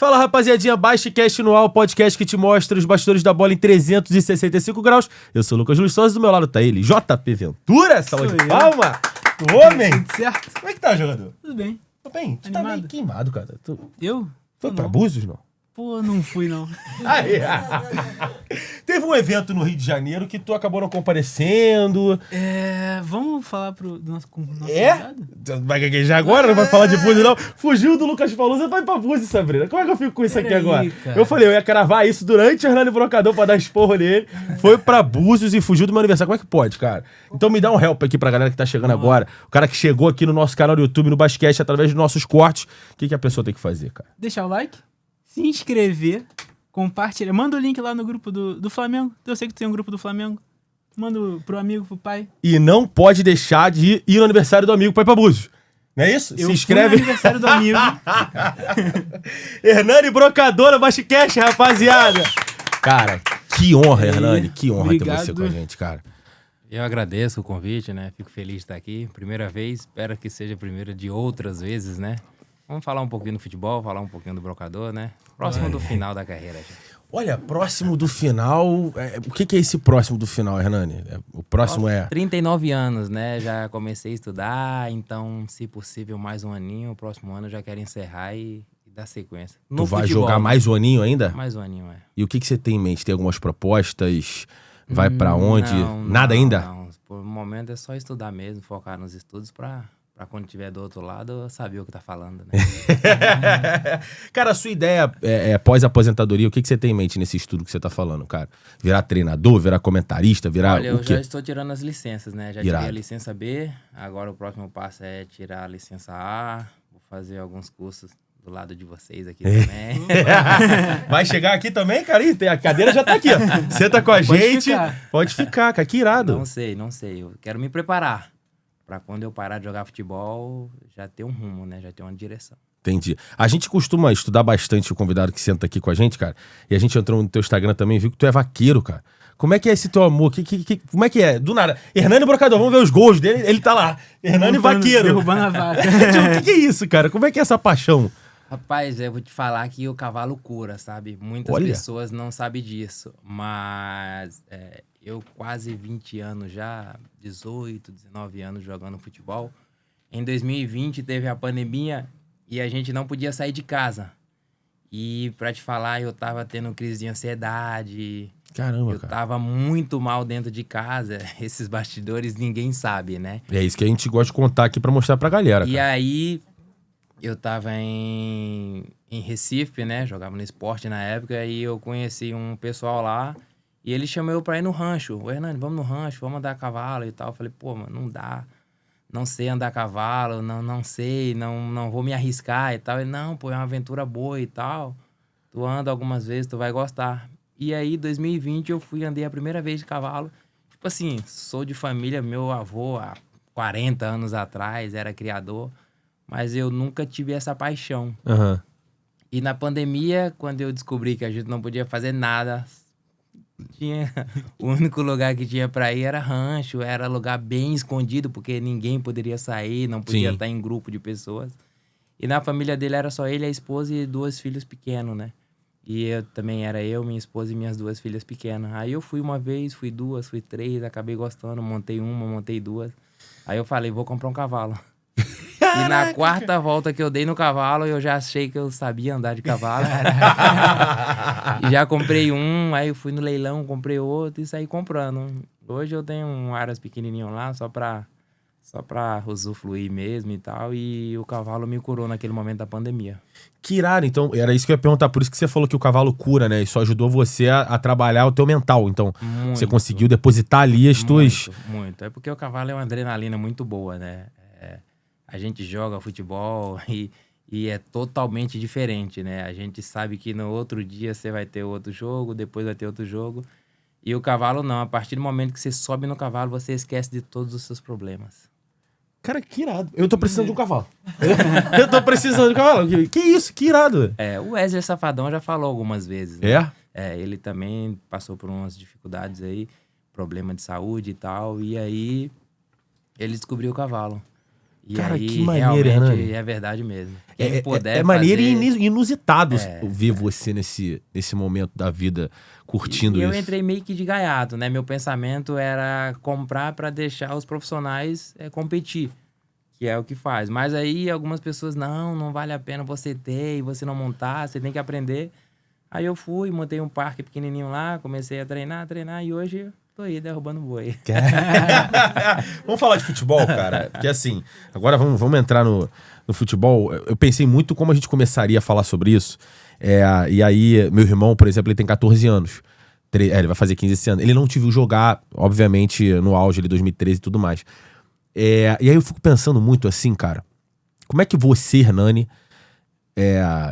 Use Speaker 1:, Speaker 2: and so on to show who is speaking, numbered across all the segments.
Speaker 1: Fala, rapaziadinha, Basquecast no ar, o podcast que te mostra os bastidores da bola em 365 graus. Eu sou o Lucas Lustosa e do meu lado tá ele, JP Ventura, salve de palma. O homem.
Speaker 2: Tudo certo?
Speaker 1: Como é que tá, jogador?
Speaker 2: Tudo bem.
Speaker 1: Tudo bem? Tu
Speaker 2: Animado.
Speaker 1: tá meio queimado, cara.
Speaker 2: Eu?
Speaker 1: Foi pra Búzios, não?
Speaker 2: Pô, não fui, não.
Speaker 1: Aí. Teve um evento no Rio de Janeiro que tu acabou não comparecendo.
Speaker 2: Vamos falar do nosso convidado?
Speaker 1: Vai gaguejar agora? Não vai falar de Búzios, não? Fugiu do Lucas Palusa, vai pra Búzios, Sabrina. Como é que eu fico com isso aqui agora?
Speaker 2: Cara.
Speaker 1: Eu falei, eu ia cravar isso durante o Hernani Brocador pra dar esporro nele. Foi pra Búzios e fugiu do meu aniversário. Como é que pode, cara? Então me dá um help aqui pra galera que tá chegando agora. O cara que chegou aqui no nosso canal do YouTube, no Basquete, através dos nossos cortes. O que a pessoa tem que fazer, cara?
Speaker 2: Deixar o like, se inscrever, compartilhar. Manda o link lá no grupo do Flamengo. Eu sei que tu tem um grupo do Flamengo. Manda pro amigo, pro pai.
Speaker 1: E não pode deixar de ir no aniversário do amigo pra ir pra Búzios. Não é isso? Se inscreve.
Speaker 2: Fui no aniversário do amigo.
Speaker 1: Hernani Brocador, Basquete, rapaziada. Cara, que honra, Hernani. Que honra ter você com a gente, cara.
Speaker 3: Eu agradeço o convite, né? Fico feliz de estar aqui. Primeira vez, espero que seja a primeira de outras vezes, né? Vamos falar um pouquinho do futebol, falar um pouquinho do Brocador, né? Próximo do final da carreira, gente.
Speaker 1: Olha, próximo do final... o que é esse próximo do final, Hernani? O próximo
Speaker 3: 39 anos, né? Já comecei a estudar, então, se possível, mais um aninho. O próximo ano eu já quero encerrar e dar sequência.
Speaker 1: Tu vai jogar mais um aninho ainda?
Speaker 3: Mais um aninho,
Speaker 1: E o que você tem em mente? Tem algumas propostas? Vai pra onde? Nada ainda?
Speaker 3: Não, por um momento é só estudar mesmo, focar nos estudos pra quando estiver do outro lado, eu saber o que tá falando, né?
Speaker 1: Cara, a sua ideia pós-aposentadoria, o que você tem em mente nesse estudo que você tá falando, cara? Virar treinador, virar comentarista, virar
Speaker 3: Olha,
Speaker 1: o
Speaker 3: eu
Speaker 1: quê?
Speaker 3: já estou tirando as licenças, né? Já tirei a licença B, agora o próximo passo é tirar a licença A, vou fazer alguns cursos do lado de vocês aqui também.
Speaker 1: Vai chegar aqui também, cara? Ih, a cadeira já tá aqui, ó. Senta com a gente. Pode ficar, cara, que irado.
Speaker 3: Não sei. Eu quero me preparar pra quando eu parar de jogar futebol, já ter um rumo, né? Já ter uma direção.
Speaker 1: Entendi. A gente costuma estudar bastante o convidado que senta aqui com a gente, cara. E a gente entrou no teu Instagram também e viu que tu é vaqueiro, cara. Como é que é esse teu amor? Como é que é? Do nada. Hernani Brocador, vamos ver os gols dele. Ele tá lá. Hernani Vaqueiro.
Speaker 2: Derrubando a vaca.
Speaker 1: O que é isso, cara? Como é que é essa paixão?
Speaker 3: Rapaz, eu vou te falar que o cavalo cura, sabe? Muitas pessoas não sabem disso. Mas eu quase 20 anos já, 18, 19 anos jogando futebol. Em 2020 teve a pandemia e a gente não podia sair de casa. E pra te falar, eu tava tendo crise de ansiedade.
Speaker 1: Caramba,
Speaker 3: eu tava muito mal dentro de casa. Esses bastidores ninguém sabe, né?
Speaker 1: É isso que a gente gosta de contar aqui pra mostrar pra galera,
Speaker 3: E
Speaker 1: cara.
Speaker 3: aí, eu tava em Recife, né? Jogava no esporte na época. E eu conheci um pessoal lá. E ele chamou eu pra ir no rancho. Ô, Hernani, vamos no rancho, vamos andar a cavalo e tal. Eu falei, pô, mano, não dá. Não sei andar a cavalo, não sei, não vou me arriscar e tal. Ele, não, pô, é uma aventura boa e tal. Tu anda algumas vezes, tu vai gostar. E aí, 2020, eu andei a primeira vez de cavalo. Tipo assim, sou de família, meu avô, há 40 anos atrás, era criador. Mas eu nunca tive essa paixão.
Speaker 1: Uhum.
Speaker 3: E na pandemia, quando eu descobri que a gente não podia fazer nada, o único lugar que tinha pra ir era rancho, era lugar bem escondido, porque ninguém poderia sair, não podia estar em grupo de pessoas. E na família dele era só ele, a esposa e 2 filhos pequenos, né? E eu também era minha esposa e minhas 2 filhas pequenas. Aí eu fui uma vez, fui 2, fui 3, acabei gostando, montei 1, montei 2. Aí eu falei, vou comprar um cavalo. E na 4ª volta que eu dei no cavalo, eu já achei que eu sabia andar de cavalo. Já comprei um, aí eu fui no leilão, comprei outro e saí comprando. Hoje eu tenho um aras pequenininho lá, só pra usufruir mesmo e tal. E o cavalo me curou naquele momento da pandemia.
Speaker 1: Que irado, então, era isso que eu ia perguntar. Por isso que você falou que o cavalo cura, né? Isso ajudou você a trabalhar o teu mental. Então, você conseguiu depositar ali as tuas...
Speaker 3: Muito. É porque o cavalo é uma adrenalina muito boa, né? A gente joga futebol e é totalmente diferente, né? A gente sabe que no outro dia você vai ter outro jogo, depois vai ter outro jogo. E o cavalo não. A partir do momento que você sobe no cavalo, você esquece de todos os seus problemas.
Speaker 1: Cara, que irado. Eu tô precisando de um cavalo. Eu tô precisando de um cavalo. Que isso? Que irado.
Speaker 3: O Wesley Safadão já falou algumas vezes, né? Ele também passou por umas dificuldades aí, problema de saúde e tal. E aí, ele descobriu o cavalo. E
Speaker 1: Cara,
Speaker 3: aí,
Speaker 1: que maneiro,
Speaker 3: realmente,
Speaker 1: Hernani.
Speaker 3: é verdade mesmo. Quem puder
Speaker 1: É maneiro
Speaker 3: fazer...
Speaker 1: e inusitado ver você nesse momento da vida curtindo
Speaker 3: E
Speaker 1: isso.
Speaker 3: eu entrei meio que de gaiato, né? Meu pensamento era comprar para deixar os profissionais competir, que é o que faz. Mas aí algumas pessoas, não vale a pena você ter e você não montar, você tem que aprender. Aí eu fui, montei um parque pequenininho lá, comecei a treinar e hoje tô aí derrubando boi.
Speaker 1: Vamos falar de futebol, cara? Porque assim, agora vamos entrar no futebol. Eu pensei muito como a gente começaria a falar sobre isso. E aí, meu irmão, por exemplo, ele tem 14 anos. Ele vai fazer 15 esse ano. Ele não te viu jogar, obviamente, no auge de 2013 e tudo mais. E aí eu fico pensando muito assim, cara. Como é que você, Hernani...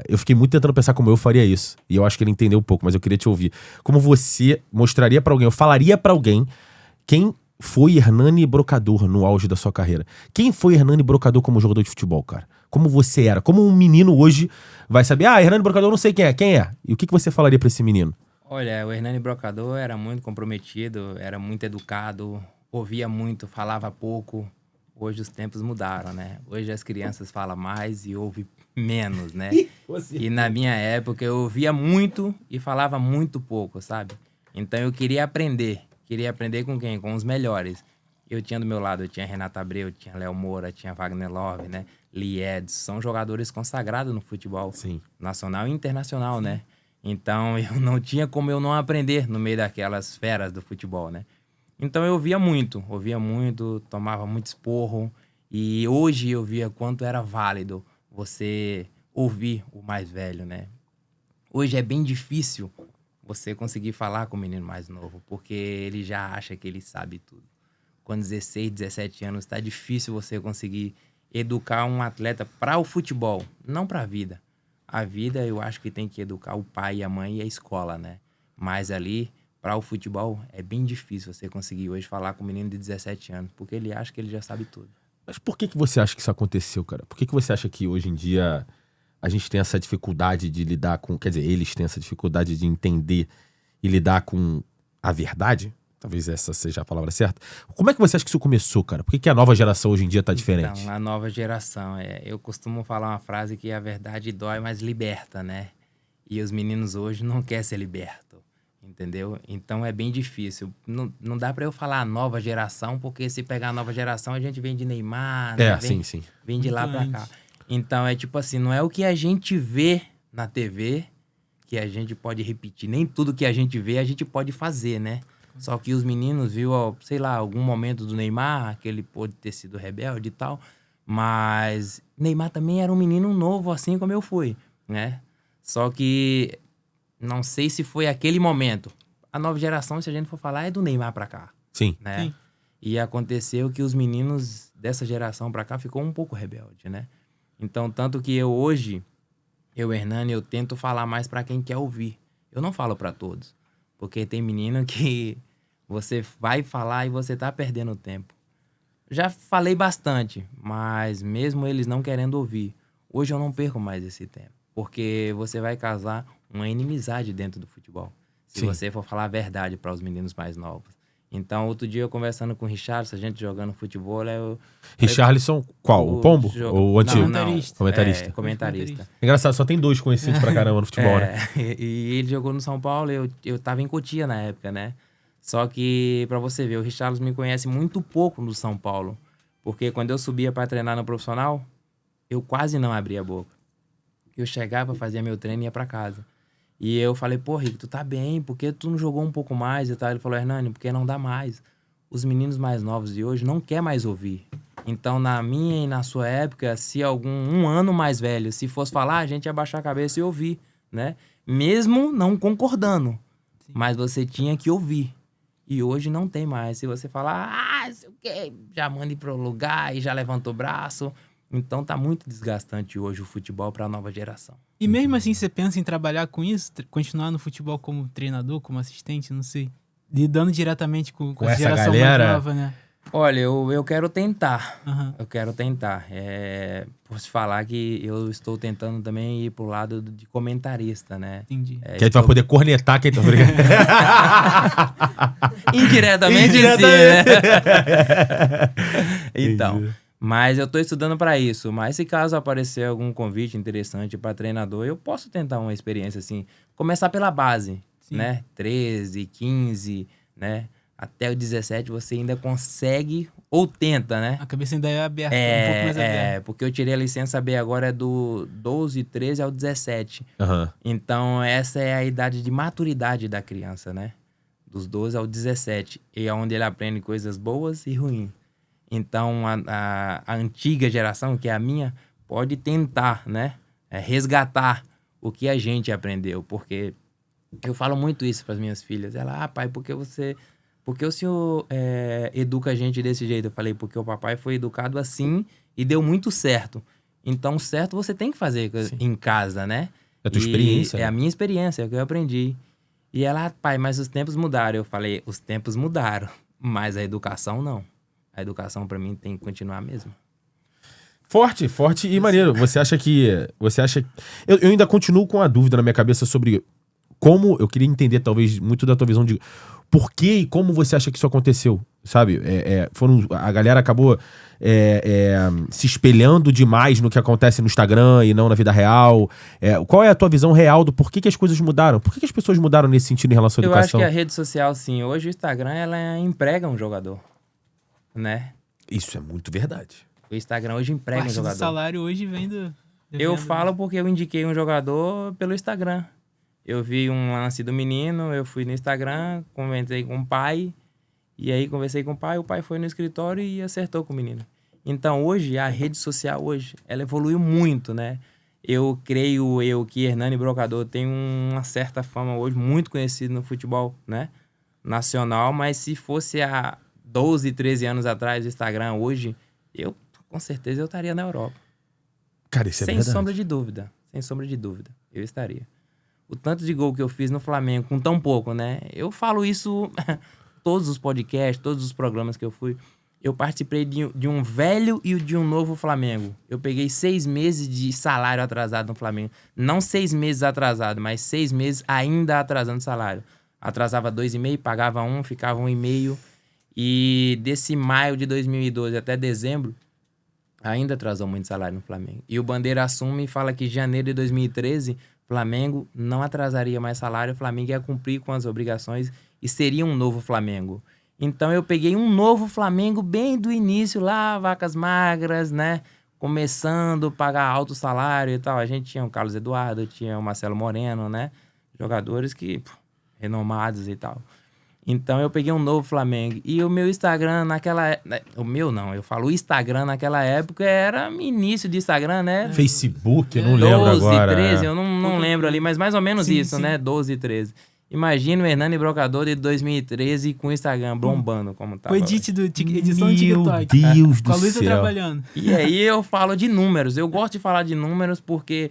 Speaker 1: eu fiquei muito tentando pensar como eu faria isso. E eu acho que ele entendeu um pouco, mas eu queria te ouvir. Como você mostraria pra alguém, eu falaria pra alguém quem foi Hernani Brocador no auge da sua carreira. Quem foi Hernani Brocador como jogador de futebol, cara? Como você era? Como um menino hoje vai saber, Hernani Brocador não sei quem é. Quem é? E o que você falaria pra esse menino?
Speaker 3: Olha, o Hernani Brocador era muito comprometido, era muito educado, ouvia muito, falava pouco. Hoje os tempos mudaram, né? Hoje as crianças falam mais e ouvem menos, né? E na minha época eu ouvia muito e falava muito pouco, sabe? Então eu queria aprender. Queria aprender com quem? Com os melhores. Eu tinha do meu lado, eu tinha Renato Abreu, tinha Léo Moura, tinha Wagner Love, né? Lee Edson, são jogadores consagrados no futebol nacional e internacional, né? Então eu não tinha como eu não aprender no meio daquelas feras do futebol, né? Então eu ouvia muito, tomava muito esporro. E hoje eu via quanto era válido você ouvir o mais velho, né? Hoje é bem difícil você conseguir falar com o menino mais novo, porque ele já acha que ele sabe tudo. Com 16, 17 anos, tá difícil você conseguir educar um atleta para o futebol, não para a vida. A vida eu acho que tem que educar o pai e a mãe e a escola, né? Mas ali... para o futebol, é bem difícil você conseguir hoje falar com um menino de 17 anos, porque ele acha que ele já sabe tudo.
Speaker 1: Mas por que você acha que isso aconteceu, cara? Por que você acha que hoje em dia a gente tem essa dificuldade de lidar com... Quer dizer, eles têm essa dificuldade de entender e lidar com a verdade? Talvez essa seja a palavra certa. Como é que você acha que isso começou, cara? Por que a nova geração hoje em dia tá diferente?
Speaker 3: Então, a nova geração, eu costumo falar uma frase que a verdade dói, mas liberta, né? E os meninos hoje não querem ser libertos. Entendeu? Então é bem difícil. Não dá pra eu falar nova geração, porque se pegar a nova geração, a gente vem de Neymar, né?
Speaker 1: Sim.
Speaker 3: Vem de lá pra cá. Então é tipo assim, não é o que a gente vê na TV que a gente pode repetir. Nem tudo que a gente vê, a gente pode fazer, né? Só que os meninos viu, sei lá, algum momento do Neymar, que ele pôde ter sido rebelde e tal. Mas Neymar também era um menino novo, assim como eu fui, né? Só que... não sei se foi aquele momento. A nova geração, se a gente for falar, é do Neymar pra cá.
Speaker 1: Sim.
Speaker 3: Né?
Speaker 2: Sim.
Speaker 3: E aconteceu que os meninos dessa geração pra cá ficou um pouco rebelde, né? Então, tanto que hoje, Hernani, eu tento falar mais pra quem quer ouvir. Eu não falo pra todos. Porque tem menino que você vai falar e você tá perdendo tempo. Já falei bastante, mas mesmo eles não querendo ouvir, hoje eu não perco mais esse tempo. Porque você vai causar uma inimizade dentro do futebol. Se você for falar a verdade para os meninos mais novos. Então, outro dia eu conversando com o Richarlison, a gente jogando futebol...
Speaker 1: Richarlison, qual? O Pombo? Ou o antigo?
Speaker 3: Comentarista. Comentarista.
Speaker 1: Engraçado, só tem 2 conhecidos pra caramba no futebol, né?
Speaker 3: E ele jogou no São Paulo, eu tava em Cotia na época, né? Só que, pra você ver, o Richarlison me conhece muito pouco no São Paulo. Porque quando eu subia pra treinar no profissional, eu quase não abria a boca. Eu chegava, fazia meu treino e ia pra casa. E eu falei, pô, Rico, tu tá bem, por que tu não jogou um pouco mais e tal? Ele falou, Hernani, porque não dá mais. Os meninos mais novos de hoje não querem mais ouvir. Então, na minha e na sua época, se um ano mais velho, se fosse falar, a gente ia baixar a cabeça e ouvir, né? Mesmo não concordando. Sim. Mas você tinha que ouvir. E hoje não tem mais. Se você falar, sei o quê, já manda ir pro lugar e já levanta o braço... Então tá muito desgastante hoje o futebol para a nova geração.
Speaker 2: E mesmo assim você pensa em trabalhar com isso? Continuar no futebol como treinador, como assistente, não sei. Lidando diretamente com a geração mais nova, né?
Speaker 3: Olha, eu quero tentar.
Speaker 2: Uhum.
Speaker 3: Eu quero tentar. Posso falar que eu estou tentando também ir pro lado de comentarista, né?
Speaker 2: Entendi.
Speaker 1: Que aí tu vai poder cornetar quem tá brincando.
Speaker 3: Indiretamente. Sim, né? Então... Mas eu tô estudando para isso. Mas se caso aparecer algum convite interessante para treinador, eu posso tentar uma experiência assim. Começar pela base, né? 13, 15, né? Até o 17 você ainda consegue ou tenta, né?
Speaker 2: A cabeça ainda é aberta, um pouco mais aberta.
Speaker 3: Porque eu tirei a licença B agora é do 12, 13 ao 17.
Speaker 1: Aham.
Speaker 3: Então essa é a idade de maturidade da criança, né? Dos 12 ao 17. E é onde ele aprende coisas boas e ruins. Então, a antiga geração, que é a minha, pode tentar, né? Resgatar o que a gente aprendeu. Porque eu falo muito isso para as minhas filhas. Ela, pai, por que o senhor educa a gente desse jeito? Eu falei, porque o papai foi educado assim e deu muito certo. Então, certo você tem que fazer em casa, né?
Speaker 1: É a tua experiência.
Speaker 3: É a minha experiência, é o que eu aprendi. E ela, pai, mas os tempos mudaram. Eu falei, os tempos mudaram, mas a educação não. A educação, pra mim, tem que continuar mesmo.
Speaker 1: Forte e maneiro. Você acha que... Eu ainda continuo com a dúvida na minha cabeça sobre como... Eu queria entender, talvez, muito da tua visão de por que e como você acha que isso aconteceu, sabe? A galera acabou se espelhando demais no que acontece no Instagram e não na vida real. Qual é a tua visão real do porquê que as coisas mudaram? Por que as pessoas mudaram nesse sentido em relação à educação?
Speaker 3: Eu acho que a rede social, sim. Hoje o Instagram, ela emprega um jogador. Né?
Speaker 1: Isso é muito verdade.
Speaker 3: O Instagram hoje emprega um jogador.
Speaker 2: O salário hoje vem do...
Speaker 3: Eu falo porque eu indiquei um jogador pelo Instagram. Eu vi um lance do menino, eu fui no Instagram, conversei com o pai, e aí conversei com o pai foi no escritório e acertou com o menino. Então hoje, a rede social hoje, ela evoluiu muito, né? Eu creio que Hernani Brocador tem uma certa fama hoje, muito conhecido no futebol, né? Nacional, mas se fosse há 12, 13 anos atrás, o Instagram hoje, com certeza, eu estaria na Europa.
Speaker 1: Cara, isso é verdade.
Speaker 3: Sem sombra de dúvida, eu estaria. O tanto de gol que eu fiz no Flamengo, com tão pouco, né? Eu falo isso, todos os podcasts, todos os programas que eu fui, eu participei de um velho e de um novo Flamengo. Eu peguei 6 meses de salário atrasado no Flamengo. Não 6 meses atrasado, mas 6 meses ainda atrasando salário. Atrasava 2,5, pagava 1, ficava 1,5. E desse maio de 2012 até dezembro, ainda atrasou muito salário no Flamengo. E o Bandeira assume e fala que em janeiro de 2013, Flamengo não atrasaria mais salário, o Flamengo ia cumprir com as obrigações e seria um novo Flamengo. Então eu peguei um novo Flamengo bem do início lá, vacas magras, né? Começando a pagar alto salário e tal. A gente tinha o Carlos Eduardo, tinha o Marcelo Moreno, né? Jogadores renomados e tal. Então eu peguei um novo Flamengo. E o meu Instagram naquela... O meu não, eu falo Instagram naquela época era início de Instagram, né?
Speaker 1: Facebook, eu não lembro agora.
Speaker 3: 12, 13, eu não lembro ali, mas mais ou menos
Speaker 2: sim,
Speaker 3: isso,
Speaker 2: sim.
Speaker 3: né? 12, 13. Imagina o Hernani Brocador de 2013 com o Instagram bombando como tava.
Speaker 2: O edição do TikTok.
Speaker 1: Meu Deus
Speaker 2: Com a
Speaker 1: do
Speaker 2: Luísa
Speaker 1: céu.
Speaker 2: trabalhando.
Speaker 3: E aí eu falo de números. Eu gosto de falar de números porque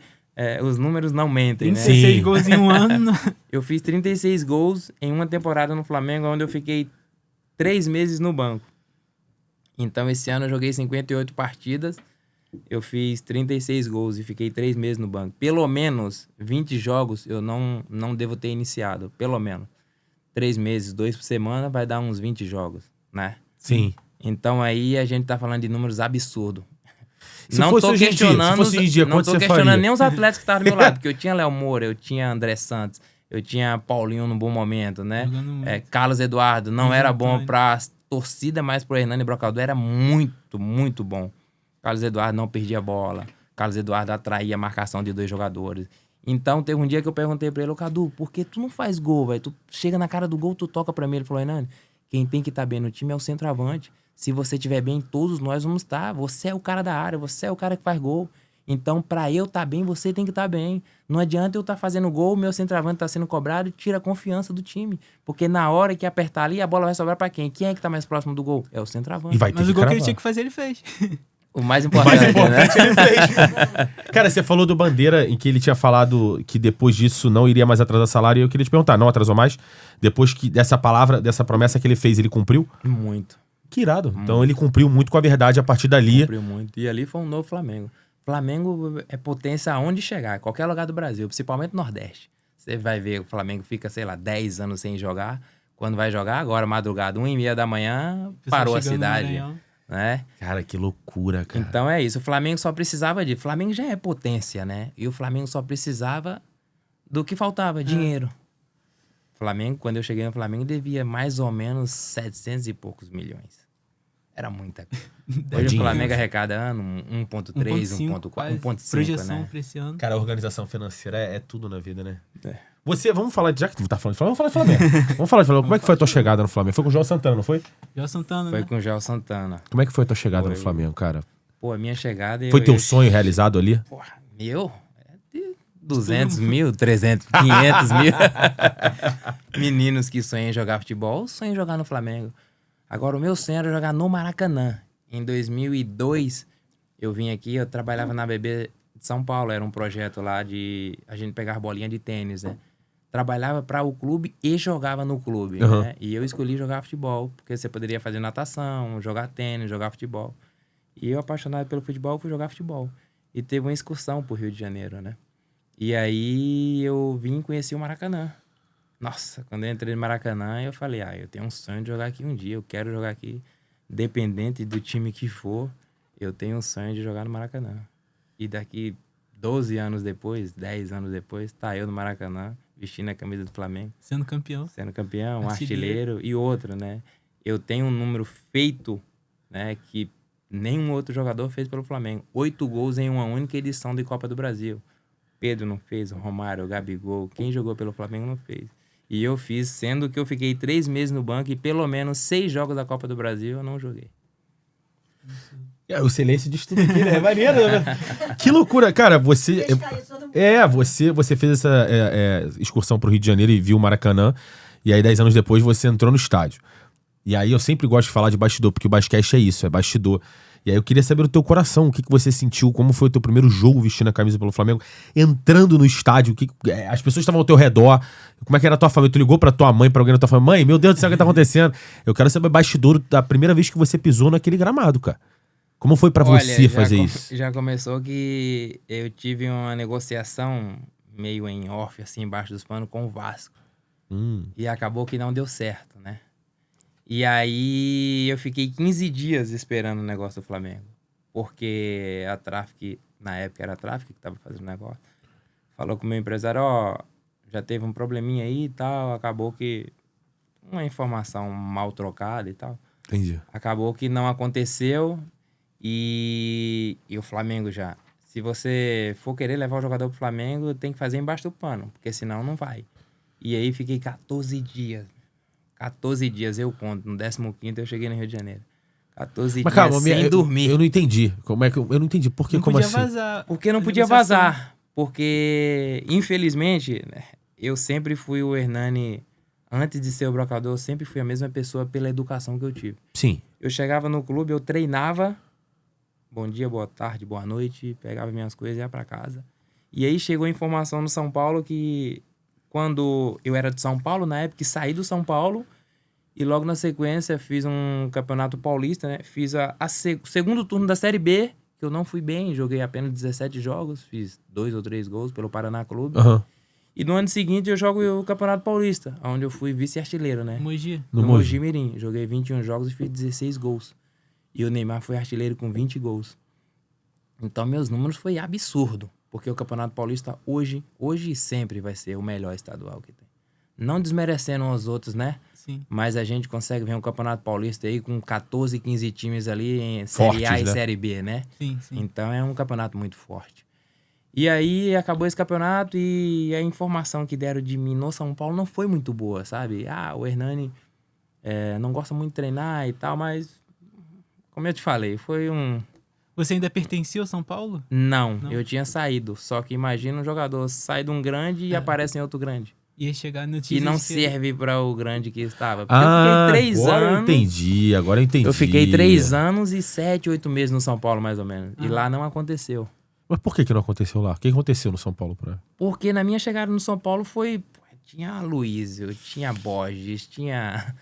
Speaker 3: os números não mentem, né?
Speaker 2: 36
Speaker 1: Sim.
Speaker 2: gols em um ano.
Speaker 3: Eu fiz 36 gols em uma temporada no Flamengo, onde eu fiquei 3 meses no banco. Então, esse ano eu joguei 58 partidas, eu fiz 36 gols e fiquei 3 meses no banco. Pelo menos 20 jogos eu não devo ter iniciado. Pelo menos. 3 meses, 2 por semana, vai dar uns 20 jogos, né?
Speaker 1: Sim.
Speaker 3: Então, aí a gente tá falando de números absurdos.
Speaker 1: Se fosse hoje em dia,
Speaker 3: não
Speaker 1: quanto
Speaker 3: tô
Speaker 1: você
Speaker 3: questionando
Speaker 1: faria?
Speaker 3: nem os atletas que estavam do meu lado, porque eu tinha Léo Moura, eu tinha André Santos, eu tinha Paulinho num bom momento, né?
Speaker 2: Jogando muito.
Speaker 3: Carlos Eduardo não
Speaker 2: Luiz
Speaker 3: era bom
Speaker 2: Antônio.
Speaker 3: pra torcida, mas pro Hernani Brocador era muito, muito bom. Carlos Eduardo não perdia bola. Carlos Eduardo atraía a marcação de 2 jogadores. Então, teve um dia que eu perguntei pra ele, Cadu, por que tu não faz gol, velho? Tu chega na cara do gol, tu toca pra mim. Ele falou, Hernani, quem tem que estar bem no time é o centroavante. Se você estiver bem, todos nós vamos estar. Você é o cara da área, você é o cara que faz gol. Então, pra eu estar bem, você tem que estar bem. Não adianta eu estar fazendo gol, meu centroavante tá sendo cobrado, tira a confiança do time. Porque na hora que apertar ali, a bola vai sobrar pra quem? Quem é que tá mais próximo do gol? É o centroavante.
Speaker 1: E vai ter
Speaker 2: Mas
Speaker 1: que
Speaker 2: o gol que ele
Speaker 1: cravar.
Speaker 2: tinha que fazer, ele fez.
Speaker 3: O mais
Speaker 1: O
Speaker 3: importante,
Speaker 1: mais importante
Speaker 3: né?
Speaker 1: ele fez. Cara, você falou do Bandeira, em que ele tinha falado que depois disso não iria mais atrasar salário. E eu queria te perguntar, não atrasou mais? Depois que dessa promessa que ele fez, ele cumpriu?
Speaker 3: Muito.
Speaker 1: Que irado. Então ele cumpriu muito com a verdade a partir dali.
Speaker 3: Cumpriu muito. E ali foi um novo Flamengo. Flamengo é potência aonde chegar, qualquer lugar do Brasil, principalmente no Nordeste. Você vai ver, o Flamengo fica, sei lá, 10 anos sem jogar. Quando vai jogar, agora, madrugada, 1h30 da manhã,
Speaker 2: Pessoal
Speaker 3: parou a
Speaker 2: chegando no
Speaker 3: cidade.
Speaker 2: Maranhão.
Speaker 3: né?
Speaker 1: Cara, que loucura, cara.
Speaker 3: Então é isso. O Flamengo só precisava de... O Flamengo já é potência, né? E o Flamengo só precisava do que faltava, dinheiro. O Flamengo, quando eu cheguei no Flamengo, devia mais ou menos 700 e poucos milhões. Era muita coisa. Hoje o Flamengo arrecada ano 1,3, 1,4, 1,5,
Speaker 2: projeção
Speaker 3: né?
Speaker 2: pra esse ano.
Speaker 1: Cara, a organização financeira é tudo na vida, né?
Speaker 3: É.
Speaker 1: Você, vamos falar, já que tu tá falando de Flamengo, vamos falar de Flamengo. Vamos falar de Flamengo. Como é que foi a tua chegada no Flamengo? Foi com o João Santana, não foi?
Speaker 2: João Santana,
Speaker 3: Foi
Speaker 2: né?
Speaker 3: com o João Santana.
Speaker 1: Como é que foi a tua chegada
Speaker 3: Foi.
Speaker 1: no Flamengo, cara?
Speaker 3: Pô, a minha chegada...
Speaker 1: Foi teu sonho realizado ali?
Speaker 3: Porra, meu? É de 200 mil, 300, 500 mil. Meninos que sonham em jogar futebol, sonham em jogar no Flamengo. Agora, o meu sonho era jogar no Maracanã. Em 2002, eu vim aqui, eu trabalhava na BB de São Paulo. Era um projeto lá de a gente pegar bolinha de tênis, né? Trabalhava para o clube e jogava no clube, né? E eu escolhi jogar futebol, porque você poderia fazer natação, jogar tênis, jogar futebol. E eu, apaixonado pelo futebol, fui jogar futebol. E teve uma excursão pro Rio de Janeiro, né? E aí eu vim e conheci o Maracanã. Nossa, quando eu entrei no Maracanã, eu falei, eu tenho um sonho de jogar aqui um dia, eu quero jogar aqui. Dependente do time que for, eu tenho um sonho de jogar no Maracanã. E daqui 12 anos depois, 10 anos depois, tá eu no Maracanã, vestindo a camisa do Flamengo.
Speaker 2: Sendo campeão.
Speaker 3: Sendo campeão, artilheiro e outro, né? Eu tenho um número feito, né, que nenhum outro jogador fez pelo Flamengo. 8 gols em uma única edição de Copa do Brasil. Pedro não fez, o Romário, o Gabigol, quem jogou pelo Flamengo não fez. E eu fiz, sendo que eu fiquei 3 meses no banco e pelo menos 6 jogos da Copa do Brasil eu não joguei.
Speaker 1: O silêncio diz tudo aqui, né? É maneiro, né? Que loucura. Cara, você fez essa excursão pro Rio de Janeiro e viu o Maracanã. E aí, 10 anos depois, você entrou no estádio. E aí, eu sempre gosto de falar de bastidor, porque o basquete é isso, é bastidor. E aí, eu queria saber do teu coração, o que você sentiu, como foi o teu primeiro jogo vestindo a camisa pelo Flamengo, entrando no estádio, as pessoas estavam ao teu redor, como é que era a tua família? Tu ligou pra tua mãe, pra alguém da tua família, mãe, meu Deus do céu, o que tá acontecendo? Eu quero saber bastidor da primeira vez que você pisou naquele gramado, cara. Como foi pra você fazer isso?
Speaker 3: Já começou que eu tive uma negociação meio em off, assim, embaixo dos panos, com o Vasco. E acabou que não deu certo, né? E aí eu fiquei 15 dias esperando o negócio do Flamengo. Porque a Traffic, na época era a Traffic que tava fazendo o negócio, falou com o meu empresário, já teve um probleminha aí e tal, acabou que uma informação mal trocada e tal.
Speaker 1: Entendi.
Speaker 3: Acabou que não aconteceu e o Flamengo já. Se você for querer levar o jogador pro Flamengo, tem que fazer embaixo do pano, porque senão não vai. E aí fiquei 14 dias. 14 dias, eu conto. No 15º eu cheguei no Rio de Janeiro. 14
Speaker 1: Mas
Speaker 3: dias
Speaker 1: calma,
Speaker 3: sem dormir.
Speaker 1: Eu não entendi. Como é que eu não entendi? Por que,
Speaker 2: Não
Speaker 1: como
Speaker 2: podia
Speaker 1: assim?
Speaker 2: vazar.
Speaker 3: Porque não podia vazar. Porque, infelizmente, eu sempre fui o Hernani, antes de ser o brocador, eu sempre fui a mesma pessoa pela educação que eu tive.
Speaker 1: Sim.
Speaker 3: Eu chegava no clube, eu treinava, bom dia, boa tarde, boa noite, pegava minhas coisas e ia pra casa. E aí chegou a informação no São Paulo que, quando eu era de São Paulo, na época, saí do São Paulo e logo na sequência fiz um campeonato paulista, né? Fiz o segundo turno da Série B, que eu não fui bem, joguei apenas 17 jogos, fiz 2 ou 3 gols pelo Paraná Clube. E no ano seguinte eu jogo o Campeonato Paulista, onde eu fui vice-artilheiro, né?
Speaker 2: Mogi.
Speaker 3: No Mogi Mirim. Joguei 21 jogos e fiz 16 gols. E o Neymar foi artilheiro com 20 gols. Então meus números foi absurdo. Porque o Campeonato Paulista hoje e sempre vai ser o melhor estadual que tem. Não desmerecendo os outros, né?
Speaker 2: Sim.
Speaker 3: Mas a gente consegue ver um Campeonato Paulista aí com 14, 15 times ali em Série A e Série B, né?
Speaker 2: Sim, sim.
Speaker 3: Então é um campeonato muito forte. E aí acabou esse campeonato e a informação que deram de mim no São Paulo não foi muito boa, sabe? O Hernani não gosta muito de treinar e tal, mas como eu te falei, foi um...
Speaker 2: Você ainda pertencia ao São Paulo?
Speaker 3: Não, eu tinha saído. Só que imagina um jogador sai de um grande e aparece em outro grande.
Speaker 2: Ia chegar no time.
Speaker 3: E não serve para o grande que estava. Porque eu fiquei 3
Speaker 1: agora
Speaker 3: anos...
Speaker 1: Agora eu entendi.
Speaker 3: Eu fiquei 3 anos e 7, 8 meses no São Paulo, mais ou menos. E lá não aconteceu.
Speaker 1: Mas por que não aconteceu lá? O que aconteceu no São Paulo?
Speaker 3: Porque na minha chegada no São Paulo foi... Tinha Luizio, tinha Borges, tinha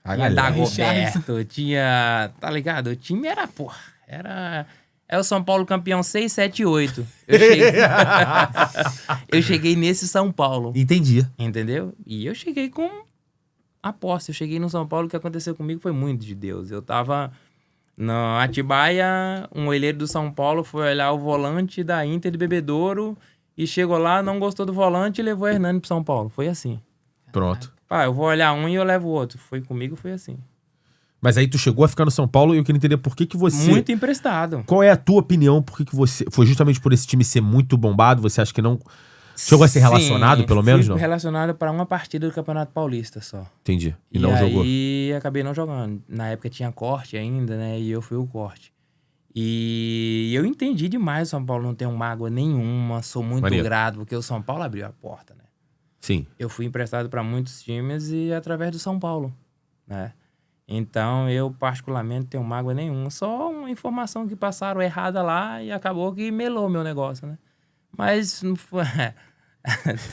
Speaker 3: Dagoberto, tinha... Tá ligado? O time era, É o São Paulo campeão 6, 7 e 8. Eu cheguei nesse São Paulo.
Speaker 1: Entendi.
Speaker 3: Entendeu? E eu cheguei com aposta. Eu cheguei no São Paulo, o que aconteceu comigo foi muito de Deus. Eu tava No Atibaia, um olheiro do São Paulo foi olhar o volante da Inter de Bebedouro e chegou lá, não gostou do volante e levou o Hernani pro São Paulo. Foi assim.
Speaker 1: Pronto.
Speaker 3: Pá, eu vou olhar um e eu levo o outro. Foi comigo, foi assim.
Speaker 1: Mas aí tu chegou a ficar no São Paulo e eu queria entender por que você...
Speaker 3: Muito emprestado.
Speaker 1: Qual é a tua opinião? Por que você... Foi justamente por esse time ser muito bombado? Você acha que não... Chegou a ser relacionado, pelo menos, não?
Speaker 3: Fui relacionado para uma partida do Campeonato Paulista só.
Speaker 1: Entendi. E não jogou.
Speaker 3: E acabei não jogando. Na época tinha corte ainda, né? E eu fui o corte. E eu entendi demais o São Paulo não ter mágoa nenhuma. Sou muito grato, porque o São Paulo abriu a porta, né?
Speaker 1: Sim.
Speaker 3: Eu fui emprestado para muitos times e através do São Paulo, né? Então, eu particularmente tenho mágoa nenhuma. Só uma informação que passaram errada lá e acabou que melou meu negócio, né? Mas não foi...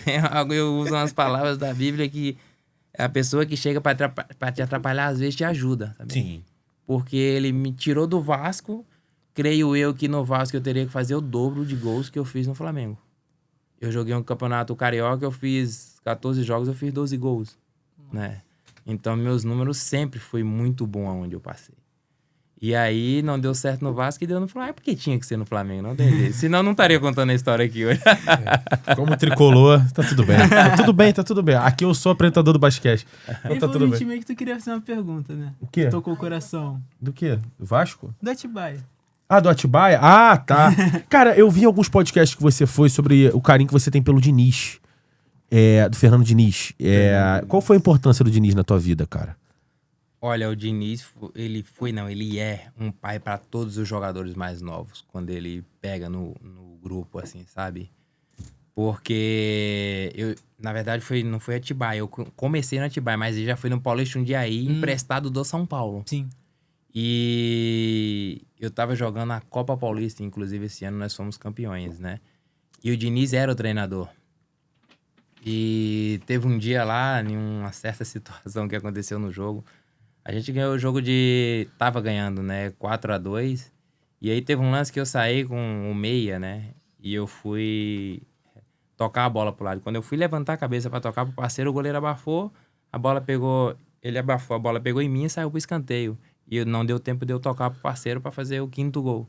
Speaker 3: Tem algo, eu uso umas palavras da Bíblia que a pessoa que chega para te atrapalhar às vezes te ajuda, sabe?
Speaker 1: Sim.
Speaker 3: Porque ele me tirou do Vasco, creio eu que no Vasco eu teria que fazer o dobro de gols que eu fiz no Flamengo. Eu joguei um campeonato carioca, eu fiz 14 jogos, eu fiz 12 gols, né? Então meus números sempre foi muito bom aonde eu passei. E aí não deu certo no Vasco e deu no Flamengo. Por que tinha que ser no Flamengo? Não tem jeito. Senão não estaria contando a história aqui hoje.
Speaker 1: Como tricolor, tá tudo bem. Tá tudo bem, tá tudo bem. Aqui eu sou apresentador do basquete. Então
Speaker 2: E
Speaker 1: tá
Speaker 2: foi
Speaker 1: tudo
Speaker 2: um
Speaker 1: bem.
Speaker 2: time aí que tu queria fazer uma pergunta, né?
Speaker 1: O quê?
Speaker 2: Tocou o coração.
Speaker 1: Do quê? Do Vasco?
Speaker 2: Do Atibaia.
Speaker 1: Ah, do Atibaia? Ah, tá. Cara, eu vi alguns podcasts que você foi sobre o carinho que você tem pelo Diniz. Do Fernando Diniz. Qual foi a importância do Diniz na tua vida, cara?
Speaker 3: Olha, o Diniz, ele é um pai para todos os jogadores mais novos, quando ele pega no grupo, assim, sabe? Porque na verdade, não foi Atibaia. Eu comecei no Atibaia, mas ele já foi no Paulista Jundiaí, emprestado do São Paulo.
Speaker 2: Sim.
Speaker 3: E eu tava jogando a Copa Paulista, inclusive esse ano nós fomos campeões, né? E o Diniz era o treinador. E teve um dia lá, em uma certa situação que aconteceu no jogo, a gente ganhou o jogo tava ganhando, né? 4-2. E aí teve um lance que eu saí com o meia, né? E eu fui tocar a bola pro lado. Quando eu fui levantar a cabeça pra tocar pro parceiro, o goleiro abafou. A bola pegou... Ele abafou, a bola pegou em mim e saiu pro escanteio. E não deu tempo de eu tocar pro parceiro pra fazer o 5º gol.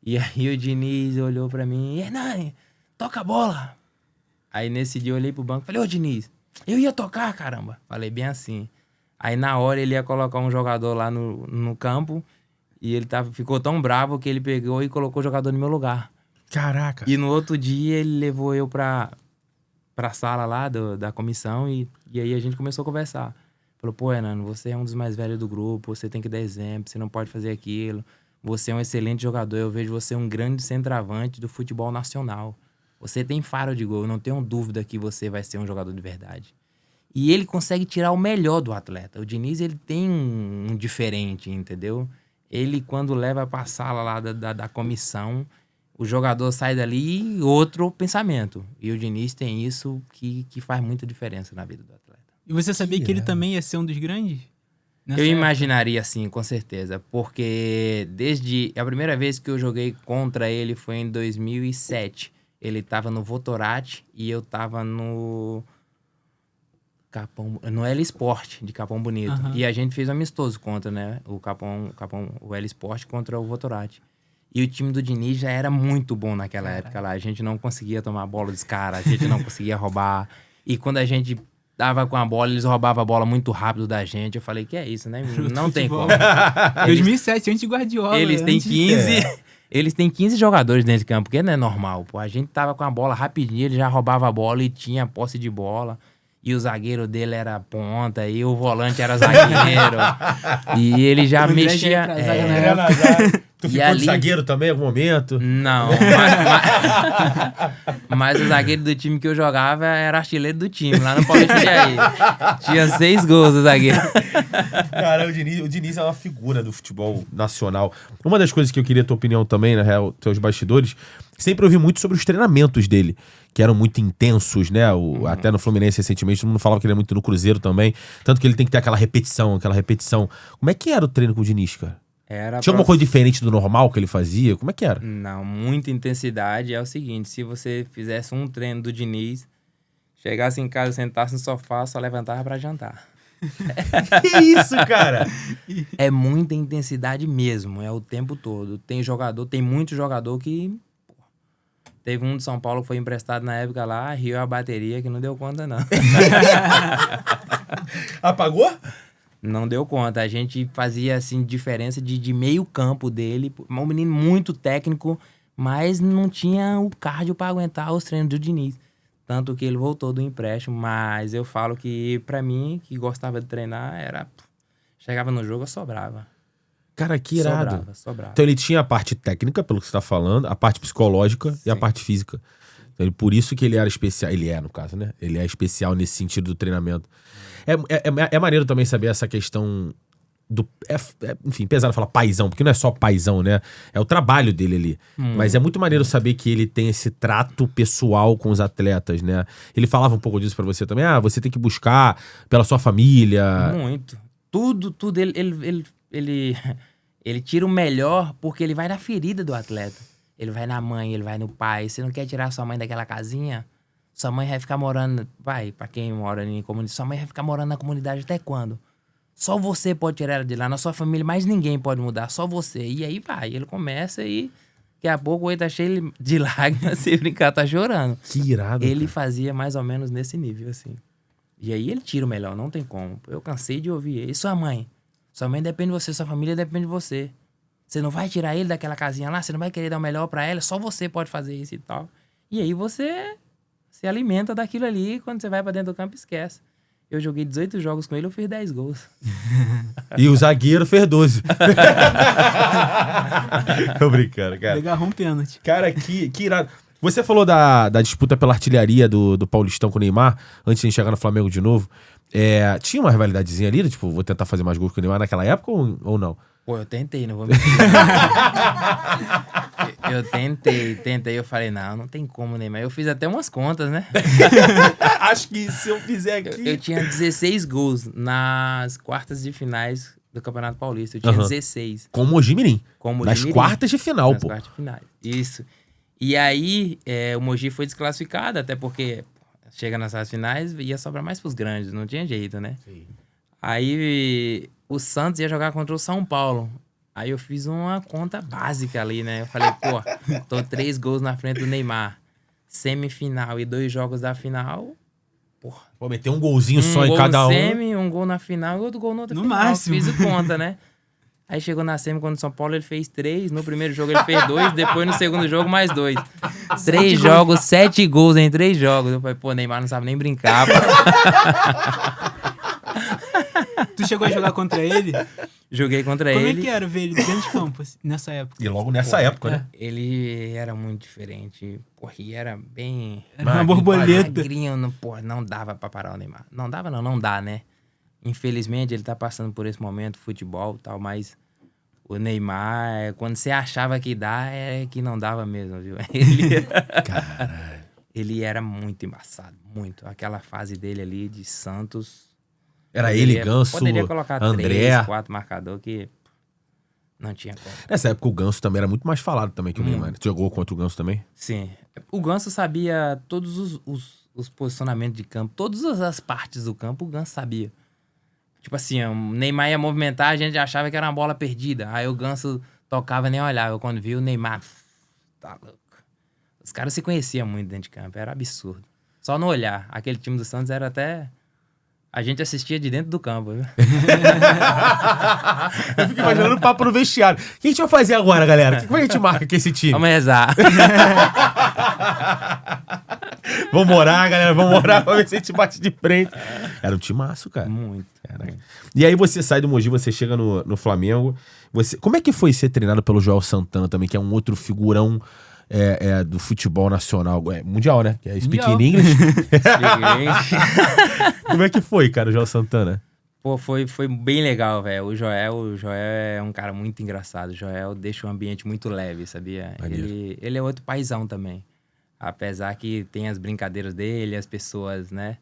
Speaker 3: E aí o Diniz olhou pra mim. Hernani, toca a bola. Aí nesse dia eu olhei pro banco e falei, ô Diniz, eu ia tocar, caramba. Falei bem assim. Aí na hora ele ia colocar um jogador lá no campo e ele ficou tão bravo que ele pegou e colocou o jogador no meu lugar.
Speaker 1: Caraca.
Speaker 3: E no outro dia ele levou eu pra sala lá da comissão e aí a gente começou a conversar. Falou, pô, Hernando, você é um dos mais velhos do grupo, você tem que dar exemplo, você não pode fazer aquilo. Você é um excelente jogador, eu vejo você um grande centroavante do futebol nacional. Você tem faro de gol, eu não tenho dúvida que você vai ser um jogador de verdade. E ele consegue tirar o melhor do atleta. O Diniz, ele tem um diferente, entendeu? Ele, quando leva pra sala lá da comissão, o jogador sai dali e outro pensamento. E o Diniz tem isso que faz muita diferença na vida do atleta.
Speaker 2: E você sabia que ele também ia ser um dos grandes?
Speaker 3: Eu imaginaria assim, com certeza. Porque desde a primeira vez que eu joguei contra ele foi em 2007. Ele tava no Votorati e eu tava no L Sport, de Capão Bonito.
Speaker 2: Uhum.
Speaker 3: E a gente fez um amistoso contra, né? O L Sport contra o Votorati. E o time do Diniz já era muito bom naquela época lá. A gente não conseguia tomar a bola dos caras, a gente não conseguia roubar. E quando a gente tava com a bola, eles roubavam a bola muito rápido da gente. Eu falei, que é isso, né? Não tem como.
Speaker 2: 2007, antes de Guardiola.
Speaker 3: Eles têm 15... Eles têm 15 jogadores dentro de campo, porque não é normal, pô. A gente tava com a bola rapidinho, ele já roubava a bola e tinha posse de bola. E o zagueiro dele era ponta, e o volante era zagueiro. E ele já mexia...
Speaker 1: Tu ficou de zagueiro também em algum momento?
Speaker 3: Não, mas o zagueiro do time que eu jogava era artilheiro do time, lá no Paulista Jundiaí. Tinha 6 gols o zagueiro.
Speaker 1: Cara, o Diniz é uma figura do futebol nacional. Uma das coisas que eu queria a tua opinião também, na real, teus bastidores, sempre ouvi muito sobre os treinamentos dele, que eram muito intensos, né? Até no Fluminense recentemente, todo mundo falava que ele é muito no Cruzeiro também. Tanto que ele tem que ter aquela repetição. Como é que era o treino com o Diniz, cara? Tinha alguma coisa diferente do normal que ele fazia? Como é que era?
Speaker 3: Não, muita intensidade. É o seguinte, se você fizesse um treino do Diniz, chegasse em casa, sentasse no sofá, só levantava pra jantar.
Speaker 1: Que isso, cara?
Speaker 3: É muita intensidade mesmo, é o tempo todo. Tem muito jogador que... pô, teve um de São Paulo que foi emprestado na época lá, riu a bateria que não deu conta, não.
Speaker 1: Apagou?
Speaker 3: Não deu conta. A gente fazia, assim, diferença de meio campo dele. Um menino muito técnico, mas não tinha o cardio pra aguentar os treinos do Diniz. Tanto que ele voltou do empréstimo, mas eu falo que, pra mim, que gostava de treinar, era... chegava no jogo, eu sobrava.
Speaker 1: Cara, que irado.
Speaker 3: Sobrava.
Speaker 1: Então ele tinha a parte técnica, pelo que você tá falando, a parte psicológica e a
Speaker 3: Sim.
Speaker 1: parte física. Então, por isso que ele era especial. Ele é, no caso, né? Ele é especial nesse sentido do treinamento. É maneiro também saber essa questão do... enfim, pesado falar paizão, porque não é só paizão, né? É o trabalho dele ali. Mas é muito maneiro saber que ele tem esse trato pessoal com os atletas, né? Ele falava um pouco disso pra você também. Você tem que buscar pela sua família.
Speaker 3: Muito. Tudo. Ele tira o melhor porque ele vai na ferida do atleta. Ele vai na mãe, ele vai no pai. Você não quer tirar sua mãe daquela casinha? Sua mãe vai ficar morando... Vai, pra quem mora em comunidade, sua mãe vai ficar morando na comunidade até quando? Só você pode tirar ela de lá. Na sua família, mais ninguém pode mudar, só você. E aí vai, ele começa e... daqui a pouco o olho tá cheio de lágrimas, se brincar, tá chorando.
Speaker 1: Que irado,
Speaker 3: Ele
Speaker 1: cara.
Speaker 3: fazia mais ou menos nesse nível, assim. E aí ele tira o melhor, não tem como. Eu cansei de ouvir ele. E sua mãe? Sua mãe depende de você, sua família depende de você. Você não vai tirar ele daquela casinha lá, você não vai querer dar o melhor pra ela, só você pode fazer isso e tal. E aí você se alimenta daquilo ali, quando você vai pra dentro do campo, esquece. Eu joguei 18 jogos com ele, eu fiz 10 gols.
Speaker 1: E o zagueiro fez 12. Tô brincando, cara.
Speaker 2: Ele agarrou um pênalti.
Speaker 1: Cara, que irado. Você falou da disputa pela artilharia do Paulistão com o Neymar, antes de a gente chegar no Flamengo de novo. Tinha uma rivalidadezinha ali, tipo, vou tentar fazer mais gols que o Neymar naquela época ou não?
Speaker 3: Pô, eu tentei, não vou mentir. Eu tentei. Eu falei, não tem como, Neymar. Eu fiz até umas contas, né?
Speaker 1: Acho que se eu fizer aqui...
Speaker 3: Eu tinha 16 gols nas quartas de finais do Campeonato Paulista. Eu tinha 16.
Speaker 1: Com o Mogi Mirim.
Speaker 3: Com o Mogi
Speaker 1: Nas
Speaker 3: Mirim.
Speaker 1: quartas de final,
Speaker 3: Nas
Speaker 1: pô.
Speaker 3: quartas de finais. Isso. E aí, o Mogi foi desclassificado, até porque chega nas quartas de finais, ia sobrar mais pros grandes. Não tinha jeito, né?
Speaker 1: Sim.
Speaker 3: Aí o Santos ia jogar contra o São Paulo. Aí eu fiz uma conta básica ali, né? Eu falei, pô, tô 3 gols na frente do Neymar. Semifinal e 2 jogos da final. Porra.
Speaker 1: Pô, meter um golzinho só em
Speaker 3: gol
Speaker 1: cada
Speaker 3: no
Speaker 1: um.
Speaker 3: semi, um gol na final e outro gol no outra
Speaker 2: No
Speaker 3: final.
Speaker 2: máximo.
Speaker 3: Fiz a conta, né? Aí chegou na semi contra o São Paulo, ele fez 3. No primeiro jogo ele fez 2. Depois no segundo jogo mais 2. 3 jogos, 7 gols em 3 jogos. Eu falei, pô, Neymar não sabe nem brincar.
Speaker 2: Tu chegou a jogar contra ele?
Speaker 3: Joguei contra
Speaker 2: Como
Speaker 3: ele.
Speaker 2: é que era ver ele dentro de campo, assim, nessa época?
Speaker 1: E logo nessa época, né?
Speaker 3: Ele era muito diferente. Porra, e era bem...
Speaker 2: Era uma borboleta.
Speaker 3: magrinho, não dava pra parar o Neymar. Não dava não dá, né? Infelizmente, ele tá passando por esse momento, futebol e tal, mas o Neymar, quando você achava que dá, é que não dava mesmo, viu?
Speaker 1: Caralho.
Speaker 3: Ele era muito embaçado, muito. Aquela fase dele ali de Santos...
Speaker 1: Era ele, Ganso,
Speaker 3: poderia colocar
Speaker 1: André.
Speaker 3: 3, 4 marcador que não tinha como.
Speaker 1: Nessa época o Ganso também era muito mais falado também que o Neymar. Tu jogou contra o Ganso também?
Speaker 3: Sim. O Ganso sabia todos os posicionamentos de campo, todas as partes do campo, o Ganso sabia. Tipo assim, o Neymar ia movimentar, a gente achava que era uma bola perdida. Aí o Ganso tocava e nem olhava. Quando viu o Neymar, tá louco. Os caras se conheciam muito dentro de campo, era absurdo. Só no olhar. Aquele time do Santos era até... A gente assistia de dentro do campo, viu?
Speaker 1: Eu fico imaginando o papo no vestiário. O que a gente vai fazer agora, galera? Como é que a gente marca com esse time?
Speaker 3: Vamos rezar.
Speaker 1: Vamos orar, galera. Vamos orar pra ver se a gente bate de frente. Era um timaço, cara.
Speaker 3: Muito.
Speaker 1: Caraca. E aí você sai do Mogi, você chega no Flamengo. Como é que foi ser treinado pelo Joel Santana também, que é um outro figurão do futebol nacional, mundial, né? Que é Speak in English. Como é que foi, cara, o Joel Santana?
Speaker 3: Pô, foi bem legal, velho. O Joel é um cara muito engraçado. O Joel deixa o ambiente muito leve, sabia? Ele é outro paizão também. Apesar que tem as brincadeiras dele, as pessoas, né?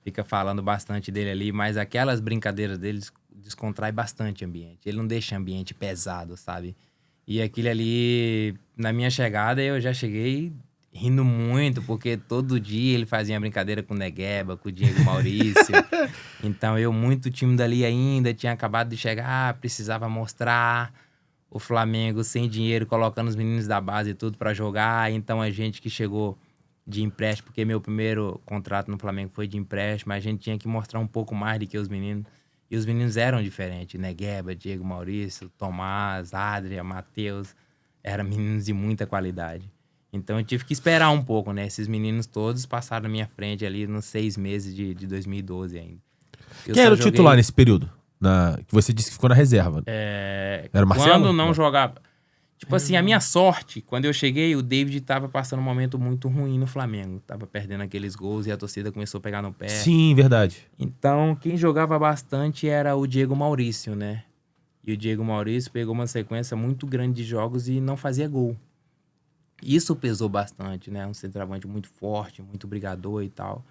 Speaker 3: Fica falando bastante dele ali, mas aquelas brincadeiras dele descontrai bastante o ambiente. Ele não deixa o ambiente pesado, sabe? E aquele ali, na minha chegada, eu já cheguei rindo muito, porque todo dia ele fazia brincadeira com o Negueba, com o Diego Maurício. Então eu muito tímido ali ainda, tinha acabado de chegar, precisava mostrar. O Flamengo sem dinheiro, colocando os meninos da base e tudo pra jogar. Então a gente que chegou de empréstimo, porque meu primeiro contrato no Flamengo foi de empréstimo, a gente tinha que mostrar um pouco mais do que os meninos. E os meninos eram diferentes, Negueba, Diego Maurício, Tomás, Adria, Matheus. Eram meninos de muita qualidade. Então eu tive que esperar um pouco, né? Esses meninos todos passaram na minha frente ali nos 6 meses de 2012 ainda.
Speaker 1: Quem era o titular nesse período? Que você disse que ficou na reserva. Era o Marcelo?
Speaker 3: Quando não jogava... Tipo assim, a minha sorte, quando eu cheguei, o David tava passando um momento muito ruim no Flamengo. Tava perdendo aqueles gols e a torcida começou a pegar no pé.
Speaker 1: Sim, verdade.
Speaker 3: Então, quem jogava bastante era o Diego Maurício, né? E o Diego Maurício pegou uma sequência muito grande de jogos e não fazia gol. Isso pesou bastante, né? Um centroavante muito forte, muito brigador e tal.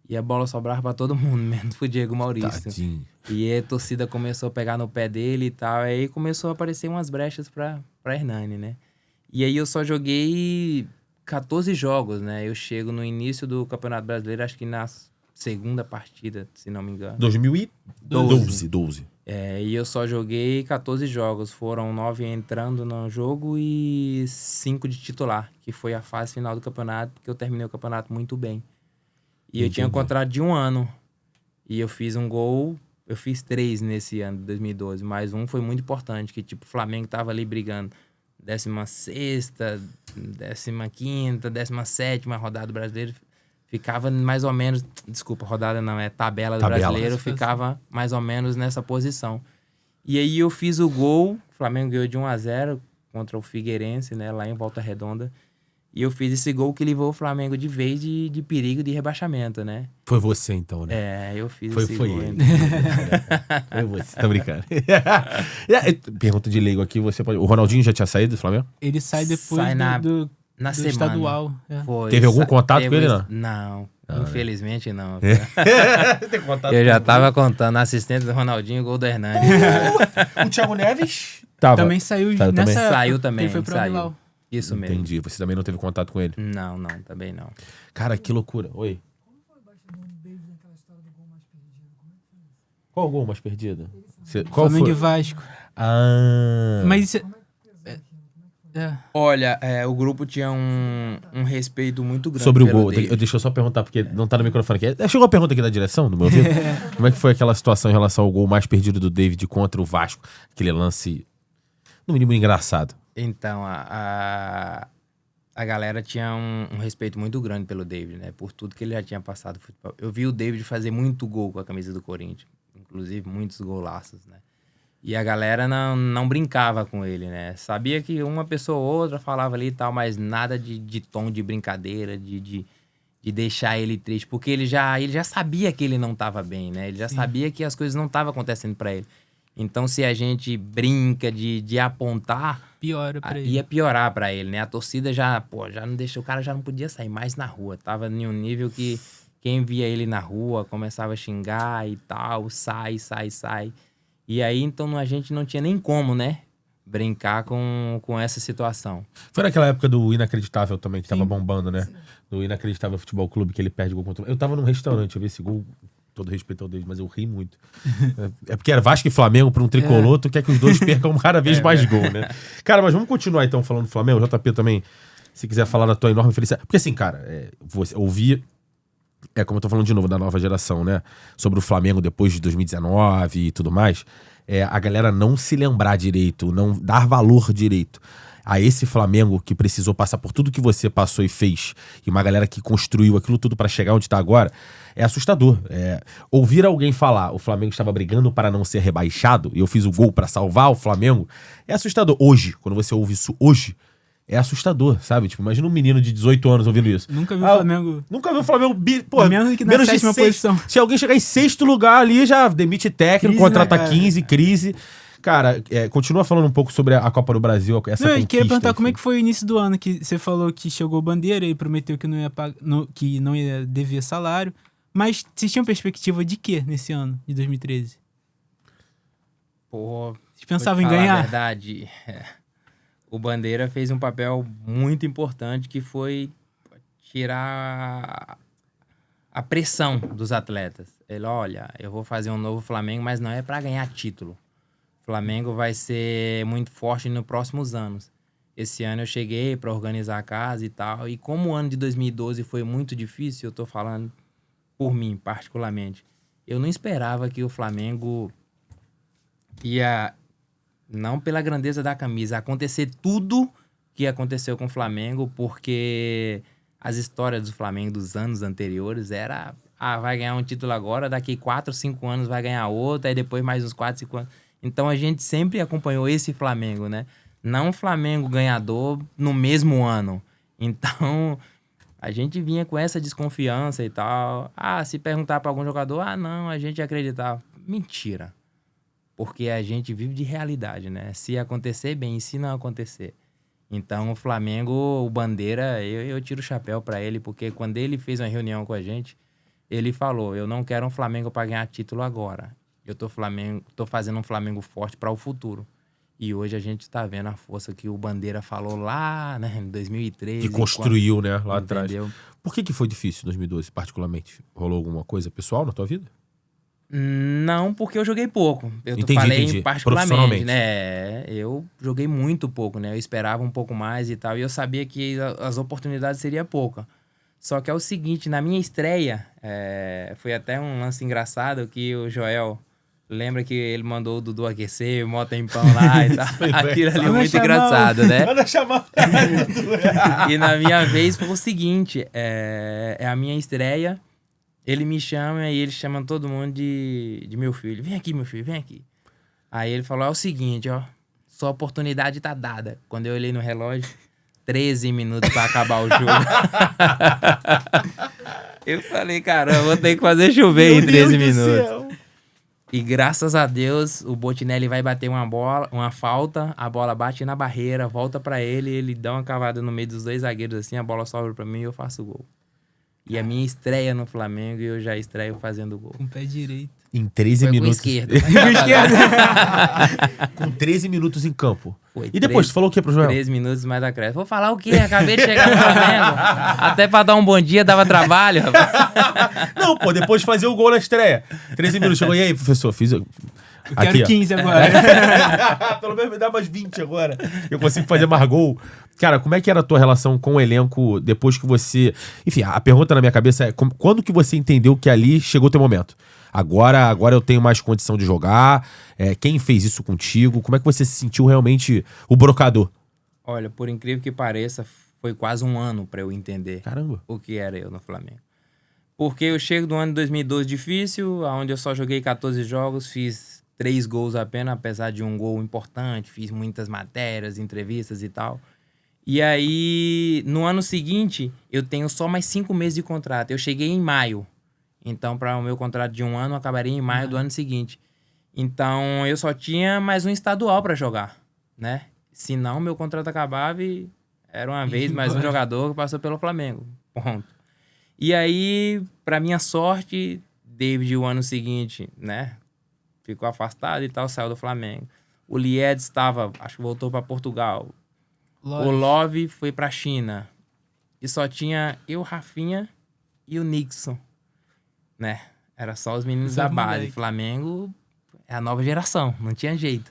Speaker 3: E a bola sobrava pra todo mundo, menos pro Diego Maurício.
Speaker 1: Tadinho.
Speaker 3: E a torcida começou a pegar no pé dele e tal. Aí começou a aparecer umas brechas pra Hernani, né? E aí eu só joguei 14 jogos, né? Eu chego no início do Campeonato Brasileiro, acho que na segunda partida, se não me engano.
Speaker 1: 2012.
Speaker 3: E eu só joguei 14 jogos. Foram 9 entrando no jogo e 5 de titular, que foi a fase final do campeonato, porque eu terminei o campeonato muito bem. E eu tinha um contrato de 1 ano. E eu fiz um gol, eu fiz 3 nesse ano de 2012, mas um foi muito importante, que tipo, o Flamengo tava ali brigando 16ª, 15ª, 17ª rodada do Brasileiro. Ficava mais ou menos... Desculpa, rodada não, é tabela do Brasileiro. Ficava mais ou menos nessa posição. E aí eu fiz o gol. O Flamengo ganhou de 1-0 contra o Figueirense, né? Lá em Volta Redonda. E eu fiz esse gol que levou o Flamengo de vez de perigo de rebaixamento, né?
Speaker 1: Foi você, então, né?
Speaker 3: Eu fiz
Speaker 1: esse
Speaker 3: gol.
Speaker 1: Ele. Foi você, tá brincando. Pergunta de leigo aqui, o Ronaldinho já tinha saído do Flamengo?
Speaker 2: Ele sai depois
Speaker 3: Sai na
Speaker 2: do
Speaker 3: semana.
Speaker 2: estadual.
Speaker 3: Foi.
Speaker 1: Teve algum contato com ele, não?
Speaker 3: Não, infelizmente não.
Speaker 1: Tem contato
Speaker 3: Eu já tava contando, assistente do Ronaldinho, gol do Hernani.
Speaker 1: O Thiago Neves? Tava.
Speaker 2: Também saiu
Speaker 1: Saiu
Speaker 2: nessa
Speaker 1: também?
Speaker 2: época,
Speaker 3: Saiu também,
Speaker 2: Ele foi pro
Speaker 3: saiu.
Speaker 2: Al-Hilal.
Speaker 3: Isso mesmo.
Speaker 1: Entendi. Você também não teve contato com ele?
Speaker 3: Não, também não.
Speaker 1: Cara, que loucura. Oi. Qual o gol mais perdido? Qual
Speaker 2: Flamengo e
Speaker 1: foi?
Speaker 2: Vasco. Mas isso
Speaker 3: Olha, o grupo tinha um respeito muito grande
Speaker 1: Sobre o
Speaker 3: pelo
Speaker 1: gol.
Speaker 3: David.
Speaker 1: Deixa eu só perguntar, porque não tá no microfone aqui. Chegou a pergunta aqui da direção, no meu ouvido. Como é que foi aquela situação em relação ao gol mais perdido do David contra o Vasco? Aquele lance, no mínimo, engraçado.
Speaker 3: Então, a galera tinha um respeito muito grande pelo David, né? Por tudo que ele já tinha passado no futebol. Eu vi o David fazer muito gol com a camisa do Corinthians. Inclusive, muitos golaços, né? E a galera não brincava com ele, né? Sabia que uma pessoa ou outra falava ali e tal, mas nada de tom de brincadeira, de deixar ele triste. Porque ele já sabia que ele não estava bem, né? Ele já sabia que as coisas não estavam acontecendo para ele. Então, se a gente brinca de apontar,
Speaker 2: piora pra ele.
Speaker 3: ia piorar pra ele, né? A torcida já não deixou, o cara já não podia sair mais na rua. Tava em um nível que quem via ele na rua começava a xingar e tal, sai. E aí, então, a gente não tinha nem como, né? Brincar com essa situação.
Speaker 1: Foi naquela época do Inacreditável também, que tava bombando, né? Do Inacreditável Futebol Clube, que ele perde gol contra... Eu tava num restaurante, eu vi esse gol... Todo respeito ao David, mas eu ri muito. É porque era Vasco e Flamengo para um tricolor, tu quer que os dois percam cada vez mais gol, né? Cara, mas vamos continuar então falando do Flamengo. O JP também, se quiser falar da tua enorme felicidade. Porque assim, cara, você ouvir, como eu tô falando de novo da nova geração, né? Sobre o Flamengo depois de 2019 e tudo mais, a galera não se lembrar direito, não dar valor direito a esse Flamengo que precisou passar por tudo que você passou e fez, e uma galera que construiu aquilo tudo pra chegar onde tá agora, é assustador. Ouvir alguém falar o Flamengo estava brigando para não ser rebaixado e eu fiz o gol pra salvar o Flamengo, é assustador. Hoje, quando você ouve isso hoje, é assustador, sabe? Tipo, imagina um menino de 18 anos ouvindo isso.
Speaker 2: Nunca viu o Flamengo...
Speaker 1: Nunca viu o Flamengo... Pô,
Speaker 2: menos que na sétima posição.
Speaker 1: Se alguém chegar em 6º lugar ali, já demite técnico,
Speaker 2: Crise,
Speaker 1: contrata
Speaker 2: né,
Speaker 1: 15, crise... Cara, continua falando um pouco sobre a Copa do Brasil, essa
Speaker 2: Eu queria perguntar
Speaker 1: enfim.
Speaker 2: como é que foi o início do ano, que você falou que chegou Bandeira e prometeu que não ia dever salário, mas vocês tinham perspectiva de quê nesse ano, de 2013?
Speaker 3: Pô,
Speaker 2: Vocês pensavam em
Speaker 3: falar
Speaker 2: ganhar?
Speaker 3: a verdade, o Bandeira fez um papel muito importante que foi tirar a pressão dos atletas. Ele, olha, eu vou fazer um novo Flamengo, mas não é para ganhar título. O Flamengo vai ser muito forte nos próximos anos. Esse ano eu cheguei para organizar a casa e tal. E como o ano de 2012 foi muito difícil, eu tô falando por mim, particularmente. Eu não esperava que o Flamengo ia, não pela grandeza da camisa, acontecer tudo que aconteceu com o Flamengo, porque as histórias do Flamengo dos anos anteriores era... vai ganhar um título agora, daqui 4, 5 anos vai ganhar outro, aí depois mais uns 4, 5 anos. Então a gente sempre acompanhou esse Flamengo, né? Não o Flamengo ganhador no mesmo ano. Então a gente vinha com essa desconfiança e tal. Se perguntar para algum jogador, não, a gente acreditava. Mentira. Porque a gente vive de realidade, né? Se acontecer, bem, e se não acontecer. Então, o Flamengo, o Bandeira, eu tiro o chapéu para ele, porque quando ele fez uma reunião com a gente, ele falou, eu não quero um Flamengo para ganhar título agora. Eu tô fazendo um Flamengo forte para o futuro. E hoje a gente está vendo a força que o Bandeira falou lá, né, em 2013.
Speaker 1: Que construiu, né, lá
Speaker 3: entendeu?
Speaker 1: atrás. Por que foi difícil em 2012, particularmente? Rolou alguma coisa pessoal na tua vida?
Speaker 3: Não, porque eu joguei pouco. Eu
Speaker 1: Entendi.
Speaker 3: particularmente, né? Eu joguei muito pouco, né? Eu esperava um pouco mais e tal. E eu sabia que as oportunidades seriam poucas. Só que é o seguinte, na minha estreia, foi até um lance engraçado que o Joel... Lembra que ele mandou o Dudu aquecer, mó tempão lá e tal. Aquilo ali é muito engraçado, né?
Speaker 1: Manda chamar.
Speaker 3: E na minha vez foi o seguinte, é a minha estreia... Ele me chama e ele chama todo mundo de meu filho. Vem aqui, meu filho, vem aqui. Aí ele falou, é o seguinte, ó. Sua oportunidade tá dada. Quando eu olhei no relógio, 13 minutos pra acabar o jogo. Eu falei, caramba, vou ter que fazer chover em 13 minutos. E graças a Deus, o Botinelli vai bater uma falta, a bola bate na barreira, volta pra ele dá uma cavada no meio dos dois zagueiros assim, a bola sobra pra mim e eu faço o gol. E a minha estreia no Flamengo, eu já estreio fazendo gol.
Speaker 2: Com o pé direito.
Speaker 1: Em 13
Speaker 3: foi
Speaker 1: minutos.
Speaker 3: Com esquerda.
Speaker 1: Com 13 minutos em campo.
Speaker 3: Foi
Speaker 1: E depois, tu falou o que pro Joel?
Speaker 3: 13 minutos mais da creche. Vou falar o quê? Acabei de chegar no Flamengo. Até pra dar um bom dia dava trabalho, rapaz.
Speaker 1: Não, pô, depois de fazer o gol na estreia. 13 minutos. Chegou, e aí, professor? Fiz...
Speaker 2: Eu quero 15 agora.
Speaker 1: Pelo menos me dá mais 20 agora. Eu consigo fazer mais gol. Cara, como é que era a tua relação com o elenco depois que você... Enfim, a pergunta na minha cabeça é quando que você entendeu que ali chegou o teu momento? Agora eu tenho mais condição de jogar. Quem fez isso contigo? Como é que você se sentiu realmente o brocador?
Speaker 3: Olha, por incrível que pareça, foi quase um ano pra eu entender
Speaker 1: Caramba.
Speaker 3: o que era eu no Flamengo. Porque eu chego do ano de 2012 difícil, onde eu só joguei 14 jogos, fiz 3 gols apenas, apesar de um gol importante, fiz muitas matérias, entrevistas e tal. E aí, no ano seguinte, eu tenho só mais 5 meses de contrato. Eu cheguei em maio. Então, para o meu contrato de um ano, eu acabaria em maio do ano seguinte. Então, eu só tinha mais um estadual para jogar, né? Senão, meu contrato acabava e era uma vez mais um jogador que passou pelo Flamengo. Ponto. E aí, para minha sorte, David, o ano seguinte, né? Ficou afastado e tal, saiu do Flamengo. O Lied acho que voltou para Portugal. O Love foi pra China. E só tinha eu, Rafinha e o Nixon, né? Era só os meninos da base. Moleque. Flamengo é a nova geração, não tinha jeito.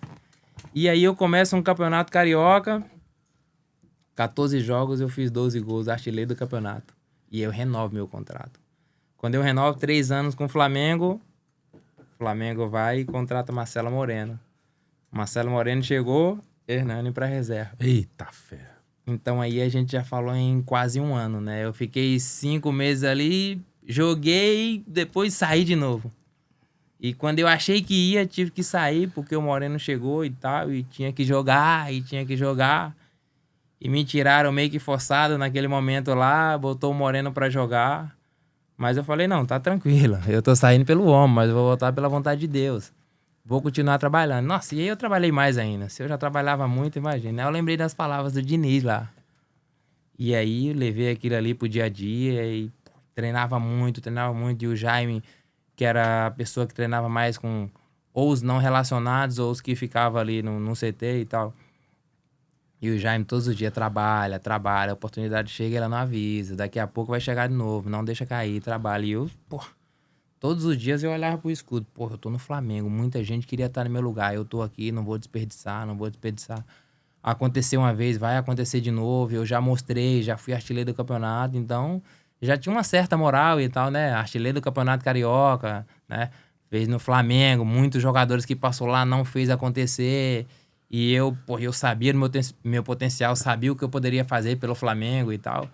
Speaker 3: E aí eu começo um campeonato carioca, 14 jogos, eu fiz 12 gols, artilheiro do campeonato. E eu renovo meu contrato. Quando eu renovo 3 anos com o Flamengo vai e contrata Marcelo Moreno. Marcelo Moreno chegou... Hernani pra reserva.
Speaker 1: Eita fé.
Speaker 3: Então aí a gente já falou em quase um ano, né? Eu fiquei 5 meses ali, joguei, depois saí de novo. E quando eu achei que ia, tive que sair, porque o Moreno chegou e tal, e tinha que jogar. E me tiraram meio que forçado naquele momento lá, botou o Moreno pra jogar. Mas eu falei, não, tá tranquilo, eu tô saindo pelo homem, mas eu vou voltar pela vontade de Deus. Vou continuar trabalhando. Nossa, e aí eu trabalhei mais ainda. Se eu já trabalhava muito, imagina. Eu lembrei das palavras do Diniz lá. E aí eu levei aquilo ali pro dia a dia e treinava muito. E o Jaime, que era a pessoa que treinava mais com ou os não relacionados ou os que ficavam ali no CT e tal. E o Jaime todos os dias trabalha, a oportunidade chega e ela não avisa. Daqui a pouco vai chegar de novo, não deixa cair, trabalha. E eu, todos os dias eu olhava pro escudo. Eu tô no Flamengo, muita gente queria estar no meu lugar. Eu tô aqui, não vou desperdiçar. Aconteceu uma vez, vai acontecer de novo. Eu já mostrei, já fui artilheiro do campeonato. Então, já tinha uma certa moral e tal, né? Artilheiro do campeonato carioca, né? Fez no Flamengo, muitos jogadores que passou lá não fez acontecer. E eu sabia do meu potencial, sabia o que eu poderia fazer pelo Flamengo e tal.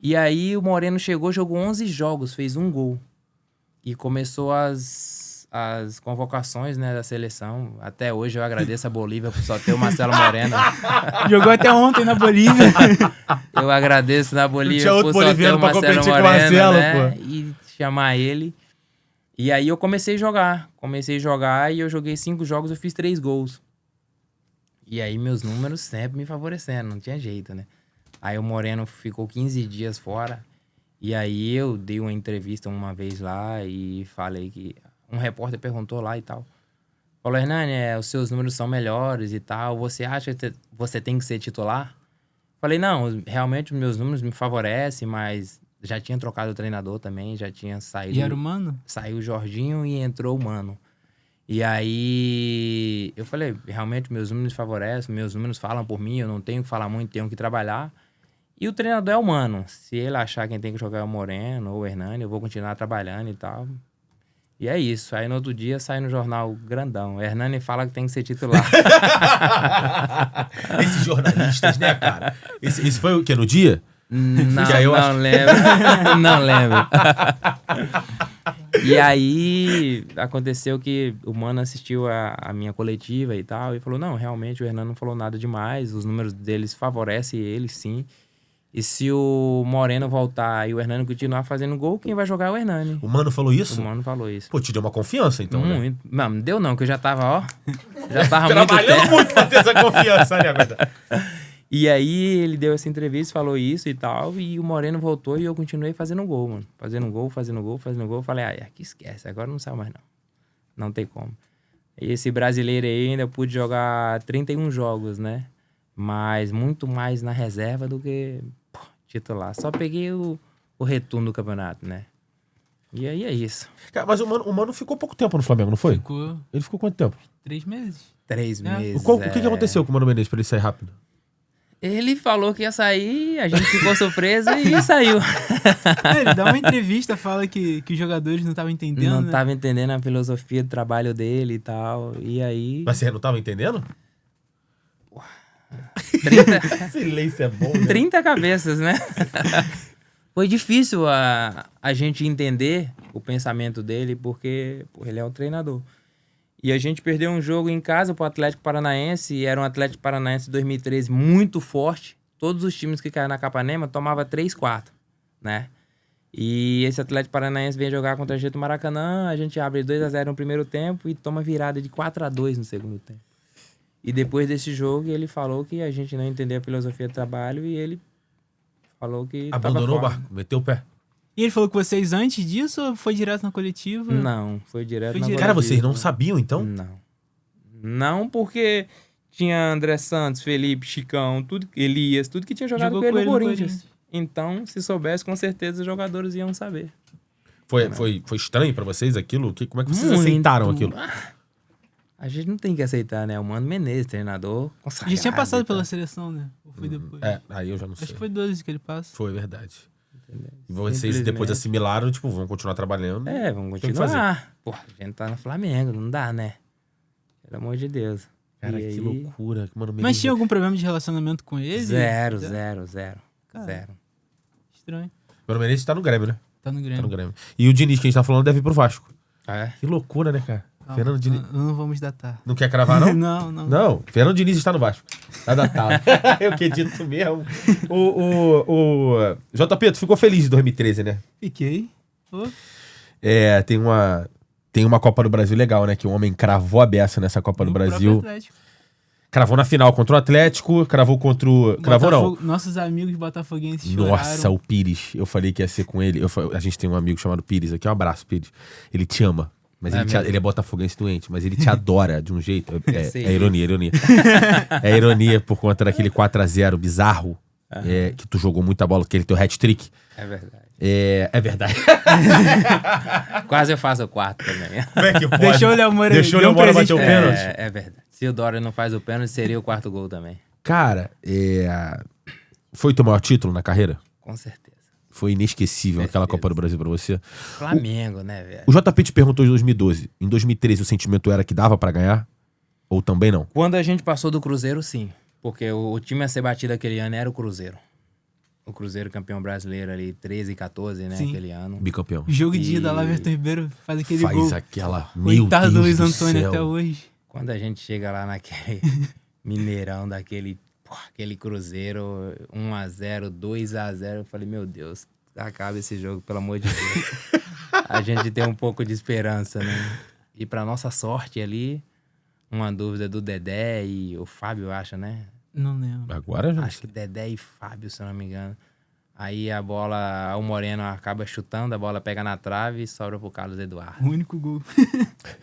Speaker 3: E aí o Moreno chegou, jogou 11 jogos, fez um gol. E começou as convocações, né, da seleção. Até hoje eu agradeço a Bolívia por só ter o Marcelo Moreno.
Speaker 2: Jogou até ontem na Bolívia.
Speaker 3: Eu agradeço na Bolívia
Speaker 1: por
Speaker 3: só ter o Marcelo Moreno,
Speaker 1: Marcelo,
Speaker 3: né? E chamar ele. E aí eu comecei a jogar e eu joguei 5 jogos, eu fiz 3 gols. E aí meus números sempre me favorecendo, não tinha jeito, né? Aí o Moreno ficou 15 dias fora. E aí eu dei uma entrevista uma vez lá e falei que... Um repórter perguntou lá e tal. Falou, Hernani, os seus números são melhores e tal. Você acha que você tem que ser titular? Falei, não, realmente meus números me favorecem, mas já tinha trocado o treinador também, já tinha saído...
Speaker 2: E era o Mano?
Speaker 3: Saiu o Jorginho e entrou o Mano. E aí eu falei, realmente meus números favorecem, meus números falam por mim, eu não tenho que falar muito, tenho que trabalhar. E o treinador é o Mano. Se ele achar quem tem que jogar é o Moreno ou o Hernani, eu vou continuar trabalhando e tal. E é isso. Aí no outro dia sai no jornal grandão. Hernani fala que tem que ser titular.
Speaker 1: Esses jornalistas, né, cara? Isso foi o quê? No dia?
Speaker 3: Não lembro. Não lembro. E aí aconteceu que o Mano assistiu a minha coletiva e tal. E falou, não, realmente o Hernani não falou nada demais. Os números deles favorecem ele, sim. E se o Moreno voltar e o Hernani continuar fazendo gol, quem vai jogar é o Hernani.
Speaker 1: O Mano falou isso?
Speaker 3: O Mano falou isso.
Speaker 1: Pô, te deu uma confiança, então,
Speaker 3: muito.
Speaker 1: né?
Speaker 3: Não deu não, que eu já tava, já tava
Speaker 1: trabalhando muito pra ter essa confiança, né, verdade?
Speaker 3: E aí ele deu essa entrevista, falou isso e tal, e o Moreno voltou e eu continuei fazendo gol, mano. Fazendo gol. Falei, aqui esquece, agora não sai mais não. Não tem como. E esse brasileiro aí ainda pude jogar 31 jogos, né? Mas muito mais na reserva do que titular. Só peguei o retorno do campeonato, né? E aí é isso.
Speaker 1: Cara, mas o Mano ficou pouco tempo no Flamengo, não foi?
Speaker 2: Ficou
Speaker 1: Ele ficou quanto tempo?
Speaker 2: 3 meses.
Speaker 3: 3 meses.
Speaker 1: O que aconteceu com o Mano Menezes pra ele sair rápido?
Speaker 3: Ele falou que ia sair, a gente ficou surpreso e saiu.
Speaker 2: Ele dá uma entrevista, fala que os jogadores não estavam entendendo.
Speaker 3: Não estavam entendendo a filosofia do trabalho dele e tal. E aí...
Speaker 1: Mas você não tava entendendo?
Speaker 3: 30...
Speaker 1: Silêncio é bom, né?
Speaker 3: 30 cabeças, né? Foi difícil a gente entender o pensamento dele, porque ele é o treinador. E a gente perdeu um jogo em casa pro Atlético Paranaense, e era um Atlético Paranaense de 2013 muito forte. Todos os times que caíram na Capanema tomavam 3-4, né? E esse Atlético Paranaense vem jogar contra a gente no Maracanã, a gente abre 2-0 no primeiro tempo e toma virada de 4-2 no segundo tempo. E depois desse jogo, ele falou que a gente não entendeu a filosofia do trabalho e ele falou que
Speaker 1: abandonou o barco, meteu o pé.
Speaker 2: E ele falou com vocês antes disso ou foi direto na coletiva?
Speaker 3: Não, foi direto na coletiva.
Speaker 1: Cara, vocês não sabiam, então?
Speaker 3: Não, porque tinha André Santos, Felipe, Chicão, Elias, tudo que tinha jogado com ele no Corinthians. Então, se soubesse, com certeza os jogadores iam saber.
Speaker 1: Foi estranho pra vocês aquilo? Como é que vocês aceitaram aquilo?
Speaker 3: A gente não tem que aceitar, né? O Mano Menezes, treinador consagrado.
Speaker 2: Já tinha passado pela seleção, né? Ou foi depois?
Speaker 1: Aí eu já não sei.
Speaker 2: Acho que foi 12 que ele passa.
Speaker 1: Foi, verdade. Entendeu? E vocês depois assimilaram, tipo, vão continuar trabalhando.
Speaker 3: Vamos continuar. Pô, a gente tá no Flamengo, não dá, né? Pelo amor de Deus.
Speaker 1: Cara, que loucura. Mano,
Speaker 2: mas tinha algum problema de relacionamento com ele?
Speaker 3: Zero.
Speaker 2: Estranho.
Speaker 1: Mano Menezes tá no Grêmio, né?
Speaker 2: Tá no Grêmio.
Speaker 1: E o Diniz, que a gente tá falando, deve ir pro Vasco.
Speaker 3: É?
Speaker 1: Que loucura, né, cara? Fernando Diniz.
Speaker 2: Não vamos datar.
Speaker 1: Não quer cravar, não?
Speaker 2: Não.
Speaker 1: Fernando Diniz está no Vasco. Tá datado. Eu acredito mesmo. JP, tu ficou feliz em 2013, né?
Speaker 2: Fiquei.
Speaker 1: Tem uma Copa do Brasil legal, né? Que o homem cravou a beça nessa Copa do Brasil. Cravou na final contra o Atlético, cravou contra o... Cravou não.
Speaker 2: Nossos amigos botafoguenses choraram.
Speaker 1: Nossa, o Pires. Eu falei que ia ser com ele. A gente tem um amigo chamado Pires aqui. Um abraço, Pires. Ele te ama. Mas
Speaker 3: É
Speaker 1: ele,
Speaker 3: mesmo?
Speaker 1: ele é botafoguense doente, mas ele te adora de um jeito.
Speaker 3: Sei.
Speaker 1: É ironia, ironia. É ironia por conta daquele 4x0 bizarro, que tu jogou muita bola, aquele teu hat-trick.
Speaker 3: É verdade.
Speaker 1: É verdade.
Speaker 3: Quase eu faço o quarto também.
Speaker 1: Como é que pode?
Speaker 2: Deixou o Léo Moura-
Speaker 1: Deixou o
Speaker 2: deu
Speaker 1: Léo
Speaker 2: um
Speaker 1: Moura
Speaker 2: presente
Speaker 1: bater o
Speaker 2: pra ele.
Speaker 1: pênalti.
Speaker 3: É verdade. Se o Dória não faz o pênalti, seria o quarto gol também.
Speaker 1: Cara, foi o teu maior título na carreira?
Speaker 3: Com certeza.
Speaker 1: Foi inesquecível aquela
Speaker 3: Certeza.
Speaker 1: Copa do Brasil pra você.
Speaker 3: Flamengo, né, velho?
Speaker 1: O JP te perguntou em 2012. Em 2013 o sentimento era que dava pra ganhar? Ou também não?
Speaker 3: Quando a gente passou do Cruzeiro, sim. Porque o time a ser batido aquele ano era o Cruzeiro. O Cruzeiro campeão brasileiro ali, 13 e 14, né,
Speaker 2: Sim.
Speaker 3: aquele ano.
Speaker 1: Bicampeão.
Speaker 2: Jogo de ida lá, Everton Ribeiro faz aquele
Speaker 1: Faz
Speaker 2: gol.
Speaker 1: aquela... Meu
Speaker 2: Coitado do
Speaker 1: Deus
Speaker 2: Luiz
Speaker 1: do
Speaker 2: Antônio
Speaker 1: céu.
Speaker 2: até hoje.
Speaker 3: Quando a gente chega lá naquele Mineirão, daquele aquele Cruzeiro, 1x0, 2x0, eu falei, meu Deus, acaba esse jogo, pelo amor de Deus. A gente tem um pouco de esperança, né? E pra nossa sorte ali, uma dúvida do Dedé e o Fábio, eu acho, né?
Speaker 2: Não lembro.
Speaker 1: Agora já...
Speaker 3: Acho que Dedé e Fábio, se eu não me engano. Aí a bola, o Moreno acaba chutando, a bola pega na trave e sobra pro Carlos Eduardo.
Speaker 2: O único gol.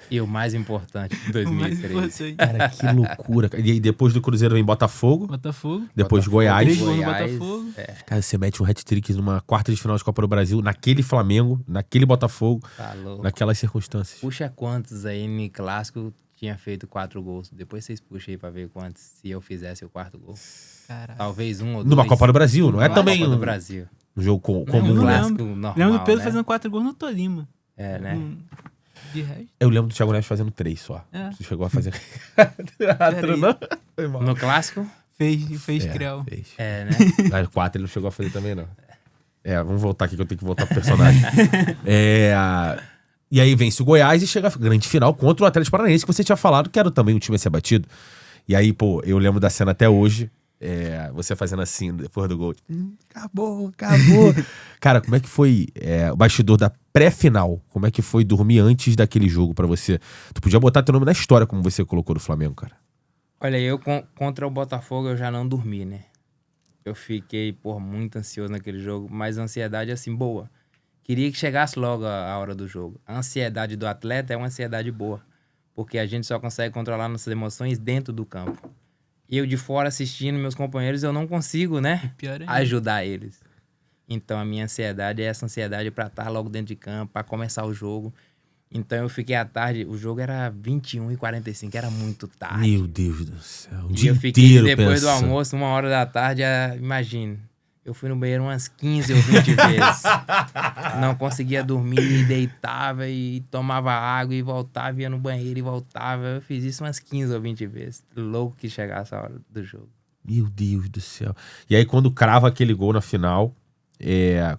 Speaker 3: E o mais importante, de
Speaker 2: O mais
Speaker 3: 2013.
Speaker 2: importante.
Speaker 1: Cara, que loucura. E aí depois do Cruzeiro vem Botafogo,
Speaker 2: Botafogo.
Speaker 1: depois
Speaker 3: Botafogo,
Speaker 1: Goiás.
Speaker 2: 3 gols no
Speaker 3: Goiás,
Speaker 2: Botafogo.
Speaker 1: Cara, você mete um hat-trick numa quarta de final de Copa do Brasil, naquele Flamengo, naquele Botafogo,
Speaker 3: Tá louco.
Speaker 1: naquelas circunstâncias.
Speaker 3: Puxa quantos aí no clássico tinha feito 4 gols. Depois vocês puxem aí pra ver quantos se eu fizesse o quarto gol.
Speaker 2: Caralho.
Speaker 3: Talvez um ou
Speaker 1: Numa
Speaker 3: dois.
Speaker 1: Copa do Brasil, não é
Speaker 3: Numa
Speaker 1: também
Speaker 3: Copa do
Speaker 1: um,
Speaker 3: Brasil.
Speaker 1: um jogo
Speaker 3: Não,
Speaker 1: comum,
Speaker 3: um
Speaker 2: não
Speaker 1: né?
Speaker 3: clássico
Speaker 2: lembro.
Speaker 3: normal,
Speaker 2: Lembro do Pedro
Speaker 3: né?
Speaker 2: fazendo 4 gols no Tolima.
Speaker 3: É, né?
Speaker 2: De resto.
Speaker 1: Eu lembro do Thiago Neves fazendo 3 só.
Speaker 2: É.
Speaker 1: Você chegou a fazer...
Speaker 2: Peraí.
Speaker 1: Não? Foi mal.
Speaker 3: No clássico,
Speaker 2: Fez
Speaker 1: É,
Speaker 2: Creu.
Speaker 1: fez.
Speaker 3: é, né?
Speaker 1: Mas 4 ele não chegou a fazer também, não. Vamos voltar aqui que eu tenho que voltar pro personagem. E aí vence o Goiás e chega a grande final contra o Atlético Paranaense, que você tinha falado que era também um time a ser batido. E aí, pô, eu lembro da cena até hoje. Você fazendo assim, depois do gol. Acabou. Cara, como é que foi o bastidor da pré-final? Como é que foi dormir antes daquele jogo pra você? Tu podia botar teu nome na história, como você colocou do Flamengo, cara.
Speaker 3: Olha, eu contra o Botafogo eu já não dormi, né? Eu fiquei, muito ansioso naquele jogo, mas a ansiedade, assim, boa. Queria que chegasse logo a hora do jogo. A ansiedade do atleta é uma ansiedade boa, porque a gente só consegue controlar nossas emoções dentro do campo. Eu de fora assistindo meus companheiros, eu não consigo, né?
Speaker 2: Pior ainda.
Speaker 3: Ajudar eles. Então a minha ansiedade é essa ansiedade pra estar logo dentro de campo, pra começar o jogo. Então eu fiquei à tarde, o jogo era 21h45, era muito tarde.
Speaker 1: Meu Deus do céu. O
Speaker 3: E
Speaker 1: dia
Speaker 3: eu fiquei
Speaker 1: inteiro
Speaker 3: depois do
Speaker 1: pensando.
Speaker 3: almoço, 1h imagine. Eu fui no banheiro umas 15 ou 20 vezes. Não conseguia dormir, deitava e tomava água e voltava, ia no banheiro e voltava. Eu fiz isso umas 15 ou 20 vezes. Louco que chegasse a hora do jogo.
Speaker 1: Meu Deus do céu. E aí, quando crava aquele gol na final,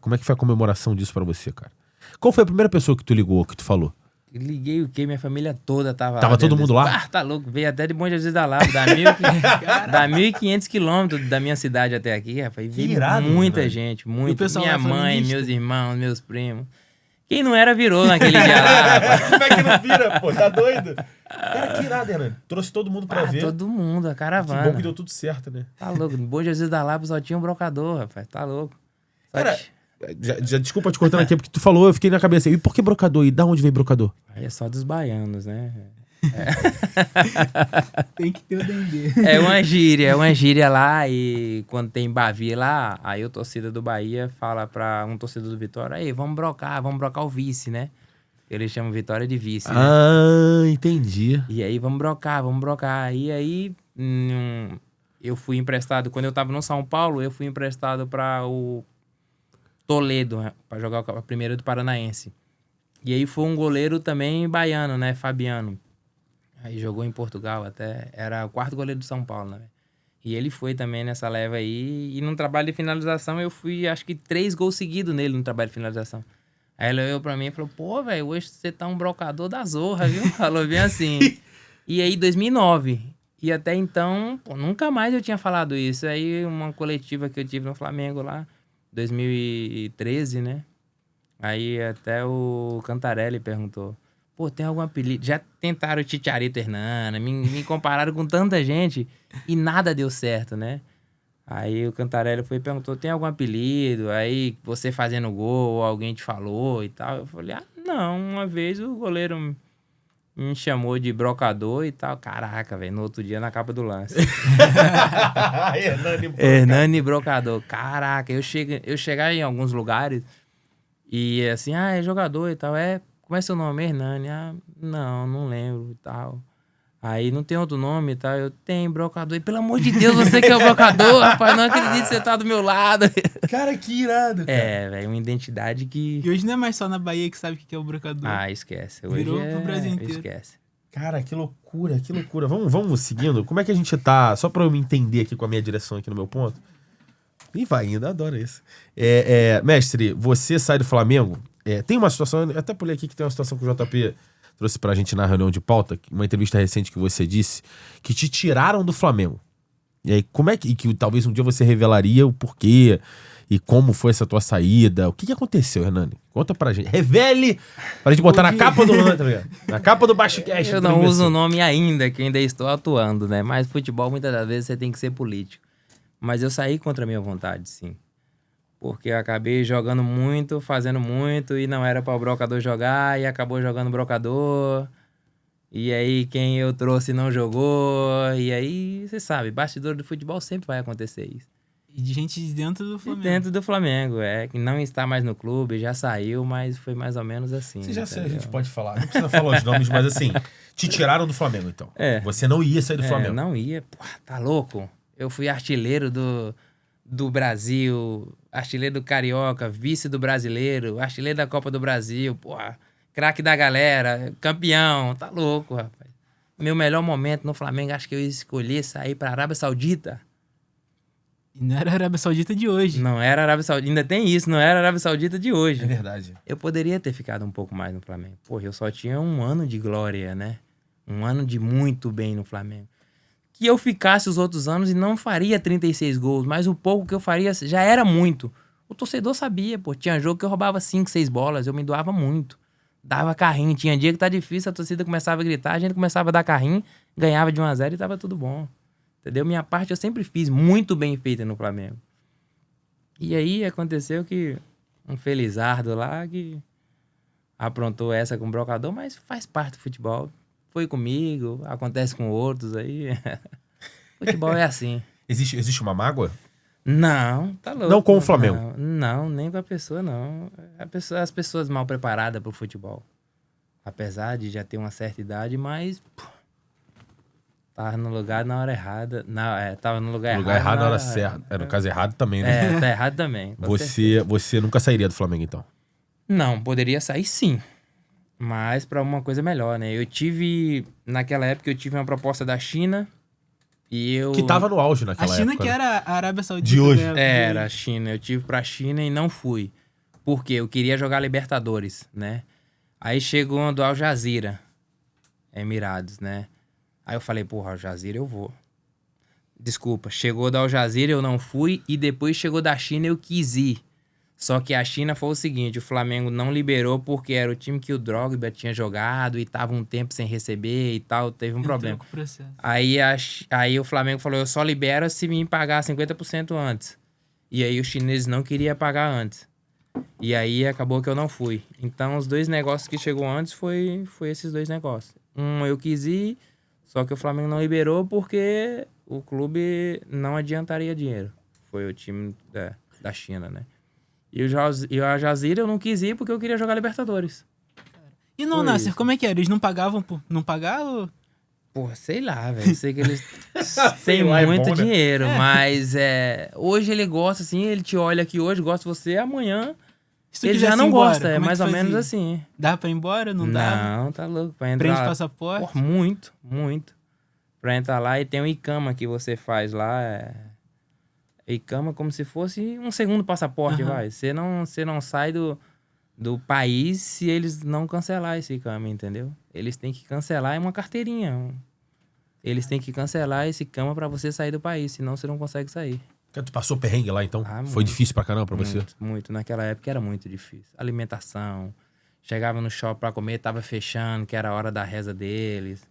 Speaker 1: como é que foi a comemoração disso pra você, cara? Qual foi a primeira pessoa que tu ligou, que tu falou?
Speaker 3: Liguei o quê? Minha família toda tava
Speaker 1: Tava
Speaker 3: lá.
Speaker 1: todo
Speaker 3: dentro
Speaker 1: mundo
Speaker 3: desse-
Speaker 1: lá?
Speaker 3: Ah, tá louco. Veio até de Bom Jesus da Lapa. Dá 1.500 quilômetros da minha cidade até aqui, rapaz. Veio
Speaker 1: irado,
Speaker 3: muita
Speaker 1: velho.
Speaker 3: gente,
Speaker 2: E o
Speaker 3: muita.
Speaker 2: pessoal
Speaker 3: Minha
Speaker 2: lá
Speaker 3: mãe,
Speaker 2: flamenguista?
Speaker 3: meus irmãos, meus primos. Quem não era, virou naquele dia lá, rapaz.
Speaker 1: Como é que não vira, pô? Tá doido? Cara, que irado, Hernani. Trouxe todo mundo pra ver.
Speaker 3: Todo mundo, a
Speaker 1: Que
Speaker 3: caravana.
Speaker 1: bom que deu tudo certo, né?
Speaker 3: Tá louco. Bom Jesus da Lapa só tinha um brocador, rapaz. Tá louco. Só
Speaker 1: Cara,
Speaker 3: tinha-
Speaker 1: já desculpa te cortando aqui, porque tu falou, eu fiquei na cabeça. E por que brocador? E da onde veio brocador?
Speaker 3: Aí é só dos baianos, né?
Speaker 2: Tem que ter o Dendê.
Speaker 3: É uma gíria lá e quando tem Bavi lá, aí o torcida do Bahia fala pra um torcedor do Vitória, aí, vamos brocar o vice, né? Eles chamam Vitória de vice, né?
Speaker 1: Ah, entendi.
Speaker 3: E aí, vamos brocar. E aí, eu fui emprestado, quando eu tava no São Paulo, eu fui emprestado pra o Toledo, né? Pra jogar a primeira do Paranaense. E aí foi um goleiro também baiano, né? Fabiano. Aí jogou em Portugal até. Era o quarto goleiro do São Paulo, né? E ele foi também nessa leva aí. E num trabalho de finalização, eu fui, acho que 3 gols seguidos nele no trabalho de finalização. Aí ele olhou pra mim e falou, pô, velho, hoje você tá um brocador da zorra, viu? Falou bem assim. E aí, 2009. E até então, pô, nunca mais eu tinha falado isso. Aí, uma coletiva que eu tive no Flamengo lá, 2013, né? Aí até o Cantarelli perguntou, pô, tem algum apelido? Já tentaram o Chicharito Hernana, me compararam com tanta gente e nada deu certo, né? Aí o Cantarelli foi e perguntou, tem algum apelido? Aí você fazendo gol, alguém te falou e tal. Eu falei, não, uma vez o goleiro me chamou de brocador e tal. Caraca, velho, no outro dia na capa do lance. Hernani Brocador. Caraca, eu chegava em alguns lugares e assim, é jogador e tal. Como é seu nome? Hernani. Não lembro e tal. Aí não tem outro nome e tal. Eu tenho brocador. E pelo amor de Deus, você que é o brocador, rapaz. Não acredito que você tá do meu lado.
Speaker 1: Cara, que irado, cara.
Speaker 3: Velho, uma identidade que...
Speaker 2: E hoje não é mais só na Bahia que sabe o que é o brocador.
Speaker 3: Esquece. Hoje
Speaker 2: Virou pro Brasil inteiro.
Speaker 3: Esquece.
Speaker 1: Cara, que loucura, que loucura. Vamos seguindo. Como é que a gente tá... Só pra eu me entender aqui com a minha direção aqui no meu ponto. E vai ainda, adoro isso. Mestre, você sai do Flamengo. Tem uma situação... Até pulei aqui que tem uma situação que o JP... trouxe pra gente na reunião de pauta, uma entrevista recente que você disse, que te tiraram do Flamengo. E aí, como é que talvez um dia você revelaria o porquê e como foi essa tua saída? O que aconteceu, Hernani? Conta pra gente. Revele pra gente botar na capa do tá ligado? Na capa do BaixoCast.
Speaker 3: Eu não uso o nome ainda, que ainda estou atuando, né? Mas futebol, muitas das vezes, você tem que ser político. Mas eu saí contra a minha vontade, sim. Porque eu acabei jogando muito, fazendo muito, e não era para o brocador jogar, e acabou jogando brocador. E aí quem eu trouxe não jogou. E aí, você sabe, bastidor do futebol sempre vai acontecer isso.
Speaker 2: E de gente de dentro do Flamengo.
Speaker 3: Dentro do Flamengo, que não está mais no clube, já saiu, mas foi mais ou menos assim.
Speaker 1: Você já sei, a gente pode falar. Não precisa falar os nomes, mas assim, te tiraram do Flamengo, então. Você não ia sair do Flamengo.
Speaker 3: Não ia. Pô, tá louco? Eu fui artilheiro do Brasil, artilheiro do Carioca, vice do Brasileiro, artilheiro da Copa do Brasil, porra, craque da galera, campeão, tá louco, rapaz. Meu melhor momento no Flamengo, acho que eu escolhi sair pra Arábia Saudita.
Speaker 2: E não era a Arábia Saudita de hoje.
Speaker 3: Não era a Arábia Saudita, ainda tem isso, não era a Arábia Saudita de hoje.
Speaker 1: É verdade.
Speaker 3: Eu poderia ter ficado um pouco mais no Flamengo. Porra, eu só tinha um ano de glória, né? Um ano de muito bem no Flamengo. Que eu ficasse os outros anos e não faria 36 gols, mas o pouco que eu faria já era muito. O torcedor sabia, pô. Tinha jogo que eu roubava 5, 6 bolas, eu me doava muito. Dava carrinho. Tinha dia que tá difícil, a torcida começava a gritar, a gente começava a dar carrinho, ganhava de 1-0 e tava tudo bom. Entendeu? Minha parte eu sempre fiz muito bem feita no Flamengo. E aí aconteceu que um felizardo lá que aprontou essa com o brocador, mas faz parte do futebol. Foi comigo, acontece com outros aí. Futebol é assim.
Speaker 1: Existe uma mágoa?
Speaker 3: Não, tá louco.
Speaker 1: Não com o Flamengo?
Speaker 3: Não, nem com a pessoa, não. As pessoas mal preparadas pro futebol. Apesar de já ter uma certa idade, mas... tava no lugar na hora errada. Tava no lugar errado.
Speaker 1: No lugar errado na hora certa. No caso errado também, né?
Speaker 3: Tá errado também.
Speaker 1: Você nunca sairia do Flamengo, então?
Speaker 3: Não, poderia sair sim. Mas pra uma coisa melhor, né? Naquela época eu tive uma proposta da China e eu...
Speaker 1: Que tava no auge naquela época.
Speaker 2: A China que era a Arábia Saudita.
Speaker 1: De hoje.
Speaker 3: Era a China. Eu tive pra China e não fui. Por quê? Eu queria jogar Libertadores, né? Aí chegou do Al Jazeera, Emirados, né? Aí eu falei, porra, Al Jazeera eu vou. Desculpa, chegou da Al Jazeera, eu não fui. E depois chegou da China, eu quis ir. Só que a China foi o seguinte, o Flamengo não liberou porque era o time que o Drogba tinha jogado e tava um tempo sem receber e tal, teve um problema. Aí o Flamengo falou, eu só libero se me pagar 50% antes. E aí os chineses não queriam pagar antes. E aí acabou que eu não fui. Então os dois negócios que chegou antes foi esses dois negócios. Eu quis ir, só que o Flamengo não liberou porque o clube não adiantaria dinheiro. Foi o time da China, né? E o Al Jazeera eu não quis ir porque eu queria jogar Libertadores.
Speaker 2: E não, Nasser, como é que era? Eles não pagavam por... Não pagavam?
Speaker 3: Porra, sei lá, velho. Sei que eles têm muito dinheiro, mas hoje ele gosta, assim, ele te olha aqui hoje, gosta de você, amanhã ele já não gosta. É mais ou menos assim.
Speaker 2: Dá pra ir embora? Não dá?
Speaker 3: Não, tá louco. Pra entrar
Speaker 2: Prende
Speaker 3: lá,
Speaker 2: passaporte?
Speaker 3: porra, muito, muito. Pra entrar lá e tem um ICAMA que você faz lá, ICAMA como se fosse um segundo passaporte, vai. Você não sai do país se eles não cancelar esse ICAMA, entendeu? Eles têm que cancelar uma carteirinha. Eles têm que cancelar esse ICAMA pra você sair do país, senão você não consegue sair.
Speaker 1: Tu passou perrengue lá, então? Foi
Speaker 3: muito,
Speaker 1: difícil pra caramba pra você?
Speaker 3: Muito. Naquela época era muito difícil. Alimentação. Chegava no shopping pra comer, tava fechando, que era a hora da reza deles.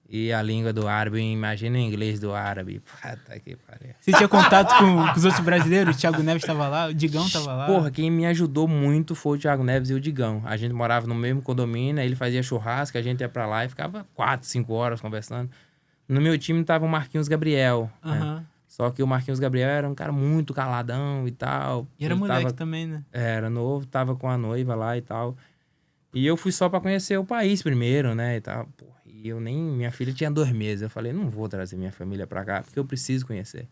Speaker 3: E a língua do árabe, imagina o inglês do árabe. Puta que pariu.
Speaker 2: Você tinha contato com os outros brasileiros? O Thiago Neves tava lá, o Digão tava lá.
Speaker 3: Porra, quem me ajudou muito foi o Thiago Neves e o Digão. A gente morava no mesmo condomínio, aí ele fazia churrasco, a gente ia pra lá e ficava 4, 5 horas conversando. No meu time tava o Marquinhos Gabriel, né?
Speaker 2: Aham.
Speaker 3: Só que o Marquinhos Gabriel era um cara muito caladão e tal.
Speaker 2: E era
Speaker 3: Ele
Speaker 2: moleque
Speaker 3: tava,
Speaker 2: também, né?
Speaker 3: era novo, tava com a noiva lá e tal. E eu fui só pra conhecer o país primeiro, né, e tal. Porra, e eu nem... Minha filha tinha 2 meses. Eu falei, não vou trazer minha família pra cá, porque eu preciso conhecer.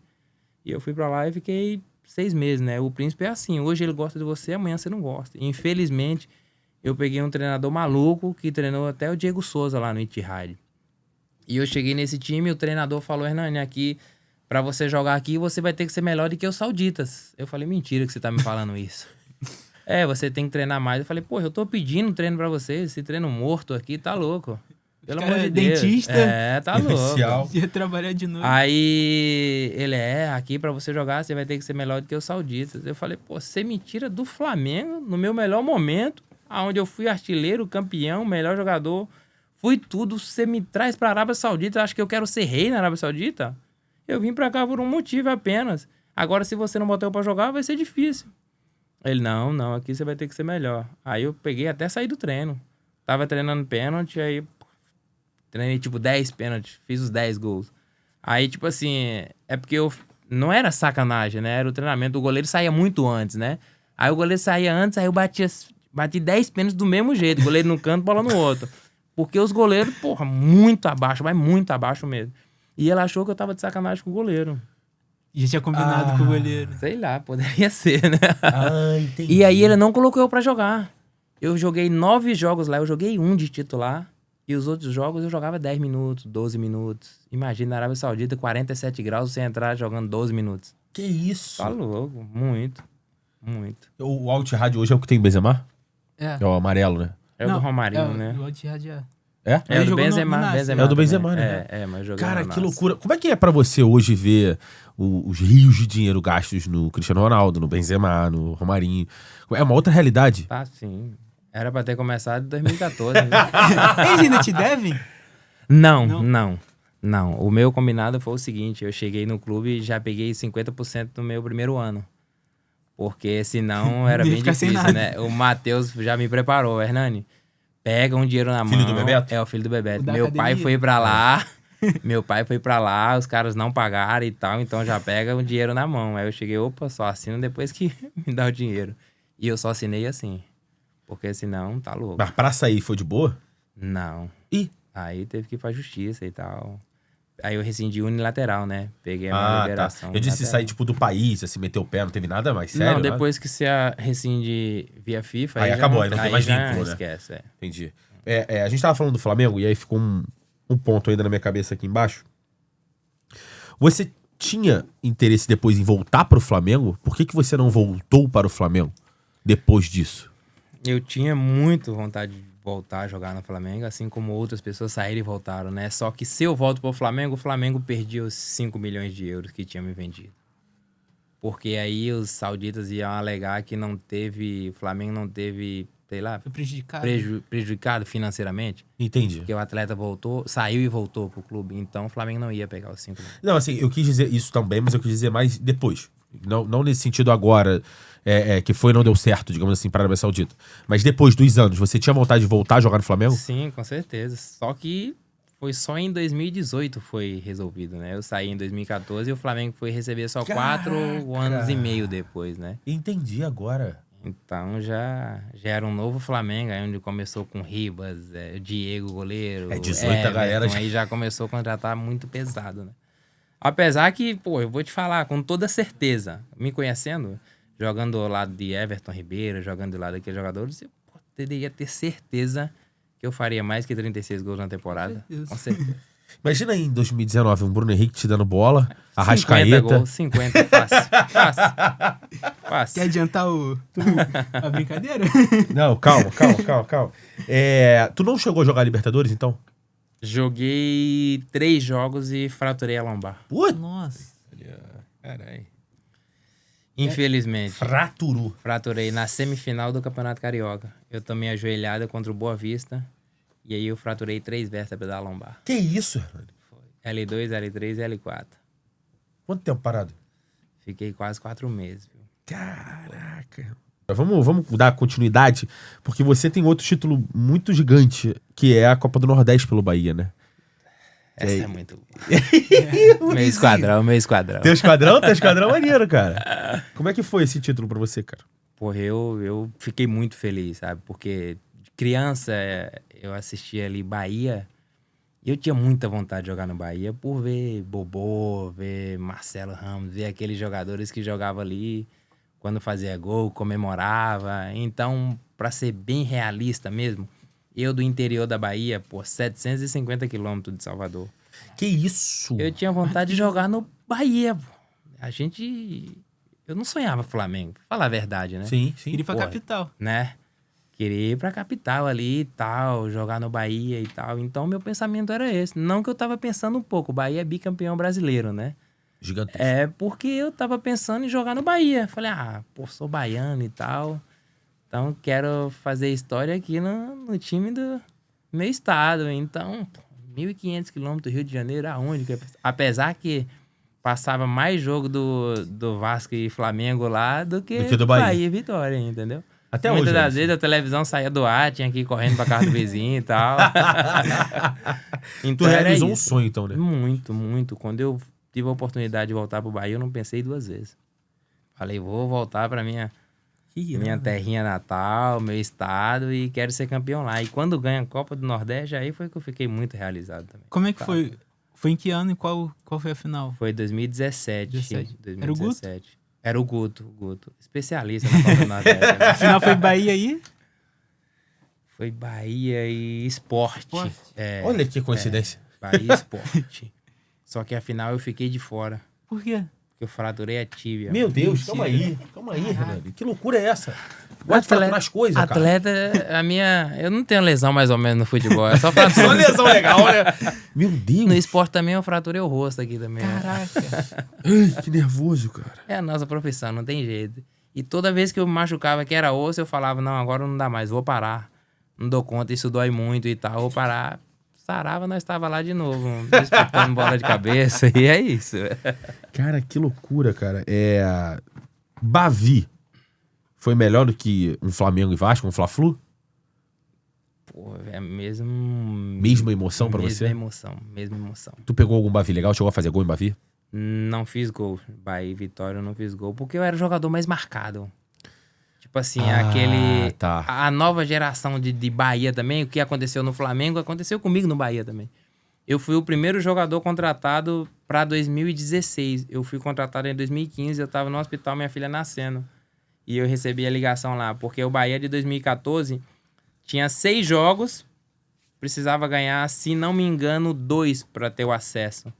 Speaker 3: E eu fui pra lá e fiquei 6 meses, né? O príncipe é assim, hoje ele gosta de você, amanhã você não gosta. E, infelizmente, eu peguei um treinador maluco que treinou até o Diego Souza lá no Ittihad. E eu cheguei nesse time e o treinador falou, Hernani, aqui, pra você jogar aqui, você vai ter que ser melhor do que os sauditas. Eu falei, mentira que você tá me falando isso. Você tem que treinar mais. Eu falei, pô, eu tô pedindo treino pra você, esse treino morto aqui, tá louco. Pelo
Speaker 2: Cara,
Speaker 3: amor de Deus.
Speaker 2: dentista.
Speaker 3: Tá
Speaker 1: Inicial.
Speaker 3: louco.
Speaker 2: Ia trabalhar de noite.
Speaker 3: Aí ele aqui pra você jogar, você vai ter que ser melhor do que os sauditas. Eu falei, pô, você me tira do Flamengo no meu melhor momento, aonde eu fui artilheiro, campeão, melhor jogador, fui tudo, você me traz pra Arábia Saudita, acho que eu quero ser rei na Arábia Saudita? Eu vim pra cá por um motivo apenas. Agora, se você não botar eu pra jogar, vai ser difícil. Ele, não, aqui você vai ter que ser melhor. Aí eu peguei até sair do treino. Tava treinando pênalti, aí treinei tipo 10 pênaltis, fiz os 10 gols. Aí, tipo assim, é porque eu não era sacanagem, né? Era o treinamento, o goleiro saía muito antes, né? Aí o goleiro saía antes, aí eu bati 10 pênaltis do mesmo jeito, goleiro num canto, bola no outro. Porque os goleiros, porra, muito abaixo, mas muito abaixo mesmo. E ela achou que eu tava de sacanagem com o goleiro.
Speaker 2: Já tinha combinado com o goleiro.
Speaker 3: Sei lá, poderia ser, né?
Speaker 1: Entendi.
Speaker 3: E aí ele não colocou eu pra jogar. Eu joguei 9 jogos lá, eu joguei 1 de titular. E os outros jogos eu jogava 10 minutos, 12 minutos. Imagina, na Arábia Saudita, 47 graus, você entrar jogando 12 minutos.
Speaker 1: Que isso?
Speaker 3: Tá louco, muito, muito.
Speaker 1: O Al-Ittihad hoje é o que tem Benzema?
Speaker 2: É.
Speaker 1: É o amarelo, né?
Speaker 3: É o do Romarinho, né?
Speaker 2: O Al-Ittihad é.
Speaker 1: É?
Speaker 3: É
Speaker 2: Ele
Speaker 3: o do
Speaker 2: jogou no
Speaker 3: Benzema,
Speaker 2: Nasser.
Speaker 3: Benzema
Speaker 1: É o do
Speaker 3: também.
Speaker 1: Benzema, né?
Speaker 3: Mas eu joguei
Speaker 1: Cara,
Speaker 3: no
Speaker 1: que
Speaker 3: Nasser.
Speaker 1: loucura. Como é que é pra você hoje ver os rios de dinheiro gastos no Cristiano Ronaldo, no Benzema, no Romarinho? É uma outra realidade.
Speaker 3: Tá, sim. Era pra ter começado em 2014, né?
Speaker 2: Eles ainda te devem?
Speaker 3: Não. O meu combinado foi o seguinte, eu cheguei no clube e já peguei 50% no meu primeiro ano. Porque senão era
Speaker 2: Ia
Speaker 3: bem
Speaker 2: ficar sem
Speaker 3: difícil,
Speaker 2: nada.
Speaker 3: né? O Matheus já me preparou, Hernani. Pega um dinheiro na mão.
Speaker 1: Filho do Bebeto?
Speaker 3: É, o filho do Bebeto.
Speaker 2: O da
Speaker 3: Meu pai
Speaker 2: academia.
Speaker 3: foi pra lá. Meu pai foi pra lá, os caras não pagaram e tal, então já pega o dinheiro na mão. Aí eu cheguei, opa, só assino depois que me dá o dinheiro. E eu só assinei assim. Porque senão, tá louco.
Speaker 1: Mas pra sair foi de boa?
Speaker 3: Não.
Speaker 1: Ih.
Speaker 3: Aí teve que ir pra justiça e tal. Aí eu rescindi unilateral, né? Peguei a minha liberação.
Speaker 1: Eu disse
Speaker 3: unilateral.
Speaker 1: sair, tipo, do país, se meter o pé, não teve nada mais sério?
Speaker 3: Não,
Speaker 1: nada?
Speaker 3: depois que você rescinde via FIFA...
Speaker 1: Aí
Speaker 3: já
Speaker 1: acabou, aí não tem mais
Speaker 3: já
Speaker 1: vínculo, né?
Speaker 3: esquece, é.
Speaker 1: Entendi. A gente tava falando do Flamengo e aí ficou um ponto ainda na minha cabeça aqui embaixo. Você tinha interesse depois em voltar pro Flamengo? Por que você não voltou para o Flamengo depois disso?
Speaker 3: Eu tinha muito vontade de voltar a jogar no Flamengo, assim como outras pessoas saíram e voltaram, né? Só que se eu volto pro Flamengo, o Flamengo perdia os 5 milhões de euros que tinha me vendido. Porque aí os sauditas iam alegar que o Flamengo não teve, sei lá,
Speaker 2: Foi prejudicado.
Speaker 3: prejudicado financeiramente.
Speaker 1: Entendi.
Speaker 3: Porque o atleta saiu e voltou pro clube. Então o Flamengo não ia pegar os 5 milhões.
Speaker 1: Não, assim, eu quis dizer isso também, mas eu quis dizer mais depois. Não nesse sentido agora, que foi e não deu certo, digamos assim, para a Arábia Saudita. Mas depois dos anos, você tinha vontade de voltar a jogar no Flamengo?
Speaker 3: Sim, com certeza. Só que foi só em 2018 foi resolvido, né? Eu saí em 2014 e o Flamengo foi receber só 4 anos e meio depois, né?
Speaker 1: Entendi agora.
Speaker 3: Então já era um novo Flamengo, aí onde começou com Ribas, Diego, goleiro.
Speaker 1: 18 a galera já-
Speaker 3: Aí já começou a contratar muito pesado, né? Apesar que, pô, eu vou te falar com toda certeza, me conhecendo, jogando ao lado de Everton Ribeiro, jogando do lado daqueles jogadores, eu poderia ter certeza que eu faria mais que 36 gols na temporada.
Speaker 2: certeza.
Speaker 3: Com certeza.
Speaker 1: Imagina aí em 2019, um Bruno Henrique te dando bola,
Speaker 3: 50
Speaker 1: Arrascaeta.
Speaker 3: gols, 50, fácil.
Speaker 2: Quer
Speaker 3: Fácil.
Speaker 2: adiantar a brincadeira?
Speaker 1: Não, calma. Tu não chegou a jogar Libertadores, então?
Speaker 3: Joguei 3 jogos e fraturei a lombar.
Speaker 1: Puta!
Speaker 2: Nossa.
Speaker 1: Caralho.
Speaker 3: Infelizmente.
Speaker 1: Fraturou.
Speaker 3: Fraturei na semifinal do Campeonato Carioca. Eu tomei ajoelhada contra o Boa Vista E aí eu fraturei 3 vértebras da lombar.
Speaker 1: Que isso, Hernani?
Speaker 3: L2, L3 e L4.
Speaker 1: Quanto tempo parado?
Speaker 3: Fiquei quase 4 meses, viu?
Speaker 1: Caraca. Vamos dar continuidade, porque você tem outro título muito gigante, que é a Copa do Nordeste pelo Bahia, né?
Speaker 3: Essa é muito boa. Meu esquadrão.
Speaker 1: Teu esquadrão maneiro, cara. Como é que foi esse título pra você, cara?
Speaker 3: Porra, eu fiquei muito feliz, sabe? Porque de criança eu assistia ali Bahia e eu tinha muita vontade de jogar no Bahia por ver Bobô, ver Marcelo Ramos, ver aqueles jogadores que jogavam ali quando fazia gol, comemorava. Então, pra ser bem realista mesmo, eu do interior da Bahia, por 750 quilômetros de Salvador.
Speaker 1: Que isso?
Speaker 3: Eu tinha vontade de jogar no Bahia, pô. Eu não sonhava com o Flamengo, pra falar a verdade, né?
Speaker 1: Sim.
Speaker 2: Queria ir pra
Speaker 3: Porra.
Speaker 2: capital.
Speaker 3: Né? Queria ir pra capital ali e tal, jogar no Bahia e tal. Então, meu pensamento era esse. Não que eu tava pensando um pouco, o Bahia é bicampeão brasileiro, né?
Speaker 1: Gigantesco.
Speaker 3: É porque eu tava pensando em jogar no Bahia. Falei, sou baiano e tal. Então, quero fazer história aqui no time do meu estado. Então, 1.500 quilômetros do Rio de Janeiro, aonde? Apesar que passava mais jogo do Vasco e Flamengo lá do que
Speaker 1: do Bahia.
Speaker 3: Bahia e Vitória, entendeu?
Speaker 1: Até
Speaker 3: Muitas
Speaker 1: hoje,
Speaker 3: das vezes a televisão saía do ar, tinha que ir correndo pra casa do vizinho e tal.
Speaker 1: Tu
Speaker 3: era
Speaker 1: realizou um
Speaker 3: isso.
Speaker 1: sonho, então, né?
Speaker 3: Muito, muito. Quando eu tive a oportunidade de voltar pro Bahia, eu não pensei 2 vezes. Falei, vou voltar pra minha terrinha natal, meu estado, e quero ser campeão lá. E quando ganha a Copa do Nordeste, aí foi que eu fiquei muito realizado também.
Speaker 2: Como é que foi? Foi em que ano e qual foi a final?
Speaker 3: Foi 2017.
Speaker 2: 2017.
Speaker 3: 2017.
Speaker 2: Era o Guto?
Speaker 3: Era o Guto. Especialista na Copa do Nordeste. Né?
Speaker 2: A final foi Bahia aí?
Speaker 3: Foi Bahia e Sport.
Speaker 1: Olha que coincidência.
Speaker 3: Bahia e Sport. Só que afinal eu fiquei de fora.
Speaker 2: Por quê?
Speaker 3: Porque eu fraturei a tíbia.
Speaker 1: Meu Deus, calma aí, Hernani. Que loucura é essa? Gosta de fraturar as coisas, cara.
Speaker 3: Atleta, eu não tenho lesão mais ou menos no futebol. É só fratura.
Speaker 1: Só lesão legal, né? Meu Deus.
Speaker 3: No esporte também eu fraturei o rosto aqui também.
Speaker 2: Caraca.
Speaker 1: Ai, que nervoso, cara.
Speaker 3: É a nossa profissão, não tem jeito. E toda vez que eu me machucava que era osso, eu falava, não, agora não dá mais, vou parar. Não dou conta, isso dói muito e tal, vou parar. Sarava, nós estava lá de novo, disputando bola de cabeça, e é isso.
Speaker 1: Cara, que loucura, cara. Bavi foi melhor do que um Flamengo e Vasco, um Fla-Flu?
Speaker 3: Pô, é mesmo...
Speaker 1: Mesma emoção pra você?
Speaker 3: Mesma emoção.
Speaker 1: Tu pegou algum Bavi legal? Chegou a fazer gol em Bavi?
Speaker 3: Não fiz gol. Bahia e Vitória eu não fiz gol, porque eu era o jogador mais marcado. Tipo assim,
Speaker 1: tá.
Speaker 3: A nova geração de Bahia também, o que aconteceu no Flamengo, aconteceu comigo no Bahia também. Eu fui o primeiro jogador contratado pra 2016. Eu fui contratado em 2015, eu tava no hospital, minha filha nascendo. E eu recebi a ligação lá, porque o Bahia de 2014 tinha 6 jogos, precisava ganhar, se não me engano, 2 pra ter o acesso.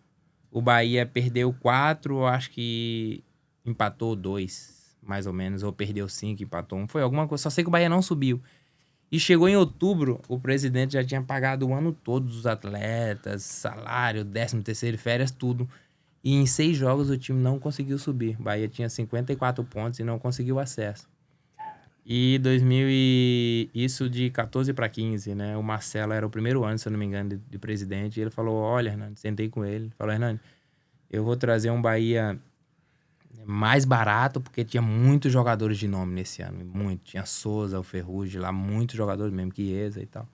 Speaker 3: O Bahia perdeu 4, acho que empatou 2, mais ou menos, ou perdeu 5, empatou 1. Foi alguma coisa, só sei que o Bahia não subiu. E chegou em outubro, o presidente já tinha pagado o ano todo dos atletas, salário, 13º, férias, tudo. E em 6 jogos o time não conseguiu subir. O Bahia tinha 54 pontos e não conseguiu acesso. E isso de 14 para 15, né? O Marcelo era o primeiro ano, se eu não me engano, de presidente. E ele falou, olha, Hernani, sentei com ele. Falou, Hernani, eu vou trazer um Bahia mais barato, porque tinha muitos jogadores de nome nesse ano. Muito. Tinha Souza, o Ferrugem lá, muitos jogadores mesmo, Chiesa e tal.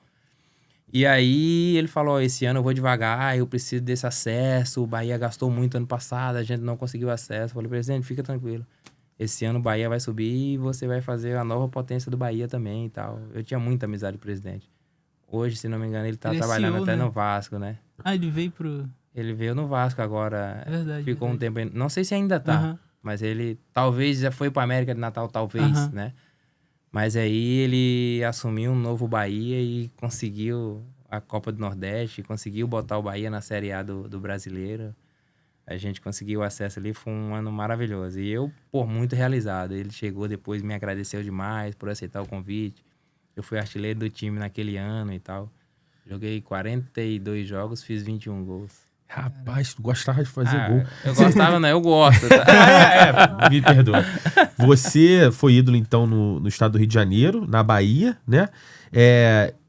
Speaker 3: E aí ele falou, esse ano eu vou devagar, eu preciso desse acesso. O Bahia gastou muito ano passado, a gente não conseguiu acesso. Eu falei, presidente, fica tranquilo. Esse ano o Bahia vai subir e você vai fazer a nova potência do Bahia também e tal. Eu tinha muita amizade com o presidente. Hoje, se não me engano, ele tá trabalhando
Speaker 2: CEO,
Speaker 3: até
Speaker 2: né?
Speaker 3: no Vasco, né?
Speaker 2: Ele veio pro...
Speaker 3: Ele veio no Vasco agora.
Speaker 2: É verdade.
Speaker 3: Ficou um tempo... Não sei se ainda tá,
Speaker 2: Uhum.
Speaker 3: mas ele talvez já foi pra América de Natal, talvez, né? Mas aí ele assumiu um novo Bahia e conseguiu a Copa do Nordeste, conseguiu botar o Bahia na Série A do Brasileiro. A gente conseguiu acesso ali, foi um ano maravilhoso. E eu, muito realizado. Ele chegou depois, me agradeceu demais por aceitar o convite. Eu fui artilheiro do time naquele ano e tal. Joguei 42 jogos, fiz 21 gols.
Speaker 1: Rapaz, tu gostava de fazer gol.
Speaker 3: Eu gostava, não, eu gosto. Tá?
Speaker 1: Me perdoa. Você foi ídolo, então, no estado do Rio de Janeiro, na Bahia, né?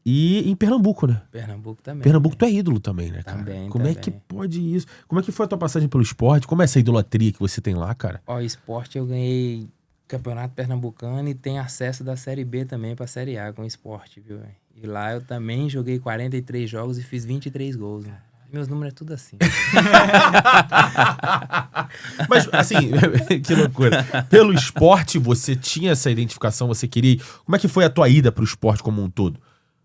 Speaker 1: E em Pernambuco, né?
Speaker 3: Pernambuco também.
Speaker 1: Pernambuco tu é ídolo também, né, cara?
Speaker 3: Também,
Speaker 1: Como é
Speaker 3: também.
Speaker 1: que pode isso? Como é que foi a tua passagem pelo esporte? Como é essa idolatria que você tem lá, cara?
Speaker 3: Ó, esporte eu ganhei Campeonato Pernambucano e tem acesso da Série B também pra Série A com esporte, viu, velho? E lá eu também joguei 43 jogos e fiz 23 gols, né? Meus números é tudo assim.
Speaker 1: Mas, assim, que loucura. Pelo esporte, você tinha essa identificação, você queria... Como é que foi a tua ida pro esporte como um todo?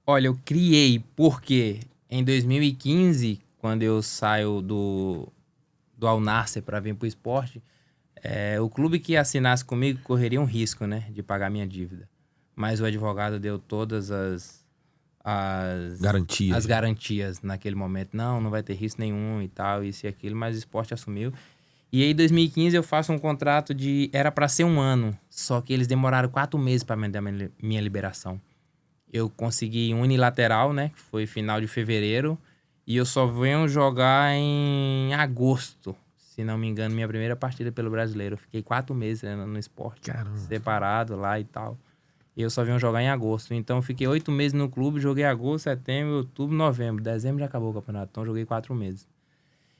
Speaker 3: Olha, eu criei porque em 2015, quando eu saio do Al Nassr para vir pro esporte, o clube que assinasse comigo correria um risco, né, de pagar minha dívida. Mas o advogado deu todas as garantias naquele momento. Não vai ter risco nenhum e tal, isso e aquilo, mas o esporte assumiu. E aí, em 2015, eu faço um contrato era para ser 1 ano, só que eles demoraram 4 meses para me dar minha liberação. Eu consegui unilateral, né? Que foi final de fevereiro. E eu só venho jogar em agosto. Se não me engano, minha primeira partida pelo Brasileiro. Eu fiquei 4 meses, né, no esporte.
Speaker 1: Caramba.
Speaker 3: Separado lá e tal. E eu só venho jogar em agosto. Então eu fiquei 8 meses no clube. Joguei agosto, setembro, outubro, novembro. Dezembro já acabou o campeonato. Então eu joguei 4 meses.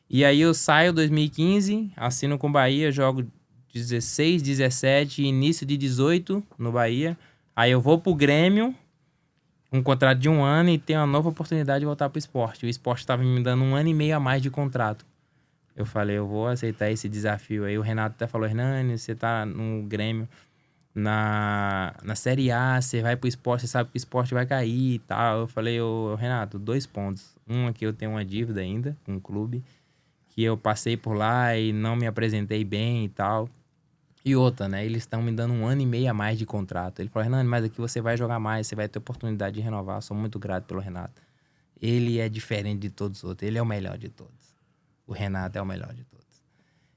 Speaker 3: E aí eu saio em 2015. Assino com o Bahia. Jogo 16, 17 e início de 18 no Bahia. Aí eu vou pro Grêmio. Um contrato de 1 ano e tenho uma nova oportunidade de voltar pro esporte. O esporte estava me dando 1 ano e meio a mais de contrato. Eu falei, eu vou aceitar esse desafio. Aí o Renato até falou, Hernani, você tá no Grêmio na Série A, você vai pro esporte, você sabe que o esporte vai cair e tal. Eu falei, Renato, 2 pontos. Um, aqui eu tenho uma dívida ainda com o clube, que eu passei por lá e não me apresentei bem e tal. E outra, né? Eles estão me dando 1 ano e meio a mais de contrato. Ele falou, Hernani, mas aqui você vai jogar mais, você vai ter oportunidade de renovar. Sou muito grato pelo Renato. Ele é diferente de todos os outros. Ele é o melhor de todos. O Renato é o melhor de todos.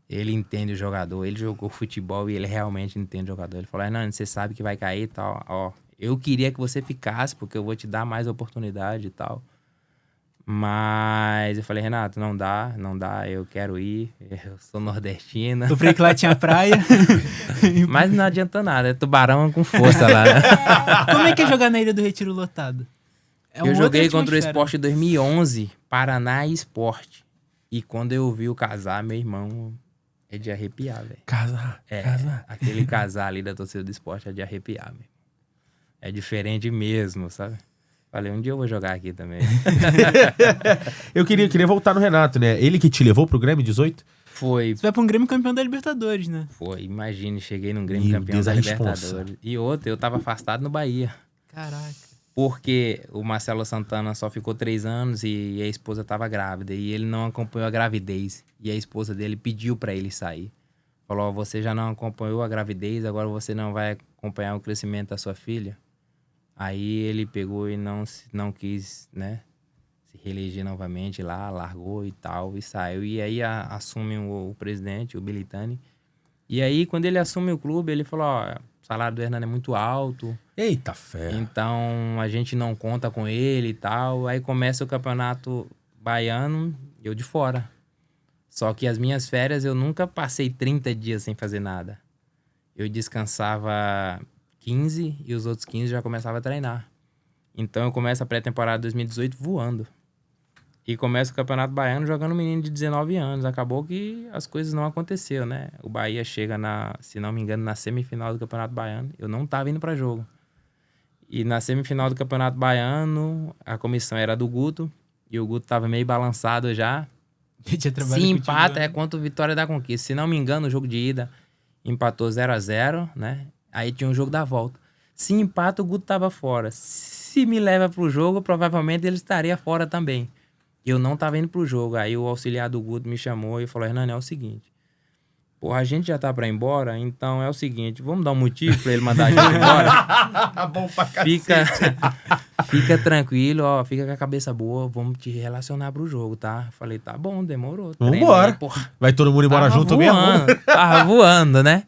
Speaker 3: Ele entende o jogador. Ele jogou futebol e ele realmente entende o jogador. Ele falou, Hernani, você sabe que vai cair e tal. Ó, eu queria que você ficasse, porque eu vou te dar mais oportunidade e tal. Mas eu falei, Renato, não dá, eu quero ir, eu sou nordestino.
Speaker 2: Eu falei que lá tinha praia.
Speaker 3: Mas não adianta nada, é tubarão com força lá, né?
Speaker 2: Como é que é jogar na Ilha do Retiro lotado?
Speaker 3: Eu joguei contra o Sport em 2011, Paraná e Sport. E quando eu vi o casar, meu irmão, é de arrepiar, velho.
Speaker 1: Casar.
Speaker 3: Aquele casar ali da torcida do Sport é de arrepiar, velho. É diferente mesmo, sabe? Falei, um dia eu vou jogar aqui também.
Speaker 1: Eu queria voltar no Renato, né? Ele que te levou pro Grêmio 18?
Speaker 3: Foi.
Speaker 2: Você vai pra um Grêmio campeão da Libertadores, né?
Speaker 3: Foi, imagine, cheguei num Grêmio
Speaker 1: Meu
Speaker 3: campeão
Speaker 1: Deus,
Speaker 3: da
Speaker 1: a responsa.
Speaker 3: Libertadores. E outra, eu tava afastado no Bahia.
Speaker 2: Caraca.
Speaker 3: Porque o Marcelo Santana só ficou 3 anos e a esposa tava grávida. E ele não acompanhou a gravidez. E a esposa dele pediu pra ele sair. Falou, você já não acompanhou a gravidez, agora você não vai acompanhar o crescimento da sua filha? Aí ele pegou e não quis, né, se reeleger novamente lá, largou e tal, e saiu. E aí assume o presidente, o Bilitani. E aí, quando ele assume o clube, ele falou, ó, o salário do Hernani é muito alto.
Speaker 1: Eita fé.
Speaker 3: Então, a gente não conta com ele e tal. Aí começa o campeonato baiano, eu de fora. Só que as minhas férias, eu nunca passei 30 dias sem fazer nada. Eu descansava 15 e os outros 15 já começava a treinar. Então eu começo a pré-temporada 2018 voando. E começo o Campeonato Baiano jogando um menino de 19 anos. Acabou que as coisas não aconteceram, né? O Bahia chega, se não me engano, na semifinal do Campeonato Baiano. Eu não tava indo pra jogo. E na semifinal do Campeonato Baiano, a comissão era do Guto. E o Guto tava meio balançado já. Se empata, é quanto Vitória da Conquista. Se não me engano, o jogo de ida empatou 0-0, né? Aí tinha um jogo da volta. Se empata, o Guto tava fora. Se me leva pro jogo, provavelmente ele estaria fora também. Eu não tava indo pro jogo. Aí o auxiliar do Guto me chamou e falou, Hernani, é o seguinte. Pô, a gente já tá pra ir embora, então é o seguinte, vamos dar um motivo pra ele mandar a gente embora?
Speaker 1: Bom pra
Speaker 3: Fica tranquilo, ó, fica com a cabeça boa, vamos te relacionar pro jogo, tá? Falei, tá bom, demorou.
Speaker 1: Vambora.
Speaker 3: Porra,
Speaker 1: vai todo mundo embora junto
Speaker 3: voando,
Speaker 1: mesmo?
Speaker 3: Tava voando, né?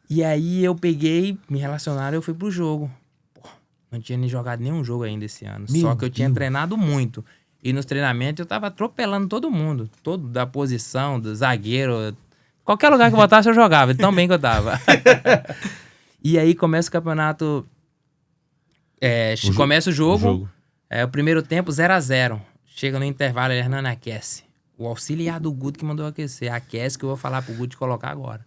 Speaker 3: E aí eu peguei, me relacionaram e eu fui pro jogo. Pô, não tinha nem jogado nenhum jogo ainda esse ano. Só que eu tinha treinado muito. E nos treinamentos eu tava atropelando todo mundo. Todo da posição, do zagueiro. Qualquer lugar que eu botasse eu jogava, tão bem que eu tava. E aí começa o campeonato. Começa o jogo. O primeiro tempo, 0x0. Chega no intervalo, Hernani aquece. O auxiliar do Guto que mandou aquecer. Aquece que eu vou falar pro Guto colocar agora.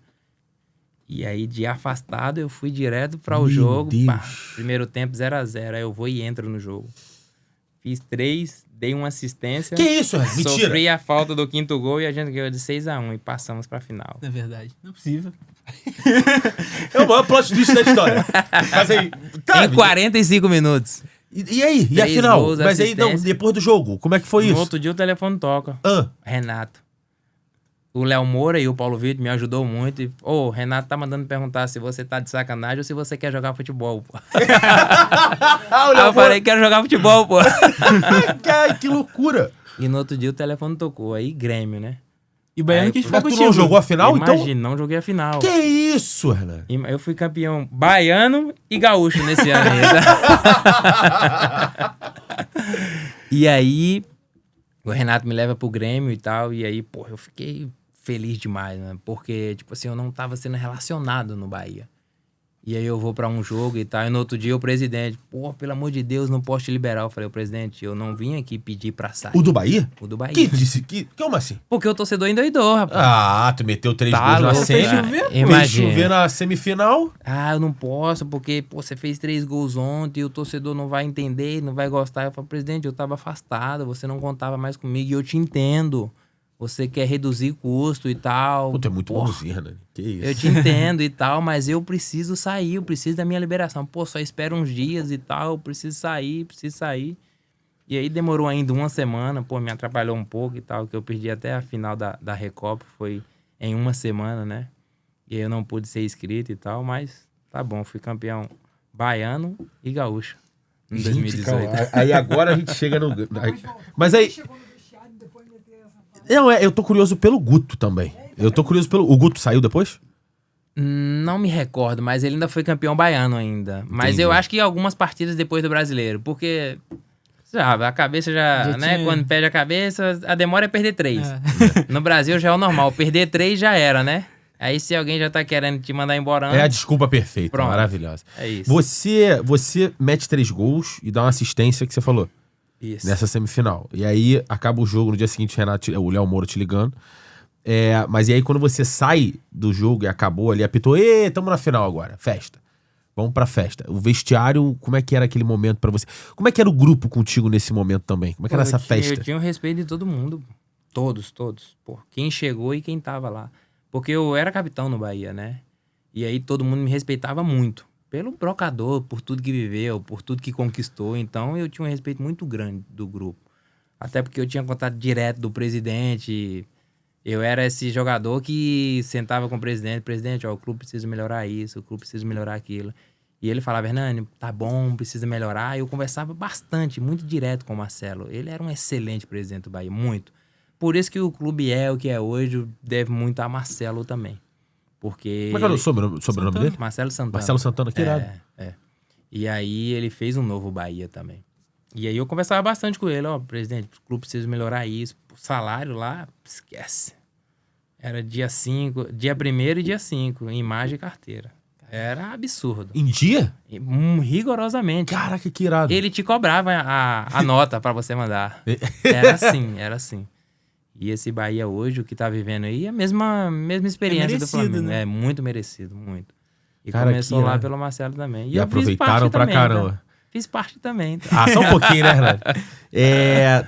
Speaker 3: E aí, de afastado, eu fui direto para o jogo. Pá, primeiro tempo, 0x0. Aí eu vou e entro no jogo. Fiz 3, dei uma assistência.
Speaker 1: Que isso, mentira.
Speaker 3: Sofri a falta do 5º gol e a gente ganhou de 6x1 e passamos pra final.
Speaker 2: É verdade. Não é possível.
Speaker 1: É o maior plot twist da história. Mas aí...
Speaker 3: Em 45 minutos.
Speaker 1: E aí? E a
Speaker 3: 3
Speaker 1: final?
Speaker 3: gols,
Speaker 1: Mas aí, não,
Speaker 3: assistência.
Speaker 1: depois do jogo, como é que foi
Speaker 3: No
Speaker 1: isso?
Speaker 3: outro dia o telefone toca.
Speaker 1: Ah,
Speaker 3: Renato. O Léo Moura e o Paulo Vitor me ajudou muito. E, o Renato tá mandando perguntar se você tá de sacanagem ou se você quer jogar futebol, pô. Aí eu falei, quero jogar futebol, pô.
Speaker 1: Cara, que loucura.
Speaker 3: E no outro dia o telefone tocou. Aí Grêmio, né?
Speaker 2: E o Baiano
Speaker 3: Aí,
Speaker 2: quis
Speaker 1: Mas
Speaker 2: ficar
Speaker 1: tu
Speaker 2: contigo.
Speaker 1: não jogou a final, então?
Speaker 3: Imagina, não joguei a final.
Speaker 1: Que isso, Renan?
Speaker 3: Eu fui campeão baiano e gaúcho nesse ano aí, tá? E aí, o Renato me leva pro Grêmio e tal. E aí, pô, eu fiquei feliz demais, né? Porque, tipo assim, eu não tava sendo relacionado no Bahia. E aí eu vou pra um jogo e tal. E no outro dia o presidente, pô, pelo amor de Deus, não posso te liberar. Eu falei, presidente, eu não vim aqui pedir pra sair.
Speaker 1: O do Bahia?
Speaker 3: O do Bahia.
Speaker 1: Que disse? Como assim?
Speaker 3: Porque o torcedor endoidou, rapaz.
Speaker 1: Ah, tu meteu 3
Speaker 3: Tá
Speaker 1: gols na
Speaker 3: louco,
Speaker 1: semi.
Speaker 3: cara.
Speaker 1: Fez
Speaker 3: Imagina.
Speaker 1: chover na semifinal.
Speaker 3: Ah, eu não posso, porque pô, você fez 3 gols ontem e o torcedor não vai entender, não vai gostar. Eu falo, presidente, eu tava afastado, você não contava mais comigo e eu te entendo. Você quer reduzir custo e tal.
Speaker 1: Pô, tu é muito
Speaker 3: Porra,
Speaker 1: bonzinho, Renan. Que isso?
Speaker 3: eu te entendo e tal, mas eu preciso sair, eu preciso da minha liberação. Pô, só espera uns dias e tal, eu preciso sair, preciso sair. E aí demorou ainda uma semana, pô, me atrapalhou um pouco e tal, que eu perdi até a final da Recopa, foi em uma semana, né? E aí eu não pude ser inscrito e tal, mas tá bom, fui campeão baiano e gaúcho em 2018.
Speaker 1: Calma, aí agora a gente chega no... Mas aí... Não, eu tô curioso pelo Guto também. Eu tô curioso pelo... O Guto saiu depois?
Speaker 3: Não me recordo, mas ele ainda foi campeão baiano ainda. Mas
Speaker 1: Entendi.
Speaker 3: eu acho que algumas partidas depois do brasileiro, porque... Já, a cabeça já,
Speaker 2: Já
Speaker 3: né?
Speaker 2: tinha-
Speaker 3: Quando perde a cabeça, a demora é perder 3.
Speaker 2: É.
Speaker 3: No Brasil já é o normal. Perder 3 já era, né? Aí se alguém já tá querendo te mandar embora
Speaker 1: É a
Speaker 3: antes,
Speaker 1: desculpa perfeita,
Speaker 3: Pronto.
Speaker 1: maravilhosa.
Speaker 3: é isso.
Speaker 1: Você mete 3 gols e dá uma assistência que você falou.
Speaker 3: Isso.
Speaker 1: Nessa semifinal. E aí acaba o jogo, no dia seguinte o Léo Moura te ligando. Mas e aí quando você sai do jogo e acabou ali, apitou, tamo na final agora, festa. Vamos pra festa. O vestiário, como é que era aquele momento pra você? Como é que era o grupo contigo nesse momento também? Como é que era essa festa?
Speaker 3: Eu tinha o respeito de todo mundo. Todos. Pô, quem chegou e quem tava lá. Porque eu era capitão no Bahia, né? E aí todo mundo me respeitava muito. Pelo brocador, por tudo que viveu, por tudo que conquistou. Então eu tinha um respeito muito grande do grupo. Até porque eu tinha contato direto do presidente. Eu era esse jogador que sentava com o presidente. Presidente, ó, o clube precisa melhorar isso, o clube precisa melhorar aquilo. E ele falava, Hernani, tá bom, precisa melhorar. Eu conversava bastante, muito direto com o Marcelo. Ele era um excelente presidente do Bahia, muito. Por isso que o clube é o que é hoje, deve muito a Marcelo também. Porque...
Speaker 1: Como é que era o sobrenome dele?
Speaker 3: Marcelo Santana.
Speaker 1: Marcelo Santana, que irado.
Speaker 3: É. E aí ele fez um novo Bahia também. E aí eu conversava bastante com ele, ó, presidente, o clube precisa melhorar isso. O salário lá, esquece. Era dia 5, dia 1º e dia 5, imagem e carteira. Era absurdo.
Speaker 1: Em dia?
Speaker 3: Rigorosamente.
Speaker 1: Caraca, que irado.
Speaker 3: Ele te cobrava a nota pra você mandar. Era assim. E esse Bahia hoje, o que tá vivendo aí, é a mesma experiência do
Speaker 2: merecido,
Speaker 3: Flamengo.
Speaker 2: né?
Speaker 3: É muito merecido, muito. E
Speaker 1: Cara,
Speaker 3: começou
Speaker 1: que
Speaker 3: lá
Speaker 1: irado.
Speaker 3: pelo Marcelo também.
Speaker 1: E
Speaker 3: eu fiz
Speaker 1: aproveitaram
Speaker 3: parte
Speaker 1: pra
Speaker 3: também,
Speaker 1: caramba.
Speaker 3: tá? Fiz parte também. Tá?
Speaker 1: Ah, só um pouquinho, né, Renato?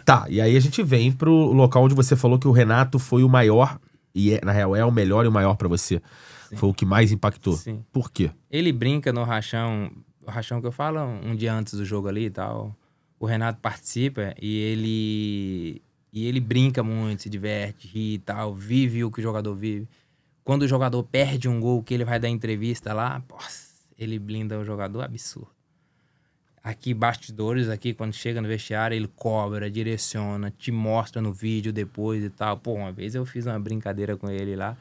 Speaker 1: Tá, e aí a gente vem pro local onde você falou que o Renato foi o maior, e na real é o melhor e o maior pra você.
Speaker 3: Sim.
Speaker 1: Foi o que mais impactou.
Speaker 3: Sim.
Speaker 1: Por quê?
Speaker 3: Ele brinca no rachão, o rachão que eu falo um dia antes do jogo ali e tal. O Renato participa e ele brinca muito, se diverte, ri e tal, vive o que o jogador vive. Quando o jogador perde um gol, que ele vai dar entrevista lá, nossa, ele blinda o jogador, absurdo. Aqui, bastidores, aqui, quando chega no vestiário, ele cobra, direciona, te mostra no vídeo depois e tal. Pô, uma vez eu fiz uma brincadeira com ele lá.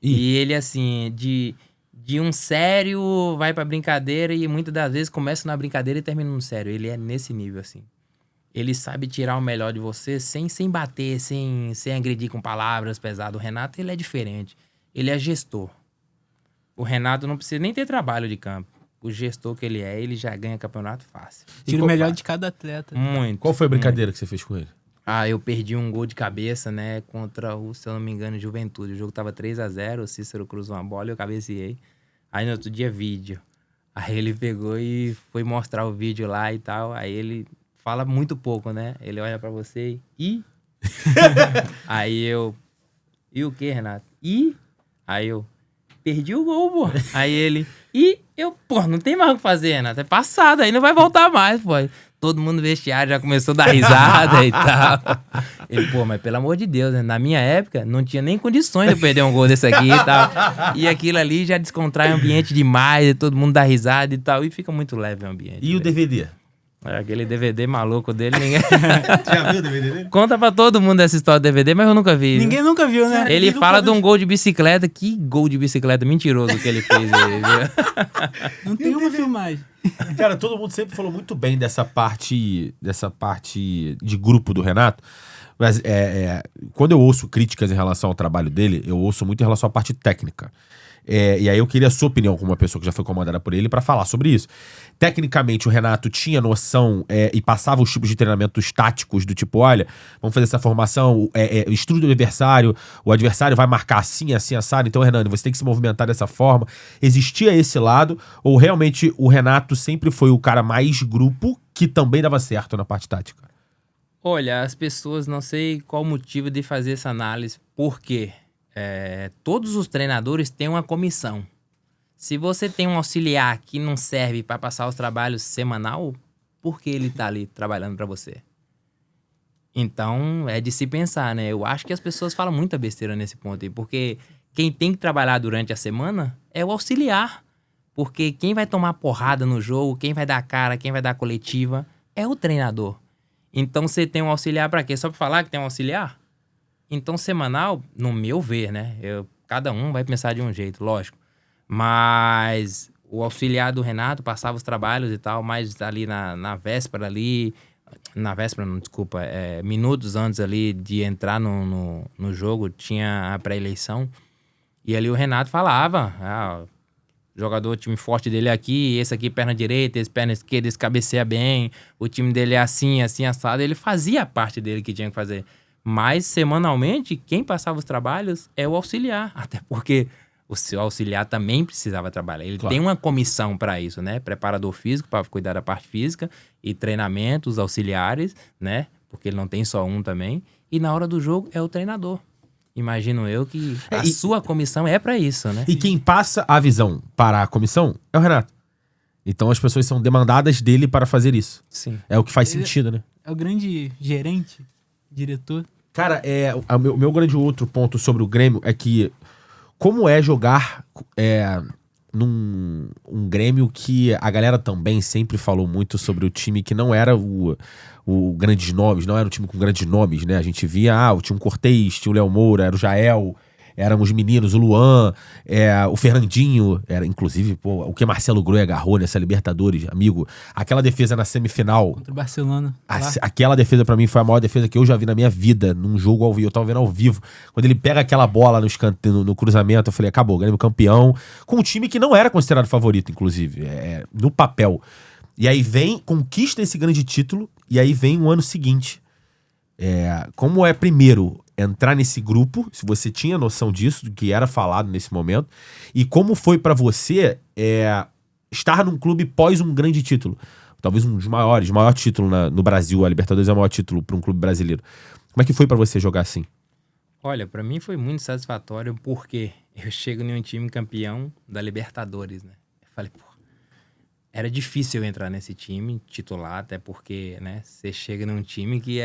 Speaker 3: E ele, assim, de um sério vai pra brincadeira e muitas das vezes começa na brincadeira e termina no sério. Ele é nesse nível, assim. Ele sabe tirar o melhor de você sem bater, sem agredir com palavras pesadas. O Renato, ele é diferente. Ele é gestor. O Renato não precisa nem ter trabalho de campo. o gestor que ele já ganha campeonato fácil.
Speaker 2: Tira o melhor de cada atleta.
Speaker 3: Muito.
Speaker 1: Qual foi a brincadeira que você fez com ele?
Speaker 3: Eu perdi um gol de cabeça, né, contra o, se eu não me engano, Juventude. O jogo tava 3-0, o Cícero cruzou uma bola e eu cabeceei. Aí no outro dia, vídeo. Aí ele pegou e foi mostrar o vídeo lá e tal. Aí ele fala muito pouco, né? Ele olha pra você e... Aí eu... E o que, Renato? Aí eu... Perdi o gol, pô. Aí ele... E eu... Pô, não tem mais o que fazer, Renato. É passado, aí não vai voltar mais, pô. Todo mundo no vestiário já começou a dar risada e tal. Ele, pô, mas pelo amor de Deus, né? Na minha época, não tinha nem condições de eu perder um gol desse aqui e tal. E aquilo ali já descontrai o ambiente demais, e todo mundo dá risada e tal. E fica muito leve o ambiente.
Speaker 1: E o DVD?
Speaker 3: Aquele DVD maluco dele, ninguém...
Speaker 1: Já viu o DVD dele?
Speaker 3: Conta pra todo mundo essa história do DVD, mas eu nunca vi.
Speaker 2: Ninguém nunca viu, né?
Speaker 3: Ele
Speaker 2: Ninguém
Speaker 3: fala
Speaker 2: nunca
Speaker 3: de um gol de bicicleta. Que gol de bicicleta mentiroso que ele fez aí, viu?
Speaker 2: Não tem uma filmagem.
Speaker 1: Cara, todo mundo sempre falou muito bem dessa parte de grupo do Renato. Mas quando eu ouço críticas em relação ao trabalho dele, eu ouço muito em relação à parte técnica. E aí eu queria a sua opinião como uma pessoa que já foi comandada por ele para falar sobre isso. Tecnicamente, o Renato tinha noção e passava os tipos de treinamentos táticos do tipo, olha, vamos fazer essa formação, estudo do adversário, o adversário vai marcar assim, assim, assado, então, Hernani, você tem que se movimentar dessa forma. Existia esse lado, ou realmente o Renato sempre foi o cara mais grupo que também dava certo na parte tática?
Speaker 3: Olha, as pessoas, não sei qual o motivo de fazer essa análise, por quê? Todos os treinadores têm uma comissão. Se você tem um auxiliar que não serve para passar os trabalhos semanal, por que ele tá ali trabalhando para você? Então, é de se pensar, né? Eu acho que as pessoas falam muita besteira nesse ponto aí, porque quem tem que trabalhar durante a semana é o auxiliar. Porque quem vai tomar porrada no jogo, quem vai dar cara, quem vai dar coletiva, é o treinador. Então, você tem um auxiliar para quê? Só para falar que tem um auxiliar? Então, semanal, no meu ver, né? Cada um vai pensar de um jeito, lógico. Mas o auxiliar do Renato passava os trabalhos e tal, mas ali na véspera ali... Na véspera, não, desculpa. Minutos antes ali de entrar no jogo, tinha a pré-eleição. E ali o Renato falava... jogador, time forte dele é aqui, esse aqui perna direita, esse perna esquerda, esse cabeceia bem, o time dele é assim, assim, assado. Ele fazia a parte dele que tinha que fazer. Mas, semanalmente, quem passava os trabalhos é o auxiliar. Até porque o seu auxiliar também precisava trabalhar. Ele tem uma comissão para isso, né? Preparador físico para cuidar da parte física e treinamentos auxiliares, né? Porque ele não tem só um também. E na hora do jogo é o treinador. Imagino eu que a sua comissão é para isso, né?
Speaker 1: E quem passa a visão para a comissão é o Renato. Então as pessoas são demandadas dele para fazer isso.
Speaker 3: Sim.
Speaker 1: É o que faz sentido, né?
Speaker 2: É o grande gerente, diretor.
Speaker 1: Cara, o meu grande outro ponto sobre o Grêmio é que como é jogar num Grêmio que a galera também sempre falou muito sobre o time que não era o grandes nomes, não era um time com grandes nomes, né? A gente via, tinha um Cortez, tinha o Léo Moura, era o Jael, eram os meninos, o Luan, o Fernandinho, era inclusive, o que Marcelo Groi agarrou nessa Libertadores, amigo, aquela defesa na semifinal.
Speaker 2: Contra o Barcelona.
Speaker 1: Aquela defesa pra mim foi a maior defesa que eu já vi na minha vida, num jogo ao vivo, eu tava vendo ao vivo. Quando ele pega aquela bola no cruzamento, eu falei, acabou, Grêmio campeão, com um time que não era considerado favorito, inclusive, no papel. E aí conquista esse grande título, e aí vem o ano seguinte. Como primeiro, entrar nesse grupo, se você tinha noção disso, do que era falado nesse momento, e como foi pra você estar num clube pós um grande título. Talvez um dos maiores, o maior título no Brasil, a Libertadores é o maior título pra um clube brasileiro. Como é que foi pra você jogar assim?
Speaker 3: Olha, pra mim foi muito satisfatório porque eu chego em um time campeão da Libertadores, né? Eu falei, era difícil eu entrar nesse time titular, até porque, né, você chega num time que